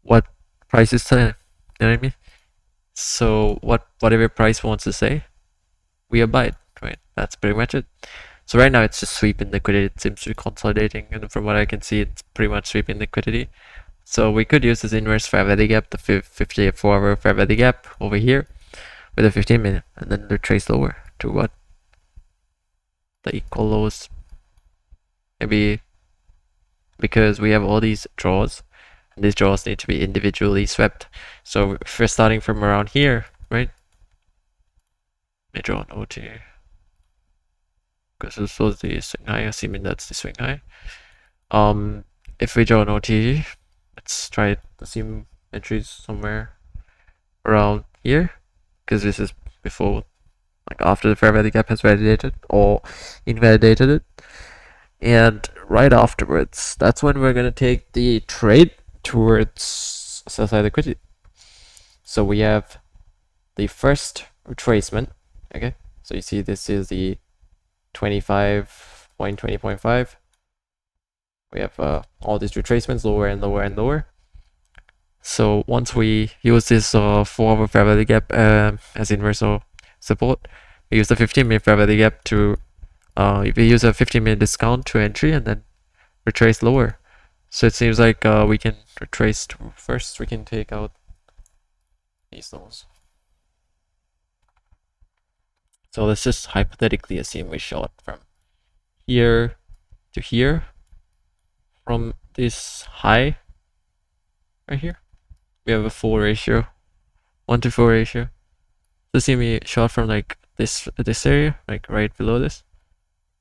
what price is telling. You know what I mean? So whatever price wants to say, we abide, right? That's pretty much it. So right now it's just sweeping liquidity. It seems to be consolidating, and from what I can see, it's pretty much sweeping liquidity. So we could use this inverse fair value gap, the 54-hour fair value gap over here with a 15-minute, and then retrace lower to what? The equal lows. Maybe because we have all these draws, and these draws need to be individually swept. So if we're starting from around here, right? Let me draw an OT. Because this was the swing high, assuming that's the swing high. If we draw an OT, let's try it. Assume entries somewhere around here, because this is before, like after the fair value gap has validated or invalidated it. And right afterwards, that's when we're gonna take the trade towards sell side liquidity. So we have the first retracement. Okay, so you see this is the 25.20.5. We have all these retracements lower and lower and lower. So once we use this 4-hour fair value gap as inverse support, we use the 15-minute fair value gap to we use a 15-minute discount to entry and then retrace lower. So it seems like we can retrace to first. We can take out these lows. So let's just hypothetically assume we short from here to here, from this high right here. We have a 4 ratio, 1-to-4 ratio. So assume we short from like this area, like right below this.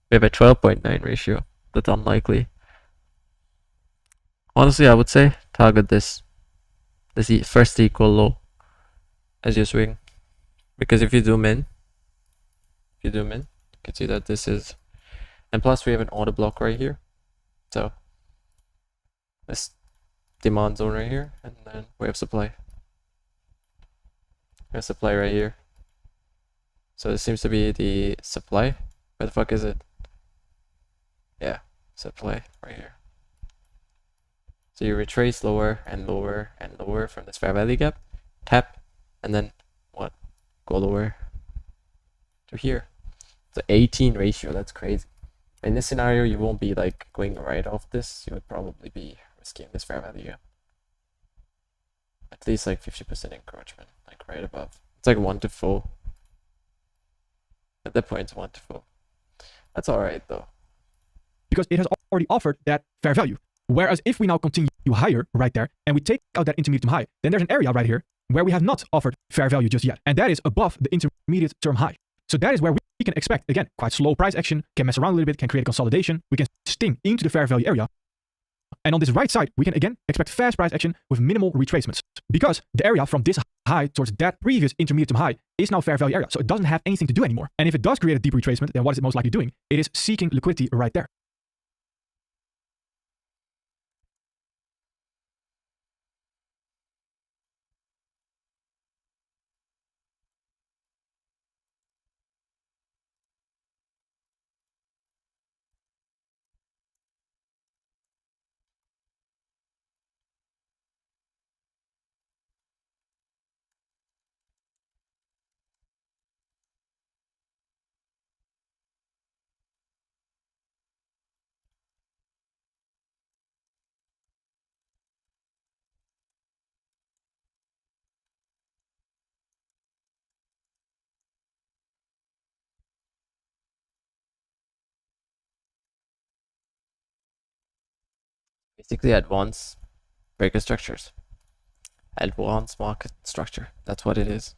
We have a 12.9 ratio. That's unlikely. Honestly, I would say target this first equal low as your swing, because if you zoom in, you can see that this is, and plus we have an order block right here. So this demand zone right here, and then we have supply. We have supply right here. So this seems to be the supply. Where the fuck is it? Yeah, supply right here. So you retrace lower and lower and lower from this fair value gap, tap, and then what? Go lower to here. It's an 18 ratio. That's crazy. In this scenario, you won't be like going right off this. You would probably be risking this fair value gap. At least like 50% encroachment, like right above. It's like 1-to-4. At that point, it's 1-to-4. That's alright though, because it has already offered that fair value. Whereas if we now continue higher right there and we take out that intermediate term high, then there's an area right here where we have not offered fair value just yet. And that is above the intermediate term high. So that is where we can expect, again, quite slow price action, can mess around a little bit, can create a consolidation. We can sting into the fair value area. And on this right side, we can again expect fast price action with minimal retracements, because the area from this high towards that previous intermediate term high is now fair value area. So it doesn't have anything to do anymore. And if it does create a deep retracement, then what is it most likely doing? It is seeking liquidity right there. basically advanced breaker structures. Advanced market structure. That's what it is.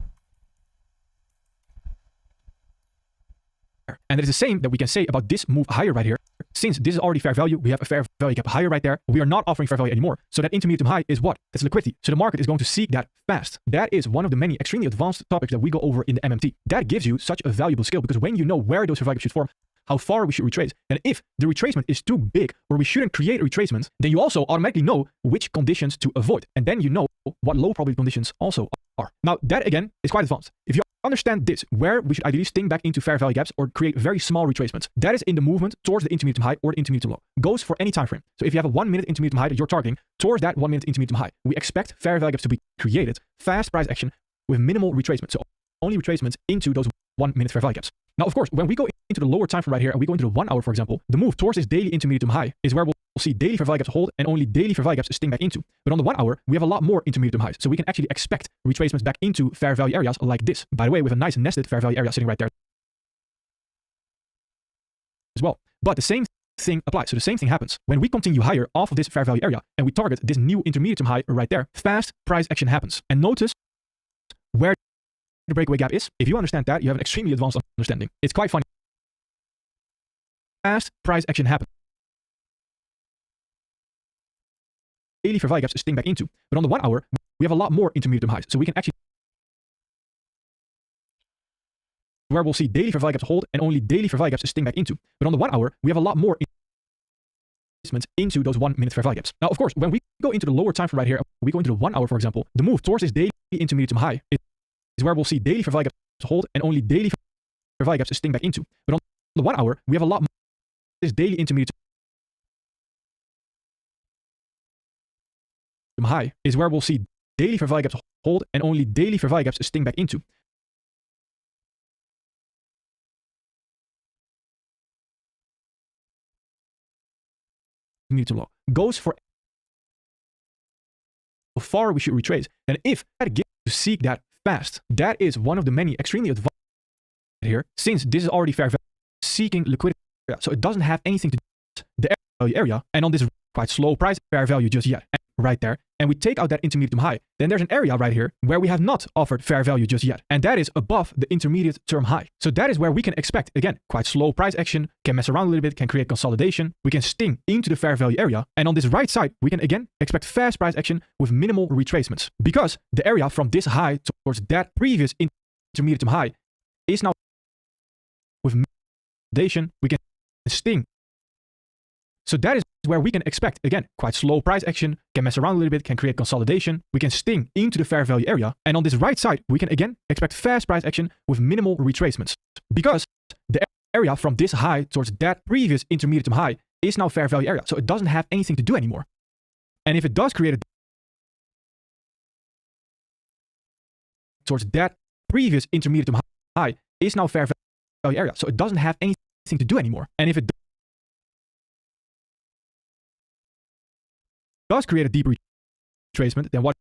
And it is the same that we can say about this move higher right here, since this is already fair value, we have a fair value gap higher right there. We are not offering fair value anymore. So that intermediate high is what? That's liquidity. So the market is going to seek that fast. That is one of the many extremely advanced topics that we go over in the MMT. That gives you such a valuable skill because when you know where those fair value gaps should form, how far we should retrace, and if the retracement is too big or we shouldn't create a retracement, then you also automatically know which conditions to avoid. And then you know what low probability conditions also are. Now that again is quite advanced. If you understand this, where we should ideally sting back into fair value gaps or create very small retracements, that is in the movement towards the intermediate high or the intermediate low. Goes for any time frame. So if you have a 1 minute intermediate high that you're targeting, towards that 1 minute intermediate high, we expect fair value gaps to be created, fast price action with minimal retracement. So only retracements into those 1 minute fair value gaps. Now, of course, when we go into the lower time frame right here and we go into the 1 hour, for example, the move towards this daily intermediate high is where we'll see daily fair value gaps hold and only daily fair value gaps sting back into. But on the 1 hour, we have a lot more intermediate highs. So we can actually expect retracements back into fair value areas like this. By the way, with a nice nested fair value area sitting right there as well. But the same thing applies. So the same thing happens. When we continue higher off of this fair value area and we target this new intermediate high right there, fast price action happens. And notice where the breakaway gap is. If you understand that, you have an extremely advanced understanding. It's quite funny. Fast price action happens. Daily fair value gaps sting back into. But on the 1 hour, we have a lot more intermediate highs. So we can actually where we'll see daily fair value gaps hold and only daily fair value gaps sting back into. But on the 1 hour, we have a lot more into those 1 minute fair value gaps. Now, of course, when we go into the lower time frame right here, we go into the 1 hour, for example, the move towards this daily intermediate high is where we'll see daily fair value gaps hold and only daily fair value gaps sting back into. But on the 1 hour, we have a lot more this daily intermediate high is where we'll see daily fair value gaps hold and only daily fair value gaps sting back into. Intermediate low goes for how far we should retrace. And if that gives to seek that fast, that is one of the many extremely advanced here, since this is already fair value seeking liquidity. So it doesn't have anything to do with the value area. And on this quite slow price fair value just yet, right there, and we take out that intermediate high, then there's an area right here where we have not offered fair value just yet. And that is above the intermediate term high. So that is where we can expect, again, quite slow price action, can mess around a little bit, can create consolidation. We can sting into the fair value area. And on this right side, we can again expect fast price action with minimal retracements. Because the area from this high towards that previous intermediate term high is now with consolidation, we can sting. So that is where we can expect, again, quite slow price action, can mess around a little bit, can create consolidation. We can sting into the fair value area. And on this right side, we can again expect fast price action with minimal retracements. Because the area from this high towards that previous intermediate high is now fair value area. So it doesn't have anything to do anymore. And if it does create a towards that previous intermediate high is now fair value area. So it doesn't have anything to do anymore. And if it does create a deep retracement, then what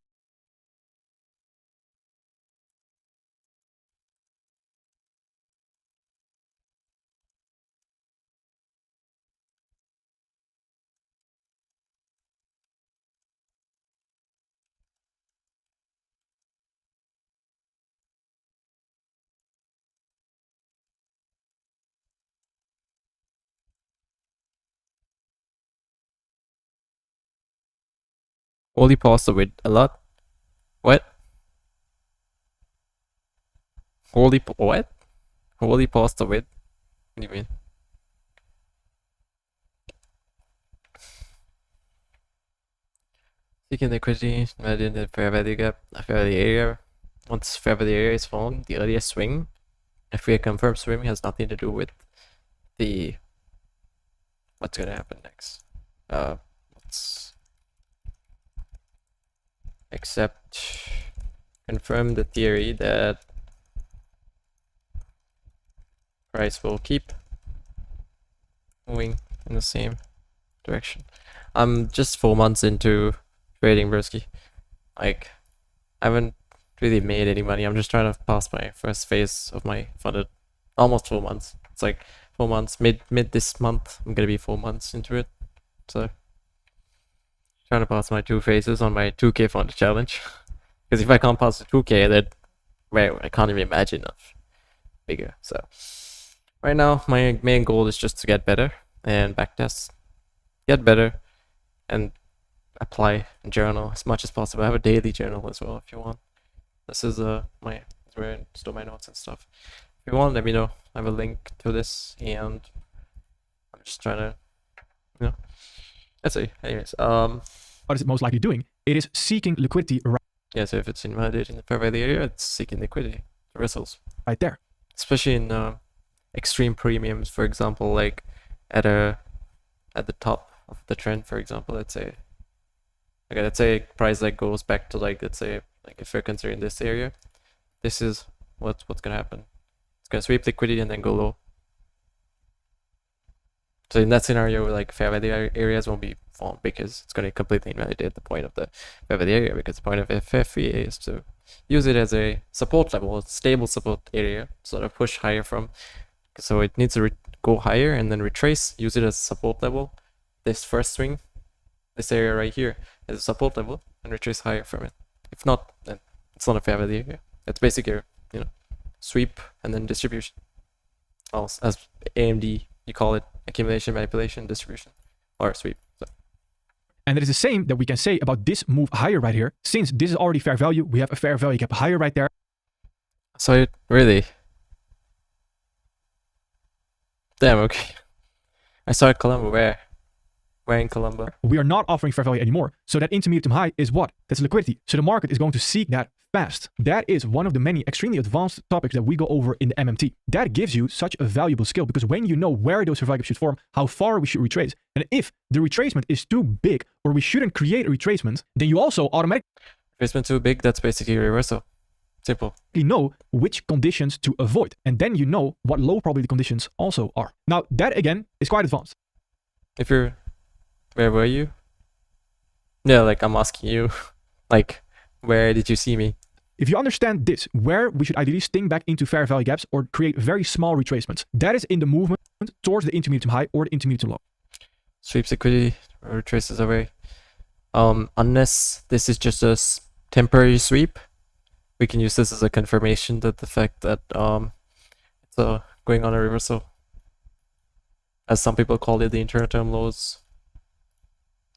Holy pasta with a lot. What? What? Holy pasta with? What do you mean? Seeking liquidity, not in the fair value gap, a fair value area. Once fair value area is falling, the earliest swing, if we confirm swing, has nothing to do with the what's gonna happen next. Let's except confirm the theory that price will keep moving in the same direction. I'm just 4 months into trading, broski. Like, I haven't really made any money. I'm just trying to pass my first phase of my funded. Almost 4 months. It's like 4 months. Mid this month, I'm gonna be 4 months into it. So trying to pass my 2 phases on my 2k funded challenge. Because if I can't pass the 2k, then well, I can't even imagine of bigger. So right now, my main goal is just to get better and backtest, get better, and apply journal as much as possible. I have a daily journal as well if you want. This is my where I store my notes and stuff. If you want, let me know. I have a link to this, and I'm just trying to, you know, let's see. Anyways, what is it most likely doing? It is seeking liquidity yeah. So if it's invalidated in the fair value area, it's seeking liquidity reversals, right there. especially in extreme premiums, for example, like at the top of the trend, for example. Let's say, okay, let's say price like goes back to like, let's say, like if we're considering this area, this is what's gonna happen. It's gonna sweep liquidity and then go low. So in that scenario, like fair value areas won't be formed because it's gonna completely invalidate the point of the fair value area, because the point of FFVA is to use it as a support level, a stable support area, sort of push higher from. So it needs to go higher and then retrace, use it as a support level. This first swing, this area right here, as a support level, and retrace higher from it. If not, then it's not a fair value area. It's basically, you know, sweep and then distribution. Also, as AMD, you call it accumulation, manipulation, distribution, or sweep. So. And it is the same that we can say about this move higher right here. Since this is already fair value, we have a fair value gap higher right there. So it really, damn, okay. I saw Colombo. Where in Colombo? We are not offering fair value anymore. So that intermediate high is what? That's liquidity. So the market is going to seek that fast. That is one of the many extremely advanced topics that we go over in the MMT. That gives you such a valuable skill, because when you know where those fair value gaps should form, how far we should retrace, and if the retracement is too big or we shouldn't create a retracement, then you also automatically Retracement too big, that's basically a reversal. Simple. know which conditions to avoid. And then you know what low probability conditions also are. Now that again is quite advanced. If you're, where were you? Yeah, like I'm asking you, like, where did you see me? If you understand this, where we should ideally sting back into fair value gaps or create very small retracements, that is in the movement towards the intermediate high or the intermediate low. Sweeps liquidity, retraces away. Unless this is just a temporary sweep, we can use this as a confirmation that the fact that it's going on a reversal, as some people call it, the internal term lows.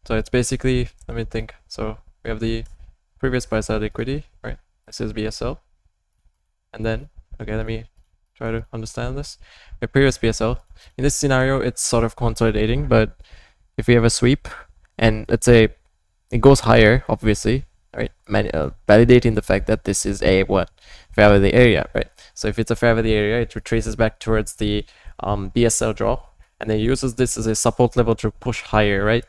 So it's basically, let me think. So we have the previous buy side liquidity, right? This is BSL, and then, okay, let me try to understand this. The previous BSL, in this scenario, it's sort of consolidating, but if we have a sweep, and let's say it goes higher, obviously, right? Validating the fact that this is a what? Fair value area, right? So if it's a fair value area, it retraces back towards the BSL draw, and then uses this as a support level to push higher, right?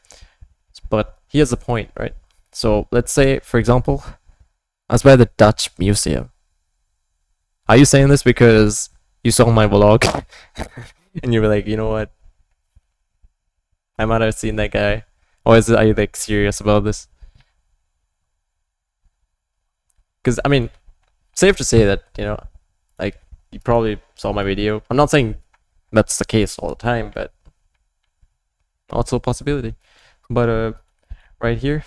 But here's the point, right? So let's say, for example, I was by the Dutch Museum. Are you saying this because you saw my vlog and you were like, you know what? I might have seen that guy. Or are you like serious about this? Because I mean, safe to say that, you know, like you probably saw my video. I'm not saying that's the case all the time, but also a possibility. But right here,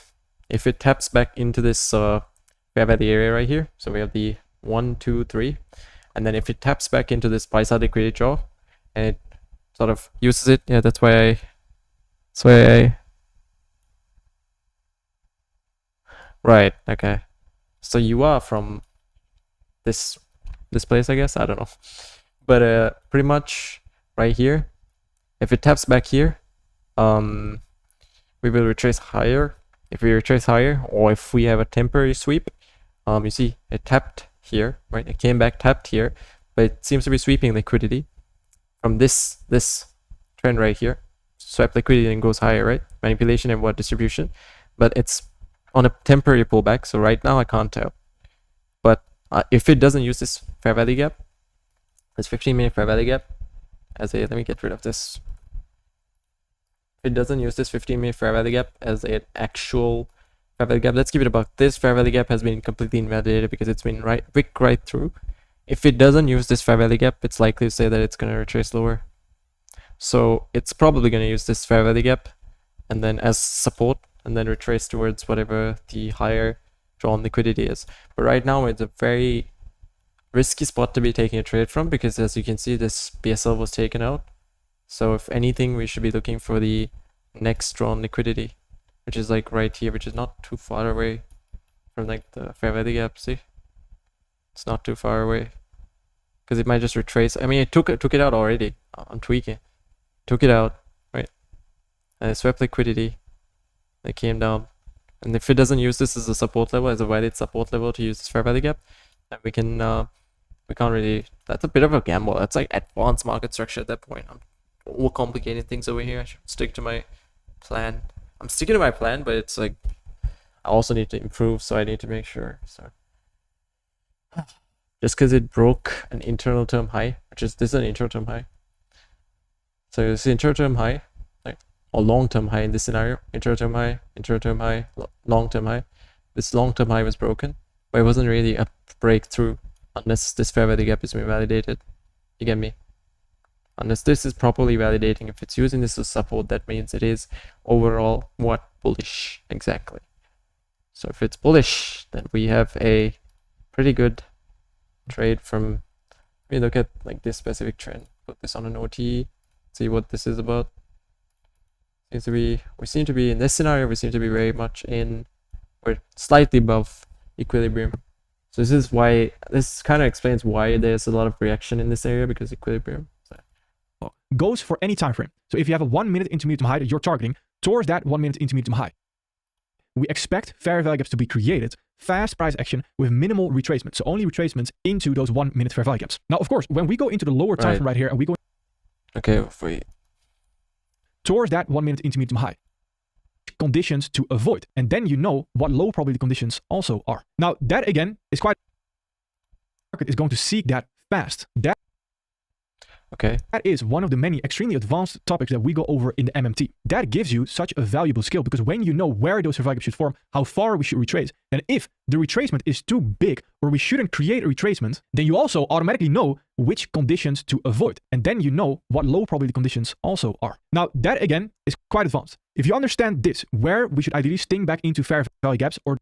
if it taps back into this we have at the area right here, so we have the 1, 2, 3, and then if it taps back into this buy side liquidity draw and it sort of uses it, yeah, that's why I right, okay, so you are from this place, I guess, I don't know, but pretty much right here, if it taps back here, we will retrace higher. If we retrace higher, or if we have a temporary sweep, you see it tapped here, right? It came back, tapped here, but it seems to be sweeping liquidity from this trend right here. Swept liquidity and goes higher, right? Manipulation and what? Distribution. But it's on a temporary pullback, so right now I can't tell. But if it doesn't use this fair value gap, this 15-minute fair value gap, as a, let me get rid of this. If it doesn't use this 15-minute fair value gap as an actual fair value gap, let's keep it about this fair value gap has been completely invalidated because it's been wick right through. If it doesn't use this fair value gap, it's likely to say that it's going to retrace lower. So it's probably going to use this fair value gap and then as support and then retrace towards whatever the higher drawn liquidity is. But right now it's a very risky spot to be taking a trade from, because as you can see, this BSL was taken out So if anything, we should be looking for the next drawn liquidity, which is like right here, which is not too far away from like the fair value gap. See, it's not too far away because it might just retrace. I mean, it took it out already. I'm tweaking. Took it out, right? And it swept liquidity. It came down. And if it doesn't use this as a support level, as a valid support level to use this fair value gap, then we can't really, that's a bit of a gamble. That's like advanced market structure at that point. I'm overcomplicating things over here. I should stick to my plan. I'm sticking to my plan, but it's like, I also need to improve, so I need to make sure. So just because it broke an internal term high, which is, this is an internal term high. So it's the internal term high, like, or long-term high in this scenario. Inter-term high, long-term high. This long-term high was broken, but it wasn't really a breakthrough unless this fair value gap is being validated. You get me? Unless this is properly validating. If it's using this as support, that means it is overall what? Bullish. Exactly. So if it's bullish, then we have a pretty good trade from, we look at like this specific trend, put this on an OT, see what this is about. We seem to be in this scenario, we seem to be very much in, or slightly above equilibrium. So this is why, this kind of explains why there's a lot of reaction in this area, because equilibrium. So. Goes for any time frame. So if you have a 1 minute intermediate high that you're targeting towards that 1 minute intermediate high, we expect fair value gaps to be created, fast price action with minimal retracement. So only retracements into those 1 minute fair value gaps. Now, of course, when we go into the lower time frame right here and we go towards that 1 minute intermediate high, conditions to avoid, and then you know what low probability conditions also are. Now that again is quite, market is going to seek that fast. That is one of the many extremely advanced topics that we go over in the MMT. That gives you such a valuable skill, because when you know where those fair value gaps should form, how far we should retrace, then if the retracement is too big or we shouldn't create a retracement, then you also automatically know which conditions to avoid, and then you know what low probability conditions also are. Now that again is quite advanced. If you understand this, where we should ideally sting back into fair value gaps, or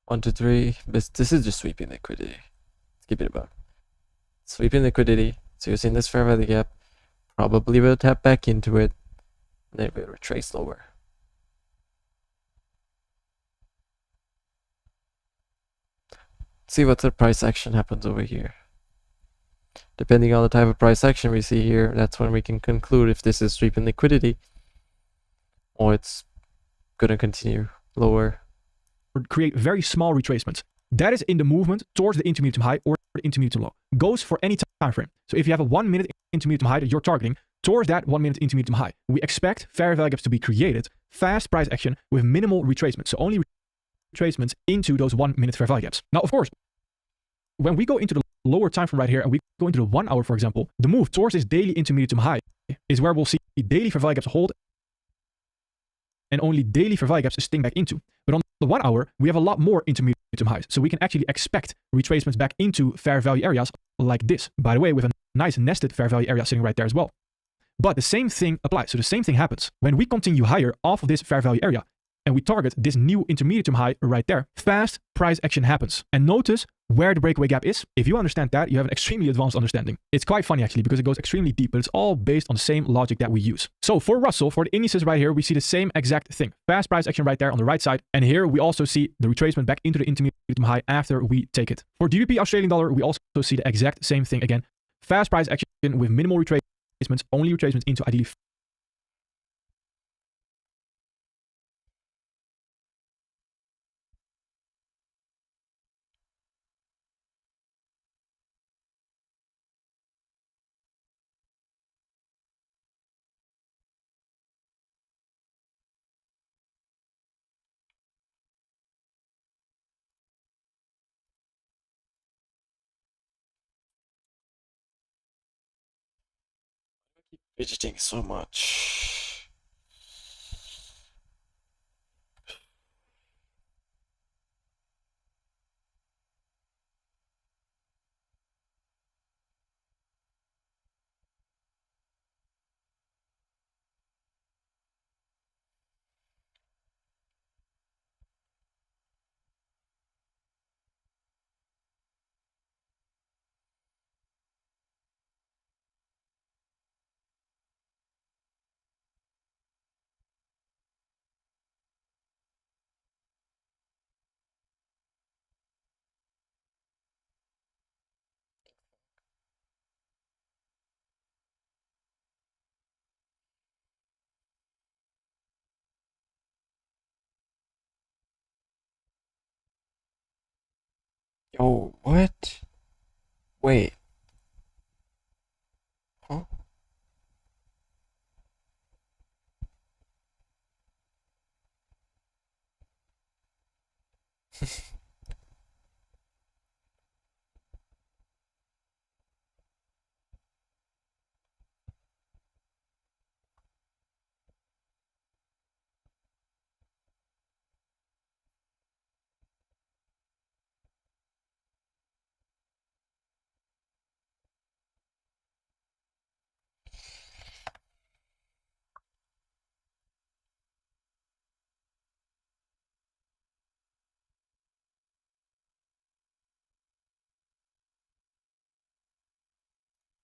1, 2, 3, this is just sweeping liquidity. Let's keep it about sweeping liquidity. So using this fair value gap, probably will tap back into it, and then we'll retrace lower. See what the price action happens over here. Depending on the type of price action we see here, that's when we can conclude if this is sweeping liquidity or it's gonna continue lower. Or create very small retracements. That is in the movement towards the intermediate high or the intermediate low. Goes for any time frame. So if you have a 1 minute intermediate high that you're targeting towards that 1 minute intermediate high, we expect fair value gaps to be created, fast price action with minimal retracement. So only retracements into those 1 minute fair value gaps. Now, of course, when we go into the lower time frame right here and we go into the 1 hour, for example, the move towards this daily intermediate high is where we'll see daily fair value gaps hold and only daily fair value gaps to sting back into. But on the 1 hour, we have a lot more intermediate highs. So we can actually expect retracements back into fair value areas like this. By the way, with a nice nested fair value area sitting right there as well. But the same thing applies. So the same thing happens. When we continue higher off of this fair value area and we target this new intermediate high right there, fast price action happens. And notice where the breakaway gap is. If you understand that, you have an extremely advanced understanding. It's quite funny actually, because it goes extremely deep, but it's all based on the same logic that we use. So for Russell, for the indices right here, we see the same exact thing. Fast price action right there on the right side. And here we also see the retracement back into the intermediate high after we take it. For GBP Australian dollar, we also see the exact same thing again. Fast price action with minimal retracements, only retracements into ideally Fidgeting so much. Yo, what? Wait. Huh?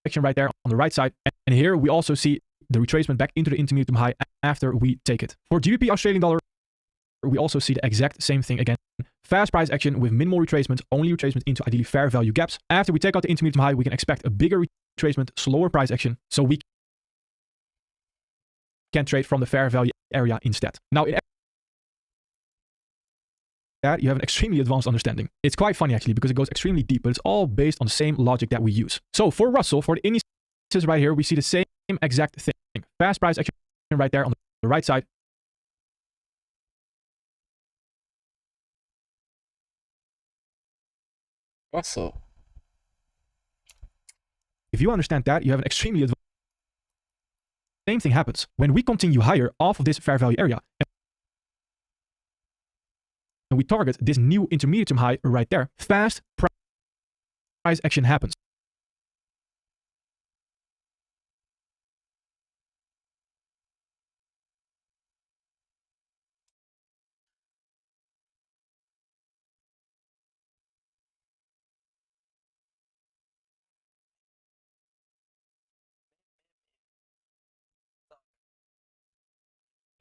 Section right there on the right side. And here we also see the retracement back into the intermediate high after we take it. For GBP Australian dollar, we also see the exact same thing again. Fast price action with minimal retracement, only retracement into ideally fair value gaps. After we take out the intermediate high, we can expect a bigger retracement, slower price action, so we can trade from the fair value area instead. Now, in that, you have an extremely advanced understanding. It's quite funny actually because it goes extremely deep, but it's all based on the same logic that we use. So for Russell, for the indices right here, we see the same exact thing. Fast price action right there on the right side. Russell. If you understand that, you have an extremely advanced. Same thing happens when we continue higher off of this fair value area. And we target this new intermediate high right there. Fast price action happens.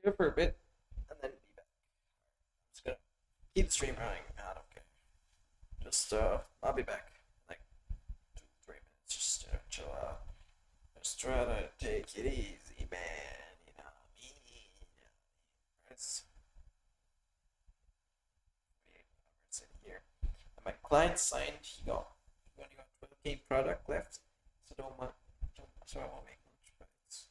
Do it for a bit and then be back. I'm just gonna keep the stream running. I don't care. Just I'll be back in like 2-3 minutes. Just chill out. Just try to take it easy, man. You know what I mean? It's in here. And my client signed. He only got 12K product left, so I won't make much. But it's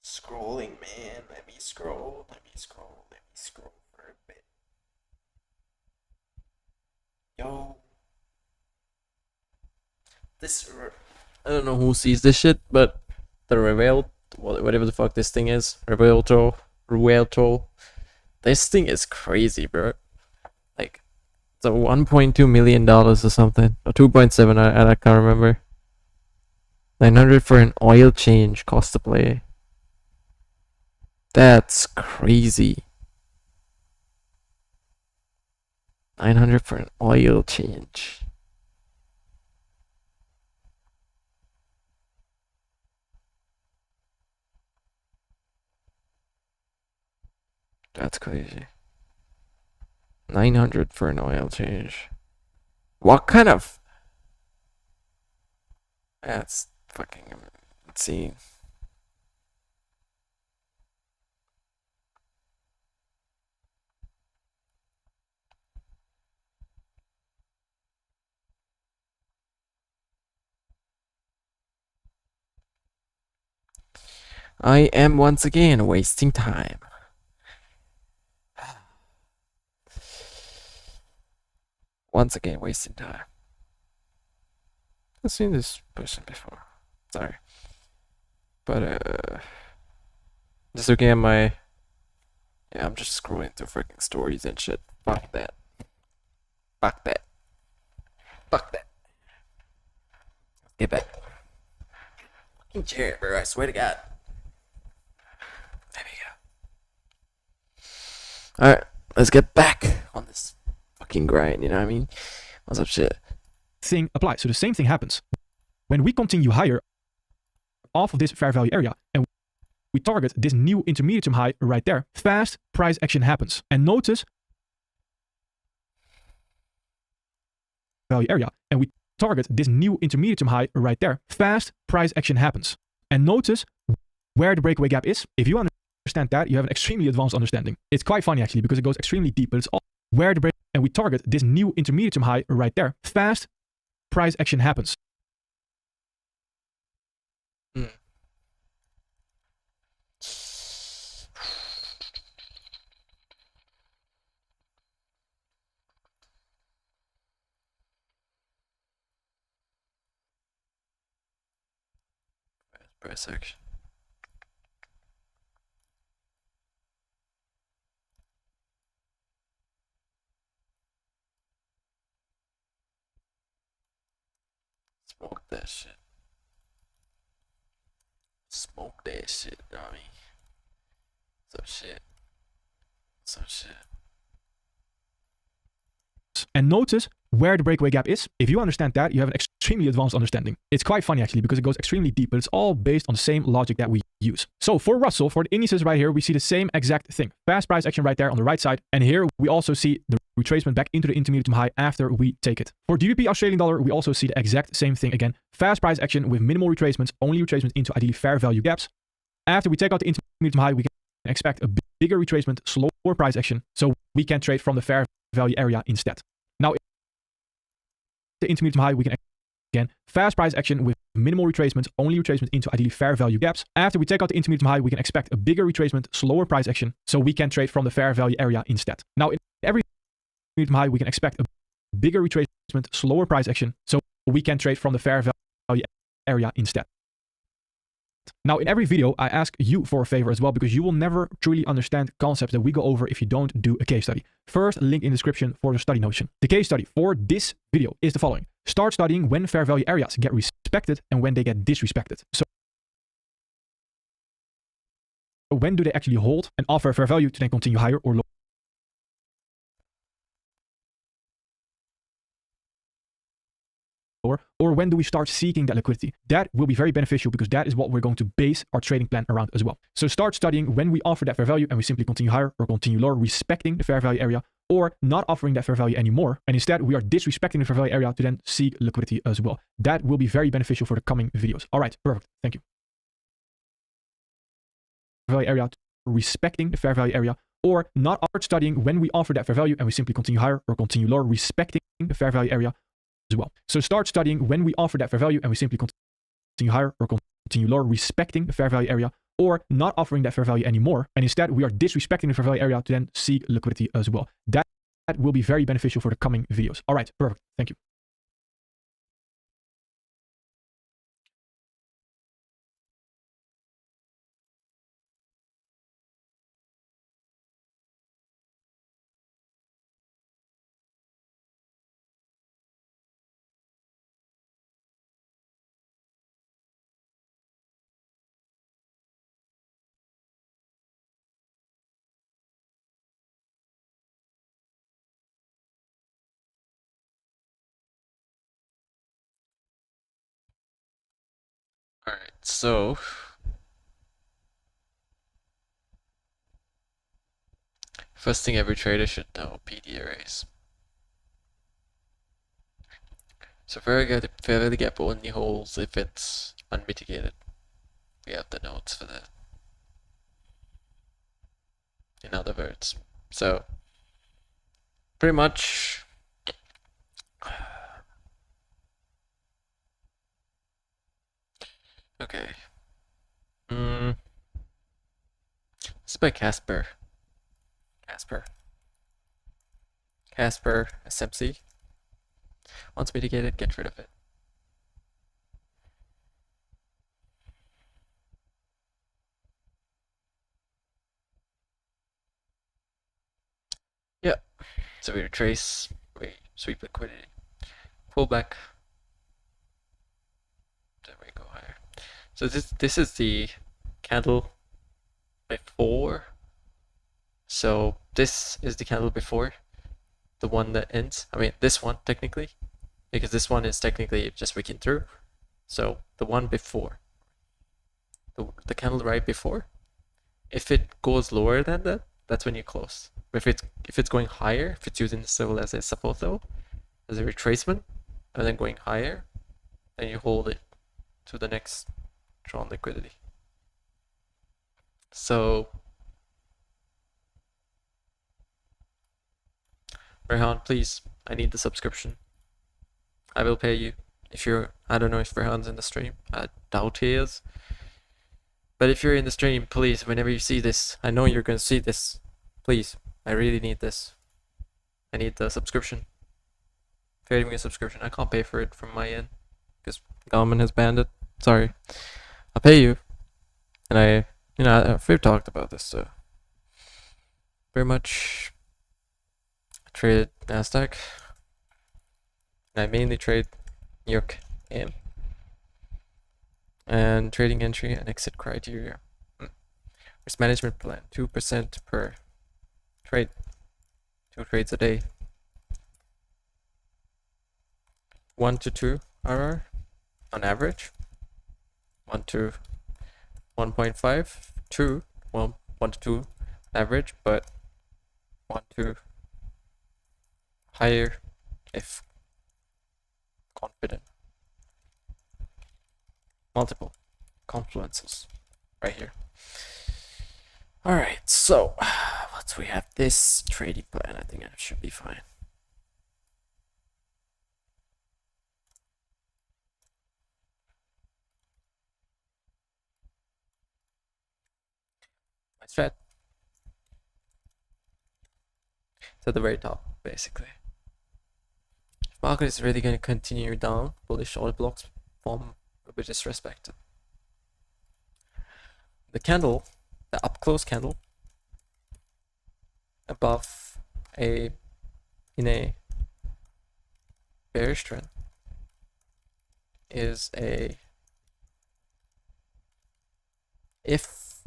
scrolling, man. Let me scroll for a bit. Yo. I don't know who sees this shit, but the Reveal, whatever the fuck this thing is, Reveal Toll. This thing is crazy, bro. Like, it's a $1.2 million or something, or 2.7. I can't remember. 900 for an oil change cost to play. That's crazy. 900 for an oil change. That's crazy. 900 for an oil change. What kind of... That's fucking insane. I am once again wasting time. Once again wasting time. I've seen this person before. Sorry. But just looking at my, yeah, I'm just scrolling through freaking stories and shit. Fuck that. Fuck that. Fuck that. Get back. Fucking chair, bro. I swear to God. There we go. Alright, let's get back on this fucking grind, you know what I mean? What's up, shit? Thing applies. So the same thing happens. When we continue higher off of this fair value area and we target this new intermediate term high right there, fast price action happens. And notice value area and we target this new intermediate term high right there, fast price action happens. And notice where the breakaway gap is. If you understand that, you have an extremely advanced understanding. It's quite funny actually because it goes extremely deep, but it's all where the break and we target this new intermediate term high right there, fast price action happens. Price action. Smoke that shit. Smoke that shit, you know what I mean? Some shit. Some shit. And notice where the breakaway gap is. If you understand that, you have an extremely advanced understanding. It's quite funny actually because it goes extremely deep, but it's all based on the same logic that we use. So for Russell, for the indices right here, we see the same exact thing. Fast price action right there on the right side. And here we also see the retracement back into the intermediate term high after we take it. For GBP Australian dollar, we also see the exact same thing again. Fast price action with minimal retracements, only retracement into ideally fair value gaps. After we take out the intermediate term high, we can expect a bigger retracement, slower price action. So we can trade from the fair value area instead. Now, the intermediate high, we can again fast price action with minimal retracement, only retracement into ideally fair value gaps. After we take out the intermediate high, we can expect a bigger retracement, slower price action, so we can trade from the fair value area instead. Now, in every intermediate high, we can expect a bigger retracement, slower price action, so we can trade from the fair value area instead. Now, in every video, I ask you for a favor as well because you will never truly understand concepts that we go over if you don't do a case study. First, link in the description for the study notion. The case study for this video is the following. Start studying when fair value areas get respected and when they get disrespected. So when do they actually hold and offer fair value to then continue higher or lower? Or when do we start seeking that liquidity? That will be very beneficial because that is what we're going to base our trading plan around as well. So start studying when we offer that fair value and we simply continue higher or continue lower, respecting the fair value area, or not offering that fair value anymore. And instead, we are disrespecting the fair value area to then seek liquidity as well. That will be very beneficial for the coming videos. All right, perfect. Thank you. Fair value area, respecting the fair value area, or not start studying when we offer that fair value and we simply continue higher or continue lower, respecting the fair value area as well. So start studying when we offer that fair value and we simply continue higher or continue lower, respecting the fair value area, or not offering that fair value anymore. And instead, we are disrespecting the fair value area to then seek liquidity as well. That will be very beneficial for the coming videos. All right, perfect. Thank you. Alright, so first thing every trader should know, PD arrays. So fair value gap only holds if it's unmitigated. We have the notes for that. In other words. So pretty much okay. This is by Casper. Casper SMC. Once mitigated, get rid of it. Yeah. So we retrace, we sweep liquidity, pull back. Then we go higher. So this is the candle before. So this is the candle before the one that ends. I mean this one technically, because this one is technically just wicking through. So the one before, the candle right before, if it goes lower than that, that's when you close. If it's going higher, if it's using this level as a support level, as a retracement, and then going higher, then you hold it to the next drawn liquidity. So Rehan, please, I need the subscription. I will pay you. If you're, I don't know if Rehan's in the stream. I doubt he is. But if you're in the stream, please, whenever you see this, I know you're gonna see this. Please, I really need this. I need the subscription. Creating me a subscription. I can't pay for it from my end because government has banned it. Sorry. I'll pay you. And we've talked about this, so very much. I traded NASDAQ. I mainly trade New York AM. And trading entry and exit criteria. Risk management plan, 2% per trade. 2 trades a day. 1 to 2 RR on average. 1 to 1.5, 2, well, 1 to 2 average, but 1 to higher if confident. Multiple confluences right here. Alright, so once we have this trading plan, I think it should be fine. My strat. It's at the very top, basically. If market is really going to continue down, bullish order blocks form will be disrespected. The candle, the up close candle above in a bearish trend is a, if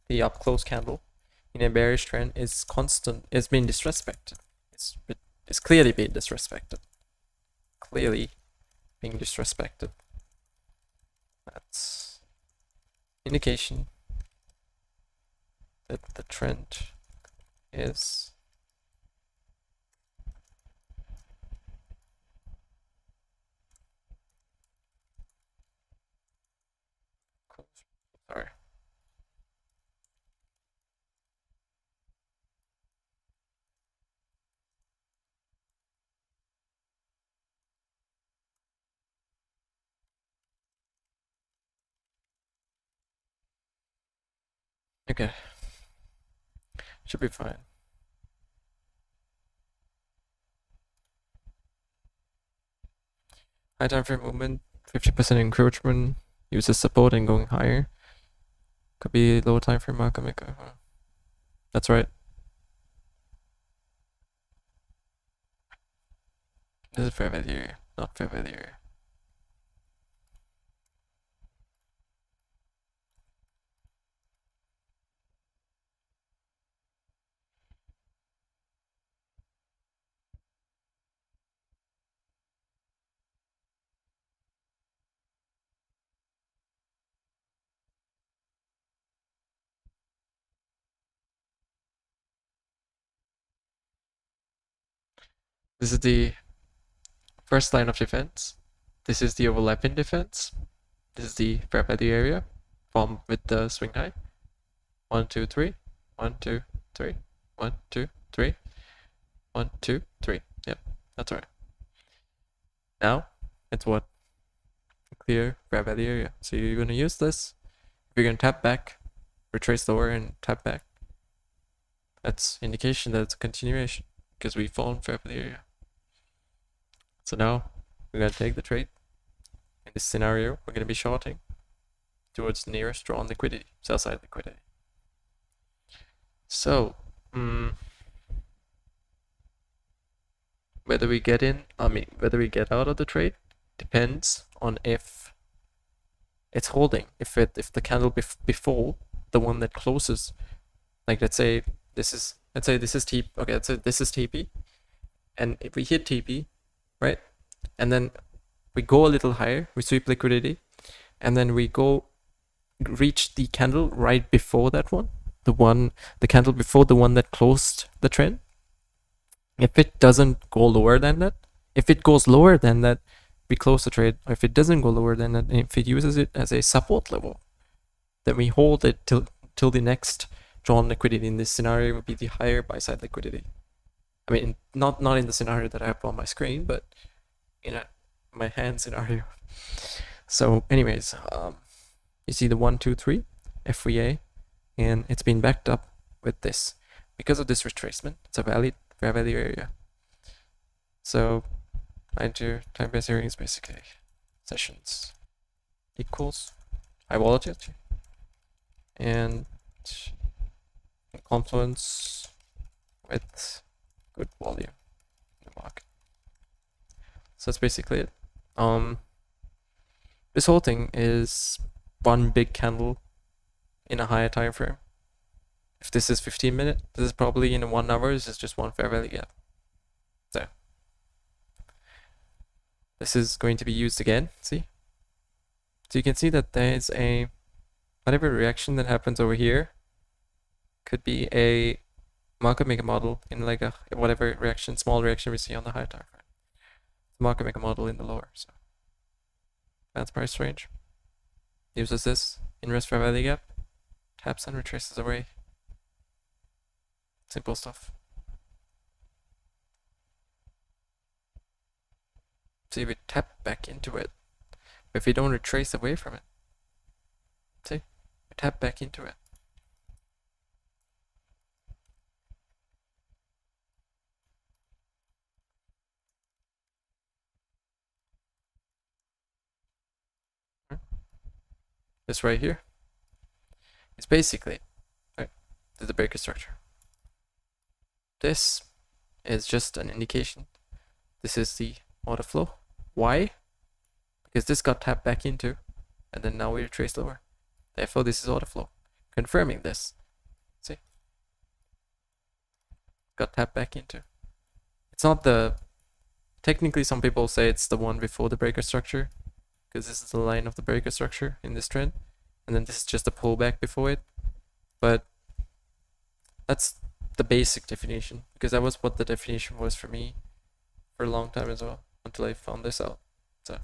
the up close candle in a bearish trend is constant, is being disrespected. It's clearly being disrespected. Clearly being disrespected. That's indication that the trend is sorry. Okay. Should be fine. High time frame movement, 50% encroachment, uses support and going higher. Could be low time frame market maker. That's right. This is fair value area, not fair value area. This is the first line of defense. This is the overlapping defense. This is the fair value area formed with the swing high. 1, 2, 3. 1, 2, 3. 1, 2, 3. 1, 2, 3. Yep, that's right. Now it's what? A clear fair value area. So you're gonna use this. If you're gonna tap back, retrace lower and tap back. That's indication that it's a continuation because we fallen fair value area. So now we're gonna take the trade. In this scenario, we're gonna be shorting towards the nearest drawn liquidity, sell side liquidity. So whether we get in, whether we get out of the trade depends on if it's holding. If the candle before the one that closes, like let's say this is TP. Okay, let's say this is TP, and if we hit TP, right, and then we go a little higher, we sweep liquidity, and then we go reach the candle right before that one, the candle before the one that closed the trend. If it doesn't go lower than that, if it goes lower than that, we close the trade. Or if it doesn't go lower than that, and if it uses it as a support level, then we hold it till the next drawn liquidity. In this scenario would be the higher buy side liquidity. I mean, not in the scenario that I have on my screen, but in my hand scenario. So anyways, you see the 1, 2, 3 FVA, and it's been backed up with this. Because of this retracement, it's a valid fair value area. So 92 time-based earnings basically sessions equals high volatility and confluence with good volume in the market. So that's basically it. This whole thing is one big candle in a higher time frame. If this is 15 minutes, this is probably in 1 hour. This is just one fair value gap. So this is going to be used again. See, so you can see that there's a whatever reaction that happens over here could be a market maker model in like a whatever reaction, small reaction we see on the higher time frame. Market maker model in the lower. So that's price range. Uses this inverse fair value gap, taps and retraces away. Simple stuff. See, we tap back into it. But if we don't retrace away from it, see, we tap back into it. This right here is basically the breaker structure. This is just an indication. This is the order flow. Why? Because this got tapped back into, and then now we retrace lower. Therefore, this is order flow. Confirming this. See? Got tapped back into. It's not the... Technically, some people say it's the one before the breaker structure, because this is the line of the breaker structure in this trend, and then this is just a pullback before it. But that's the basic definition, because that was what the definition was for me for a long time as well, until I found this out. So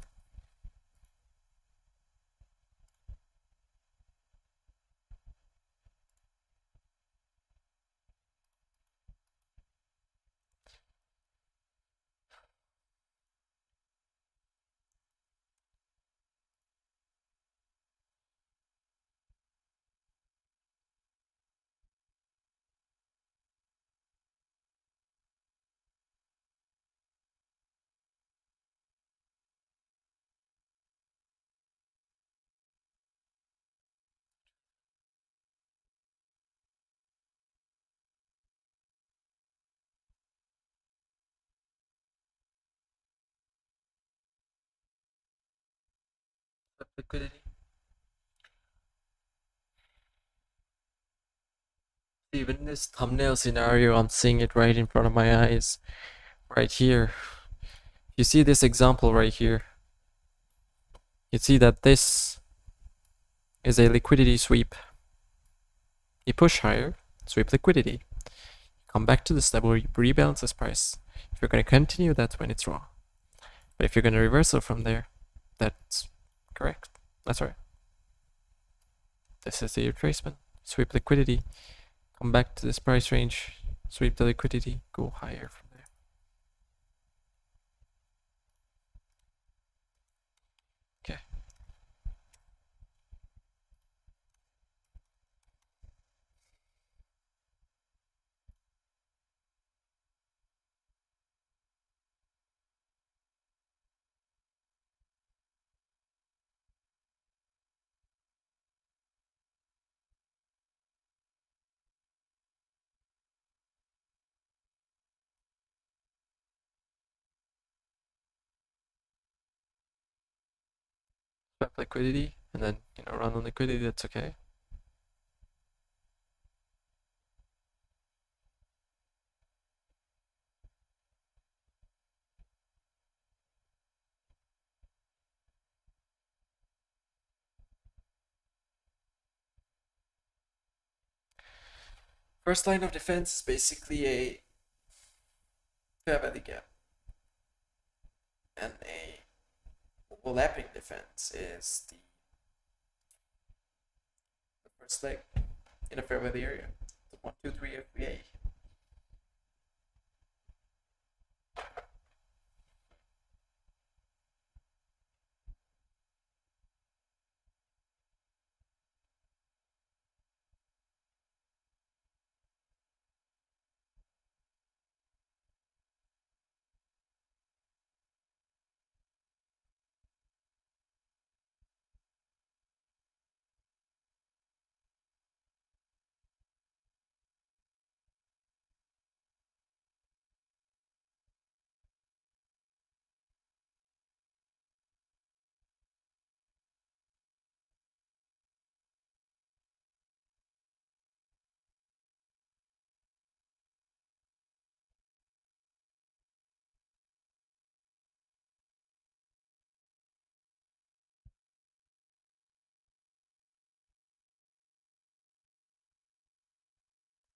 liquidity. Even in this thumbnail scenario, I'm seeing it right in front of my eyes, right here. You see this example right here. You see that this is a liquidity sweep. You push higher, sweep liquidity. Come back to this level, you rebalance this price. If you're going to continue, that's when it's wrong. But if you're going to reversal from there, that's correct. That's right. This is the retracement. Sweep liquidity. Come back to this price range. Sweep the liquidity. Go higher from there. Okay. stock liquidity and then run on liquidity, that's okay. First line of defense is basically a fair value gap, and a overlapping defense is the first leg in a fair value area. The 1, 2, 3 FBA.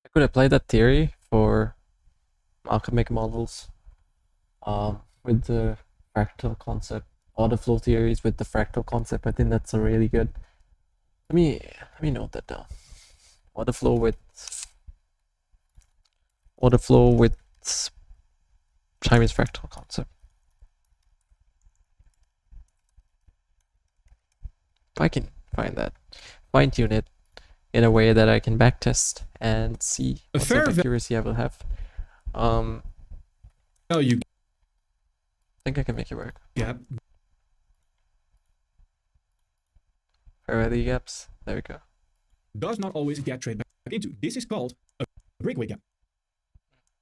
I could apply that theory for alchemic models with the fractal concept, or the flow theories with the fractal concept. I think that's a really good. Let me note that down. Order flow with Chinese fractal concept. If I can find that, fine tune it in a way that I can backtest and see what sort of accuracy I will have. Oh, you I think I can make it work. gap Fair value gaps. There we go. does not always get traded back into. This is called a breakaway gap.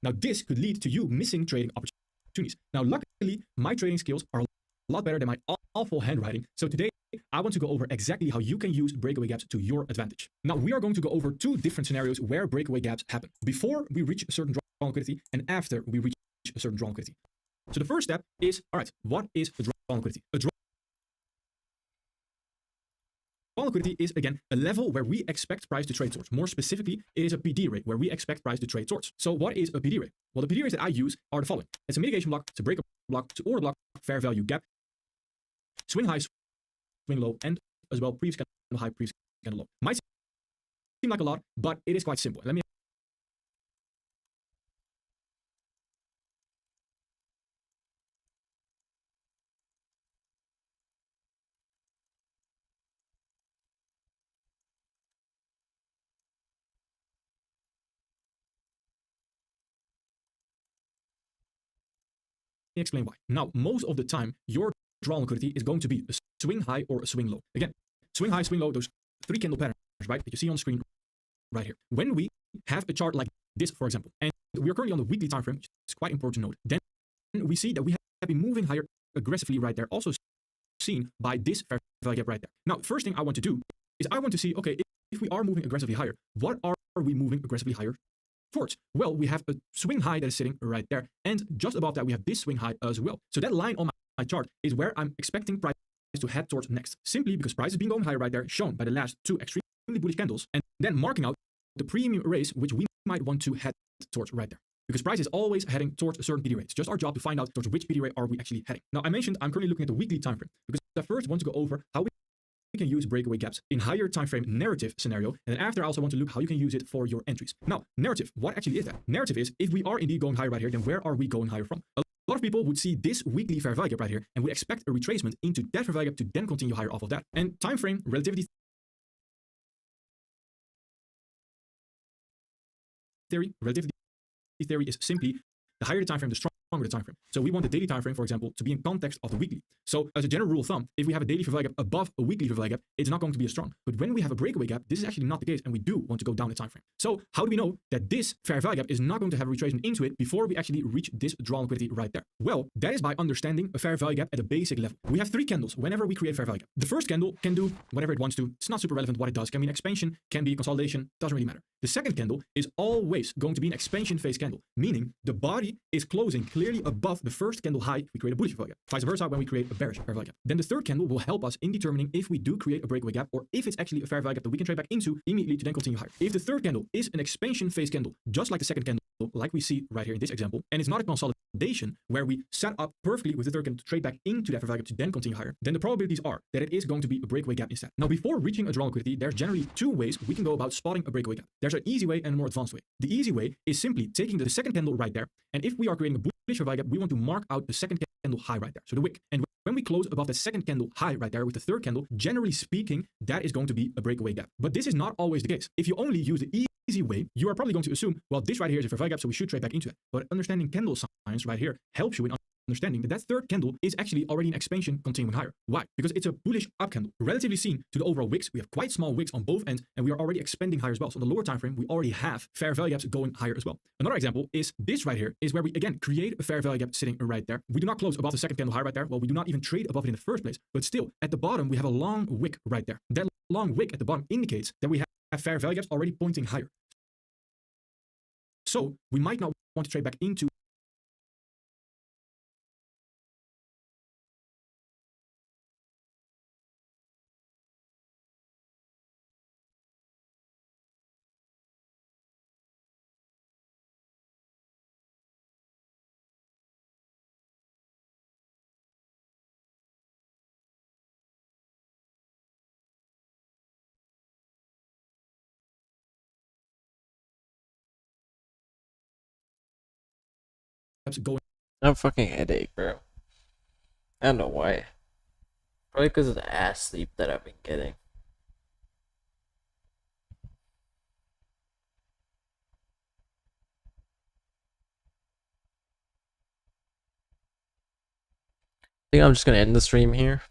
Now, this could lead to you missing trading opportunities. Now, luckily, my trading skills are a lot better than my awful handwriting. So today, I want to go over exactly how you can use breakaway gaps to your advantage. Now, we are going to go over two different scenarios where breakaway gaps happen. Before we reach a certain draw liquidity and after we reach a certain draw liquidity. So the first step is, all right, what is a draw liquidity? A draw liquidity is, again, a level where we expect price to trade towards. More specifically, it is a PD rate where we expect price to trade towards. So what is a PD rate? Well, the PD rates that I use are the following. It's a mitigation block, it's a breakup block, it's an order block, fair value gap, swing high, swing low, and as well previous candle high, previous candle low. Might seem like a lot, but it is quite simple. Let me explain why. Now, most of the time, your draw liquidity is going to be a swing high or a swing low. Again, swing high, swing low, those three candle patterns, right, that you see on the screen right here. When we have a chart like this, for example, and we are currently on the weekly time frame, which is quite important to note, then we see that we have been moving higher aggressively right there, also seen by this fair value gap right there. Now, first thing I want to do is I want to see, okay, if we are moving aggressively higher, what are we moving aggressively higher towards? Well, we have a swing high that is sitting right there, and just above that we have this swing high as well. So that line on my chart is where I'm expecting price to head towards next, simply because price has been going higher right there, shown by the last two extremely bullish candles, and then marking out the premium race which we might want to head towards right there. Because price is always heading towards a certain PD rate. It's just our job to find out towards which PD rate are we actually heading. Now, I mentioned I'm currently looking at the weekly time frame because I first want to go over how we can use breakaway gaps in higher time frame narrative scenario, and then after I also want to look how you can use it for your entries. Now, narrative, what actually is that? Narrative is, if we are indeed going higher right here, then where are we going higher from? A lot of people would see this weekly fair value gap right here and would expect a retracement into that fair value gap to then continue higher off of that. And time frame relativity theory is simply the higher the time frame, the the time frame. So we want the daily time frame, for example, to be in context of the weekly. So as a general rule of thumb, if we have a daily fair value gap above a weekly fair value gap, it's not going to be as strong. But when we have a breakaway gap, this is actually not the case, and we do want to go down the time frame. So how do we know that this fair value gap is not going to have a retracement into it before we actually reach this drawn liquidity right there? Well, that is by understanding a fair value gap at a basic level. We have 3 candles whenever we create a fair value gap. The first candle can do whatever it wants to. It's not super relevant what it does. Can be an expansion, can be consolidation, doesn't really matter. The second candle is always going to be an expansion phase candle, meaning the body is closing clearly above the first candle high if we create a bullish fair value gap. Vice versa when we create a bearish fair value gap. Then the third candle will help us in determining if we do create a breakaway gap or if it's actually a fair value gap that we can trade back into immediately to then continue higher. If the third candle is an expansion phase candle, just like the second candle, like we see right here in this example, and it's not a consolidation where we set up perfectly with the third candle to trade back into that fair value gap to then continue higher, then the probabilities are that it is going to be a breakaway gap instead. Now, before reaching a drawn liquidity, there's generally 2 ways we can go about spotting a breakaway gap. There's an easy way and a more advanced way. The easy way is simply taking the second candle right there, and if we are creating a bullish fair value gap, we want to mark out the second candle high right there, so the wick. And when we close above the second candle high right there with the third candle, generally speaking, that is going to be a breakaway gap. But this is not always the case. If you only use the easy way, you are probably going to assume, well, this right here is a fair value gap, so we should trade back into it. But understanding candle science right here helps you in understanding that that third candle is actually already an expansion continuing higher. Why? Because it's a bullish up candle. Relatively seen to the overall wicks, we have quite small wicks on both ends, and we are already expanding higher as well. So on the lower time frame, we already have fair value gaps going higher as well. Another example is this right here, is where we again create a fair value gap sitting right there. We do not close above the second candle high right there. Well, we do not even trade above it in the first place, but still at the bottom, we have a long wick right there. That long wick at the bottom indicates that we have fair value gaps already pointing higher. So we might not want to trade back into going. I have a fucking headache, bro. I don't know why. Probably because of the ass sleep that I've been getting. I think I'm just gonna end the stream here.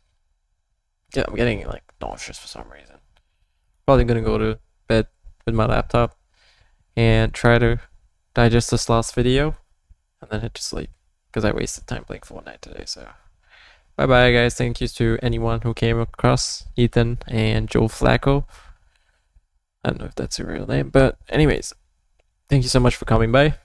Yeah, I'm getting like nauseous for some reason. Probably gonna go to bed with my laptop and try to digest this last video and then hit to sleep because I wasted time playing Fortnite today. So bye bye guys. Thank you to anyone who came across, Ethan and Joe Flacco. I don't know if that's your real name, but anyways, thank you so much for coming by.